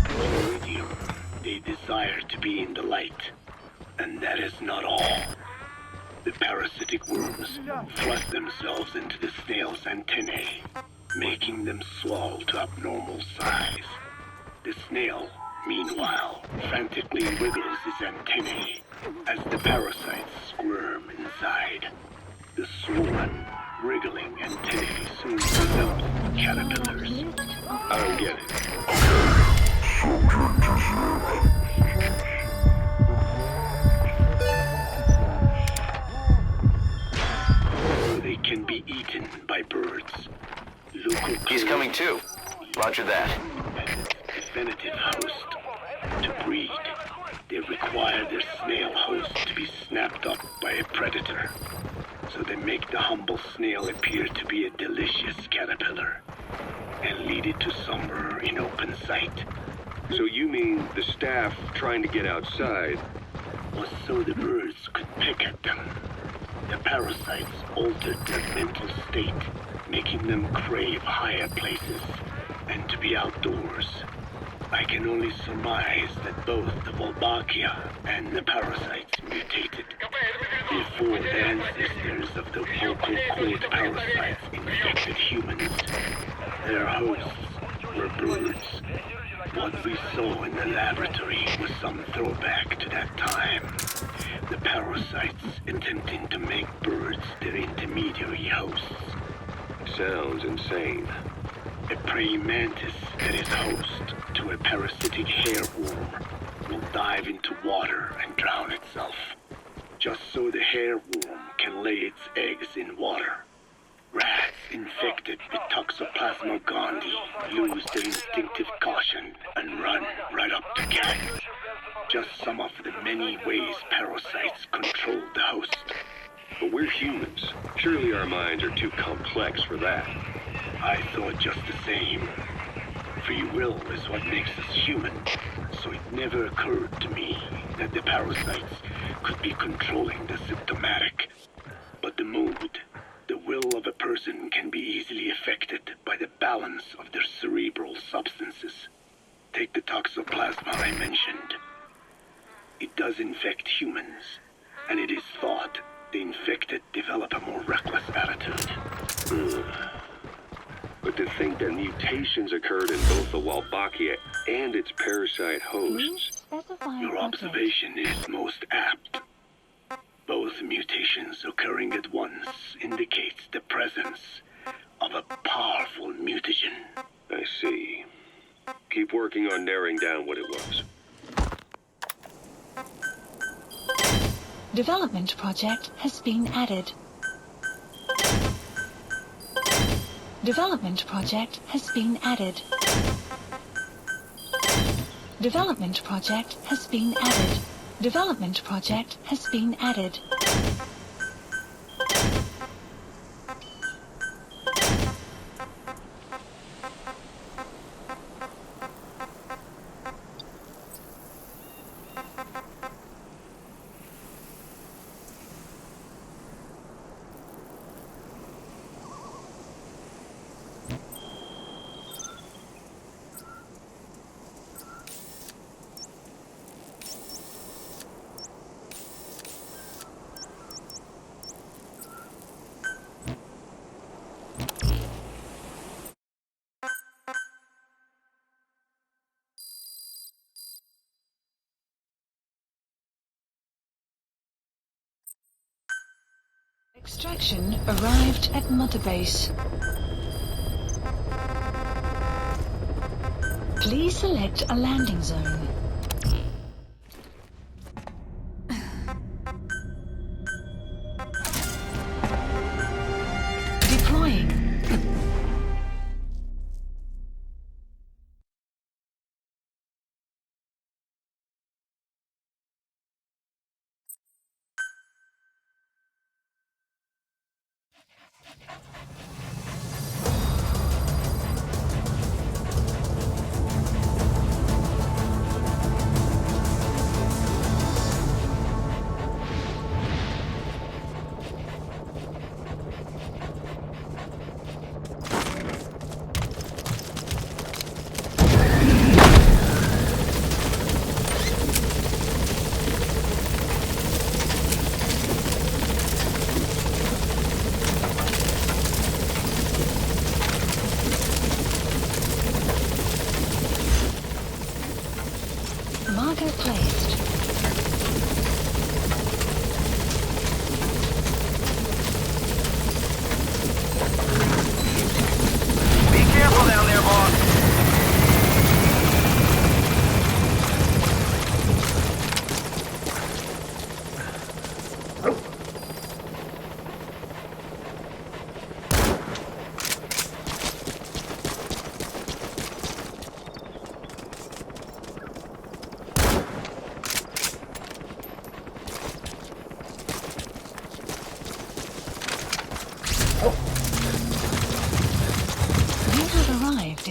Chloridium, they desire to be in the light. And that is not all. The parasitic worms thrust themselves into the snail's antennae, making them swell to abnormal size. The snail, meanwhile, frantically wiggles his antennae as the parasites squirm inside. The swollen, wriggling antennae soon resemble caterpillars. I don't get it. So they can be eaten by birds. He's coming too. Roger that. Definitive host. To breed, they require their snail host to be snapped up by a predator. So they make the humble snail appear to be a delicious caterpillar and lead it to somewhere in open sight. So you mean the staff trying to get outside was so the birds could pick at them. The parasites altered their mental state, making them crave higher places and to be outdoors. I can only surmise that both the Wolbachia and the parasites mutated before the ancestors of the vocal cord parasites infected humans. Their hosts were birds. What we saw in the laboratory was some throwback to that time. The parasites attempting to make birds their intermediary hosts. Sounds insane. A praying mantis that is host to a parasitic hairworm will dive into water and drown itself, just so the hairworm can lay its eggs in water. Rats infected with Toxoplasma gondii lose their instinctive caution and run right up to cats. Just some of the many ways parasites control the host. But we're humans. Surely our minds are too complex for that. I thought just the same. free will is what makes us human, so it never occurred to me that the parasites could be controlling the symptomatic. But the mood, the will of a person can be easily affected by the balance of their cerebral substances. Take the toxoplasma I mentioned. It does infect humans, and it is thought the infected develop a more reckless attitude. But to think that mutations occurred in both the Wolbachia and its parasite hosts... Your observation is most apt. Both mutations occurring at once indicates the presence of a powerful mutagen. I see. Keep working on narrowing down what it was. Development project has been added. Development project has been added. Development project has been added. Development project has been added. Extraction arrived at Mother Base. Please select a landing zone. Deploying.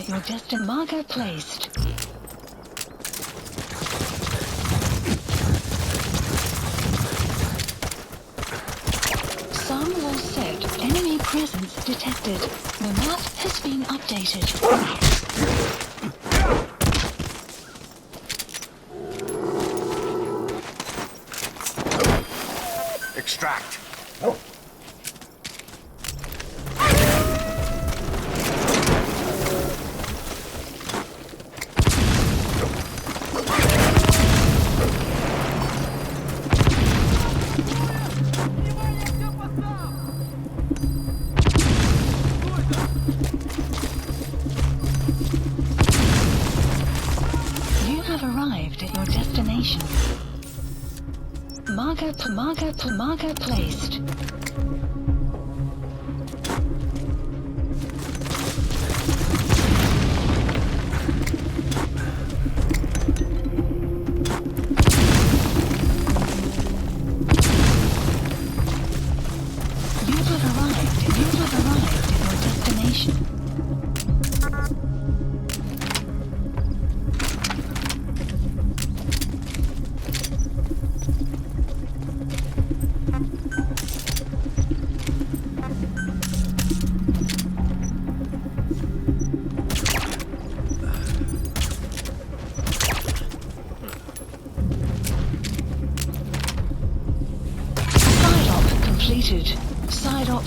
Your destined marker placed. Sun will set. Enemy presence detected. The map has been updated. Extract. Marker placed. You have arrived at your destination.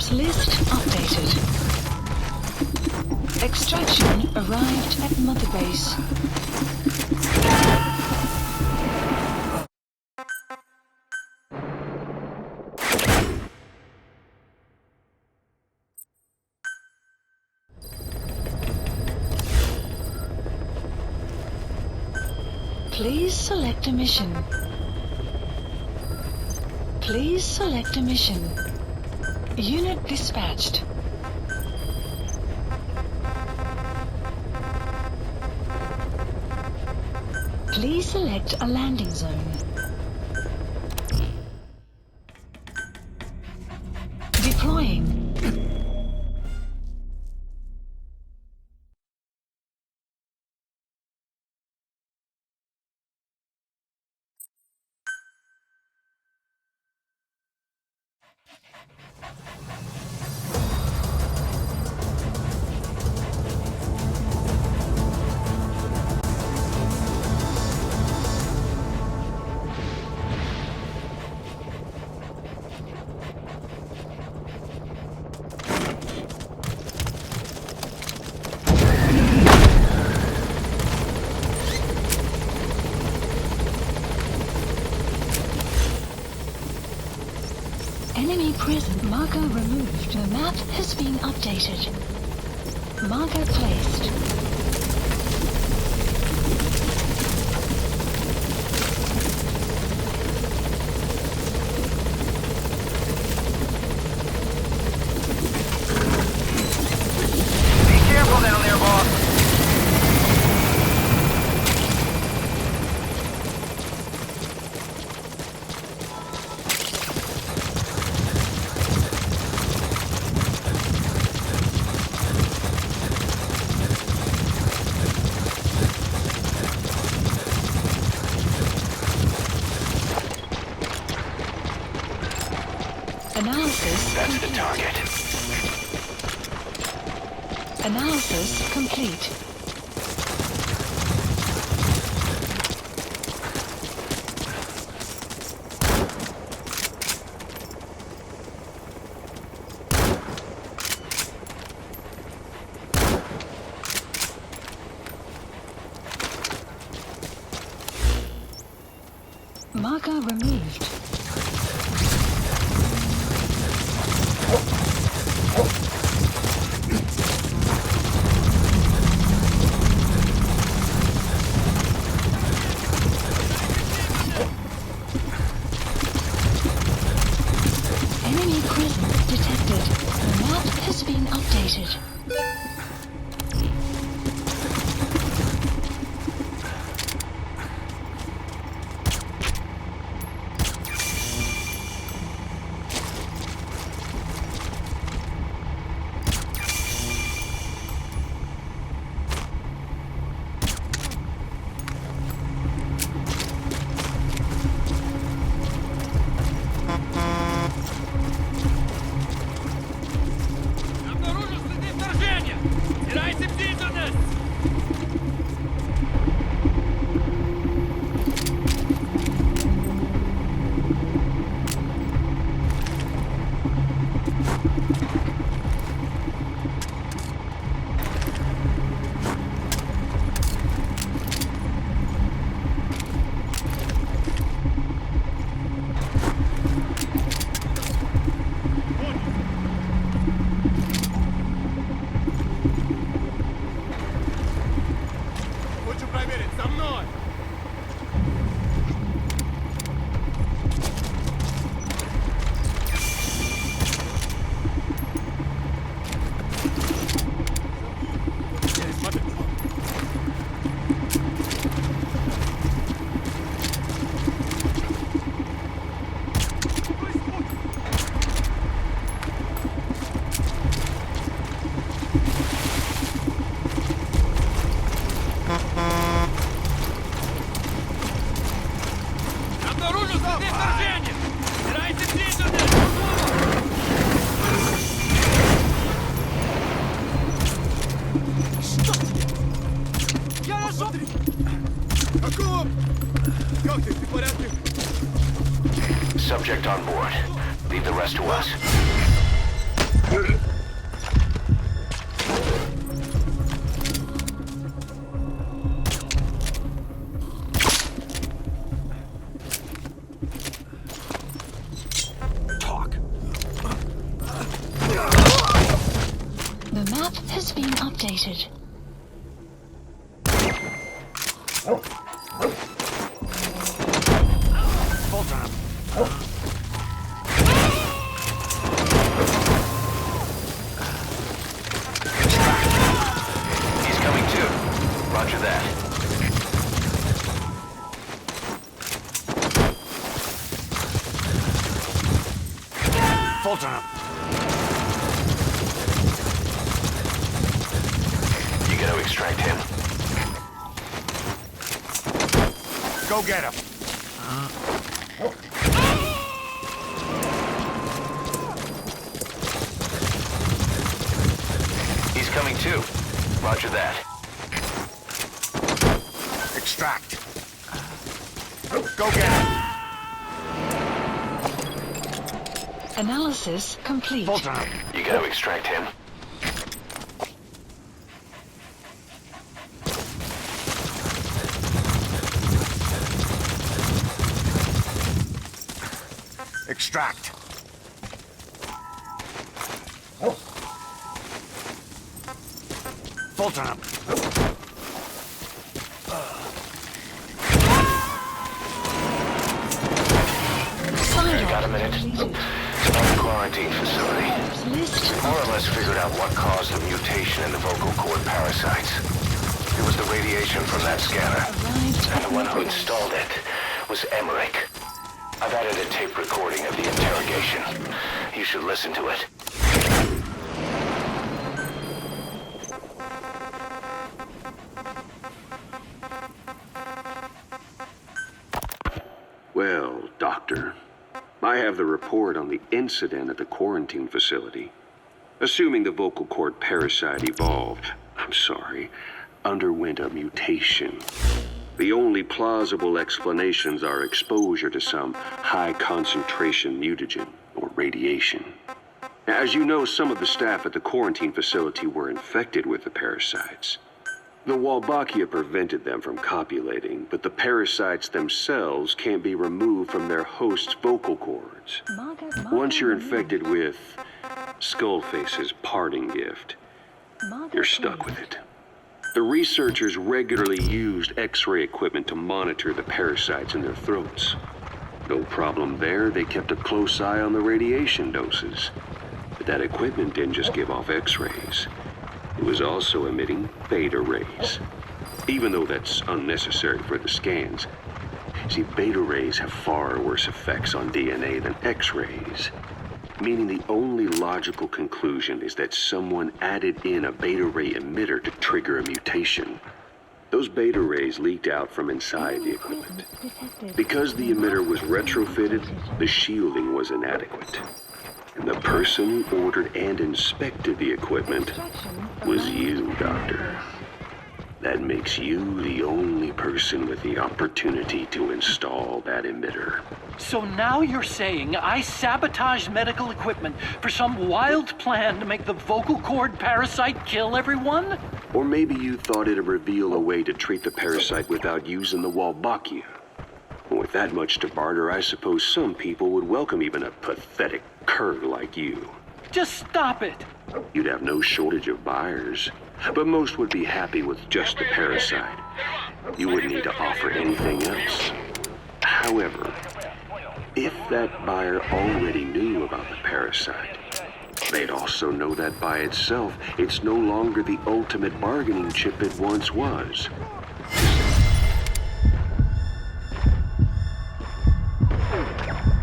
Ops list updated. Extraction arrived at Mother Base. Please select a mission. Please select a mission. Unit dispatched. Please select a landing zone. Deploying. Enemy prison marker removed. The map has been updated. Marker placed. Be careful down there, boss. Analysis That's complete. the target. Analysis complete. Marker removed. Enemy prison detected. The map has been updated. Subject on board. Leave the rest to us. The map has been updated. Hold on. He's coming too. Roger that. Fulton him. You gotta extract him. Go get him. He's coming too. Roger that. Extract. Go get him. Analysis complete. Fulton him. You gotta extract him. Extract. Fulton him. Got a minute. It's about the quarantine facility. More or less figured out what caused the mutation in the vocal cord parasites. It was the radiation from that scanner. And the one who installed it was Emer. I've added a tape recording of the interrogation. You should listen to it. Well, Doctor, I have the report on the incident at the quarantine facility. Assuming the vocal cord parasite underwent a mutation. The only plausible explanations are exposure to some high-concentration mutagen, or radiation. As you know, some of the staff at the quarantine facility were infected with the parasites. The Wolbachia prevented them from copulating, but the parasites themselves can't be removed from their host's vocal cords. Once you're infected with Skullface's parting gift, you're stuck with it. The researchers regularly used X-ray equipment to monitor the parasites in their throats. No problem there, they kept a close eye on the radiation doses. But that equipment didn't just give off X-rays. It was also emitting beta rays. Even though that's unnecessary for the scans. See, beta rays have far worse effects on DNA than X-rays. Meaning the only logical conclusion is that someone added in a beta ray emitter to trigger a mutation. Those beta rays leaked out from inside the equipment. Because the emitter was retrofitted, the shielding was inadequate. And the person who ordered and inspected the equipment was you, Doctor. That makes you the only person with the opportunity to install that emitter. So now you're saying I sabotaged medical equipment for some wild plan to make the vocal cord parasite kill everyone? Or maybe you thought it'd reveal a way to treat the parasite without using the Wolbachia. With that much to barter, I suppose some people would welcome even a pathetic cur like you. Just stop it! You'd have no shortage of buyers, but most would be happy with just the parasite. You wouldn't need to offer anything else. However, if that buyer already knew about the parasite, they'd also know that by itself, it's no longer the ultimate bargaining chip it once was.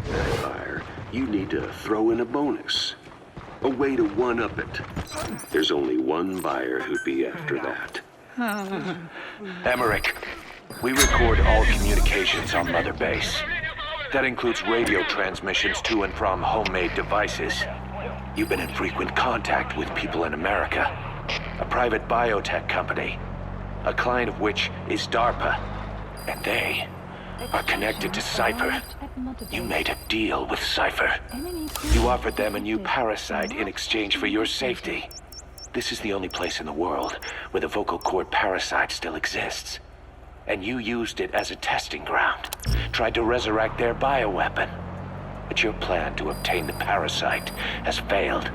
That buyer, you need to throw in a bonus. A way to one-up it. There's only one buyer who'd be after that. Emer, we record all communications on Mother Base. That includes radio transmissions to and from homemade devices. You've been in frequent contact with people in America. A private biotech company. A client of which is DARPA. And they are connected to Cypher. You made a deal with Cypher. You offered them a new parasite in exchange for your safety. This is the only place in the world where the vocal cord parasite still exists. And you used it as a testing ground. Tried to resurrect their bioweapon. But your plan to obtain the parasite has failed.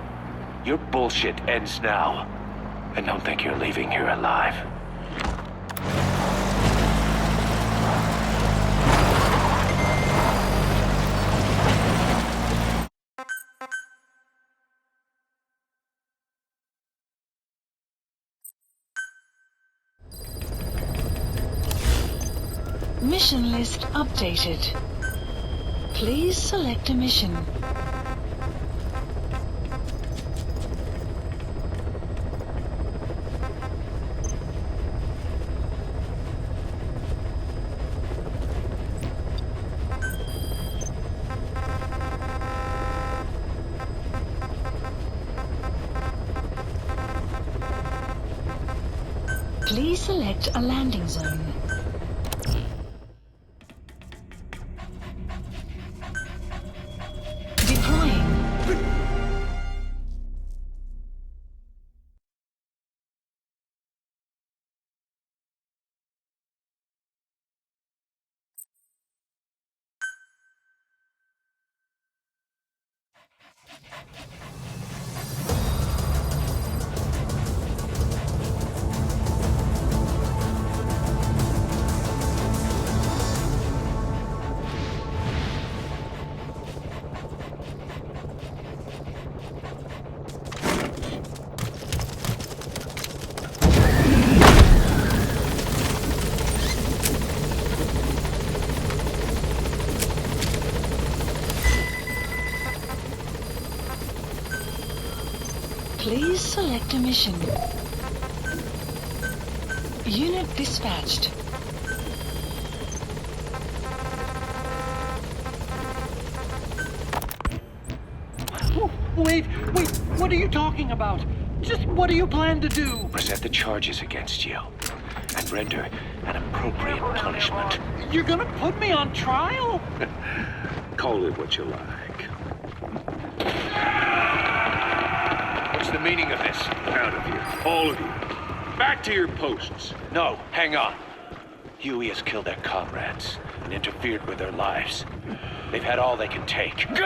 Your bullshit ends now. And don't think you're leaving here alive. Mission list updated. Please select a mission. Please select a landing zone. Please select a mission. Unit dispatched. Wait, what are you talking about? Just what do you plan to do? Present the charges against you and render an appropriate punishment. You're gonna put me on trial? Call it what you like. What's the meaning of this? Out of here. All of you. Back to your posts. No, hang on. Huey has killed their comrades and interfered with their lives. They've had all they can take. Kill him!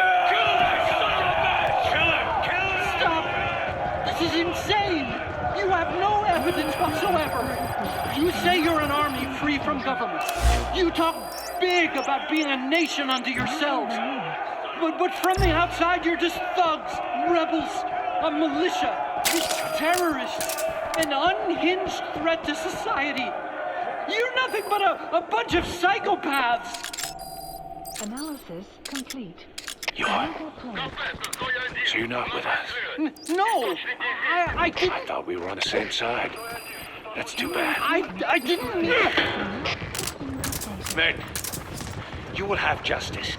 Stop! This is insane! You have no evidence whatsoever. You say you're an army free from government. You talk big about being a nation unto yourselves. But from the outside, you're just thugs, rebels, a militia, terrorists, an unhinged threat to society. You're nothing but a bunch of psychopaths. Analysis complete. You are? So you're not with us? No! I didn't... I thought we were on the same side. That's too bad. I didn't... Men, you will have justice.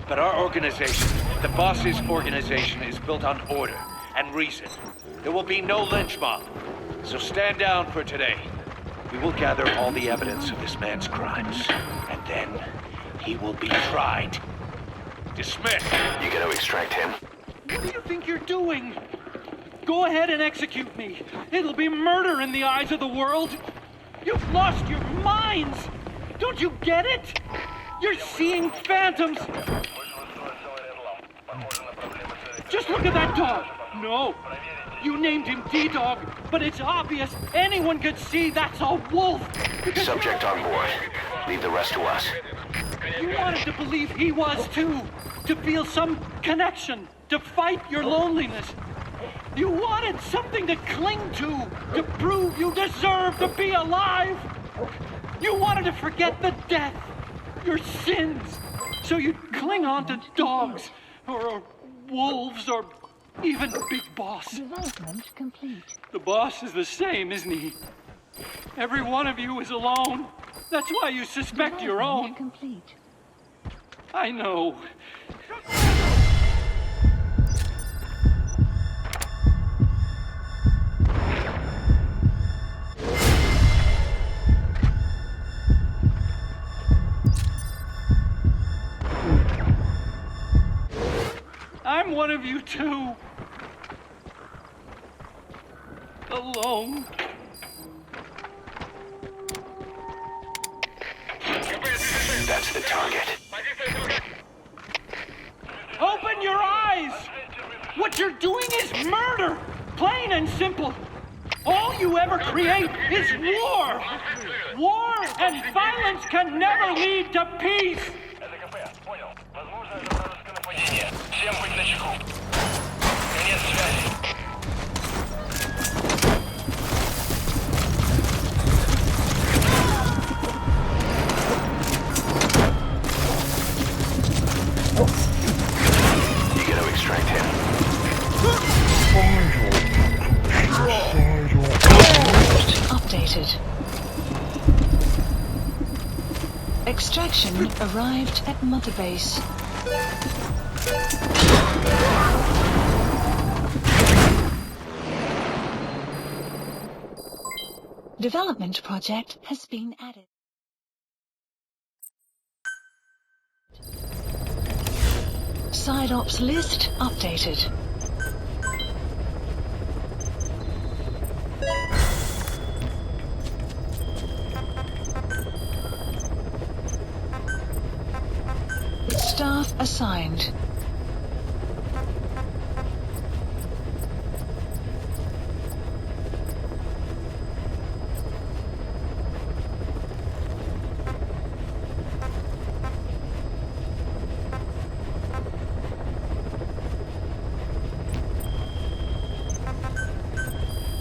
But our organization, the boss's organization, is built on order and reason. There will be no lynch mob. So stand down for today. We will gather all the evidence of this man's crimes. And then he will be tried. Dismissed. You gonna extract him? What do you think you're doing? Go ahead and execute me. It'll be murder in the eyes of the world. You've lost your minds. Don't you get it? You're seeing phantoms. Just look at that dog. No. You named him D-Dog, but it's obvious anyone could see that's a wolf. Subject on board. Leave the rest to us. You wanted to believe he was too. To feel some connection. To fight your loneliness. You wanted something to cling to prove you deserve to be alive. You wanted to forget the death, your sins, so you'd cling on to dogs, or wolves, or even Big Boss. Development complete. The boss is the same, isn't he? Every one of you is alone. That's why you suspect your own. Complete. I know. one of you two. Alone. That's the target. Open your eyes! What you're doing is murder! Plain and simple. All you ever create is war! War and violence can never lead to peace! Всем быть начеку. Конец связи. You gotta extract him. Updated. Extraction arrived at Mother Base. Development project has been added. Side ops list updated. Staff assigned.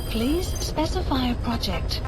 Please specify a project.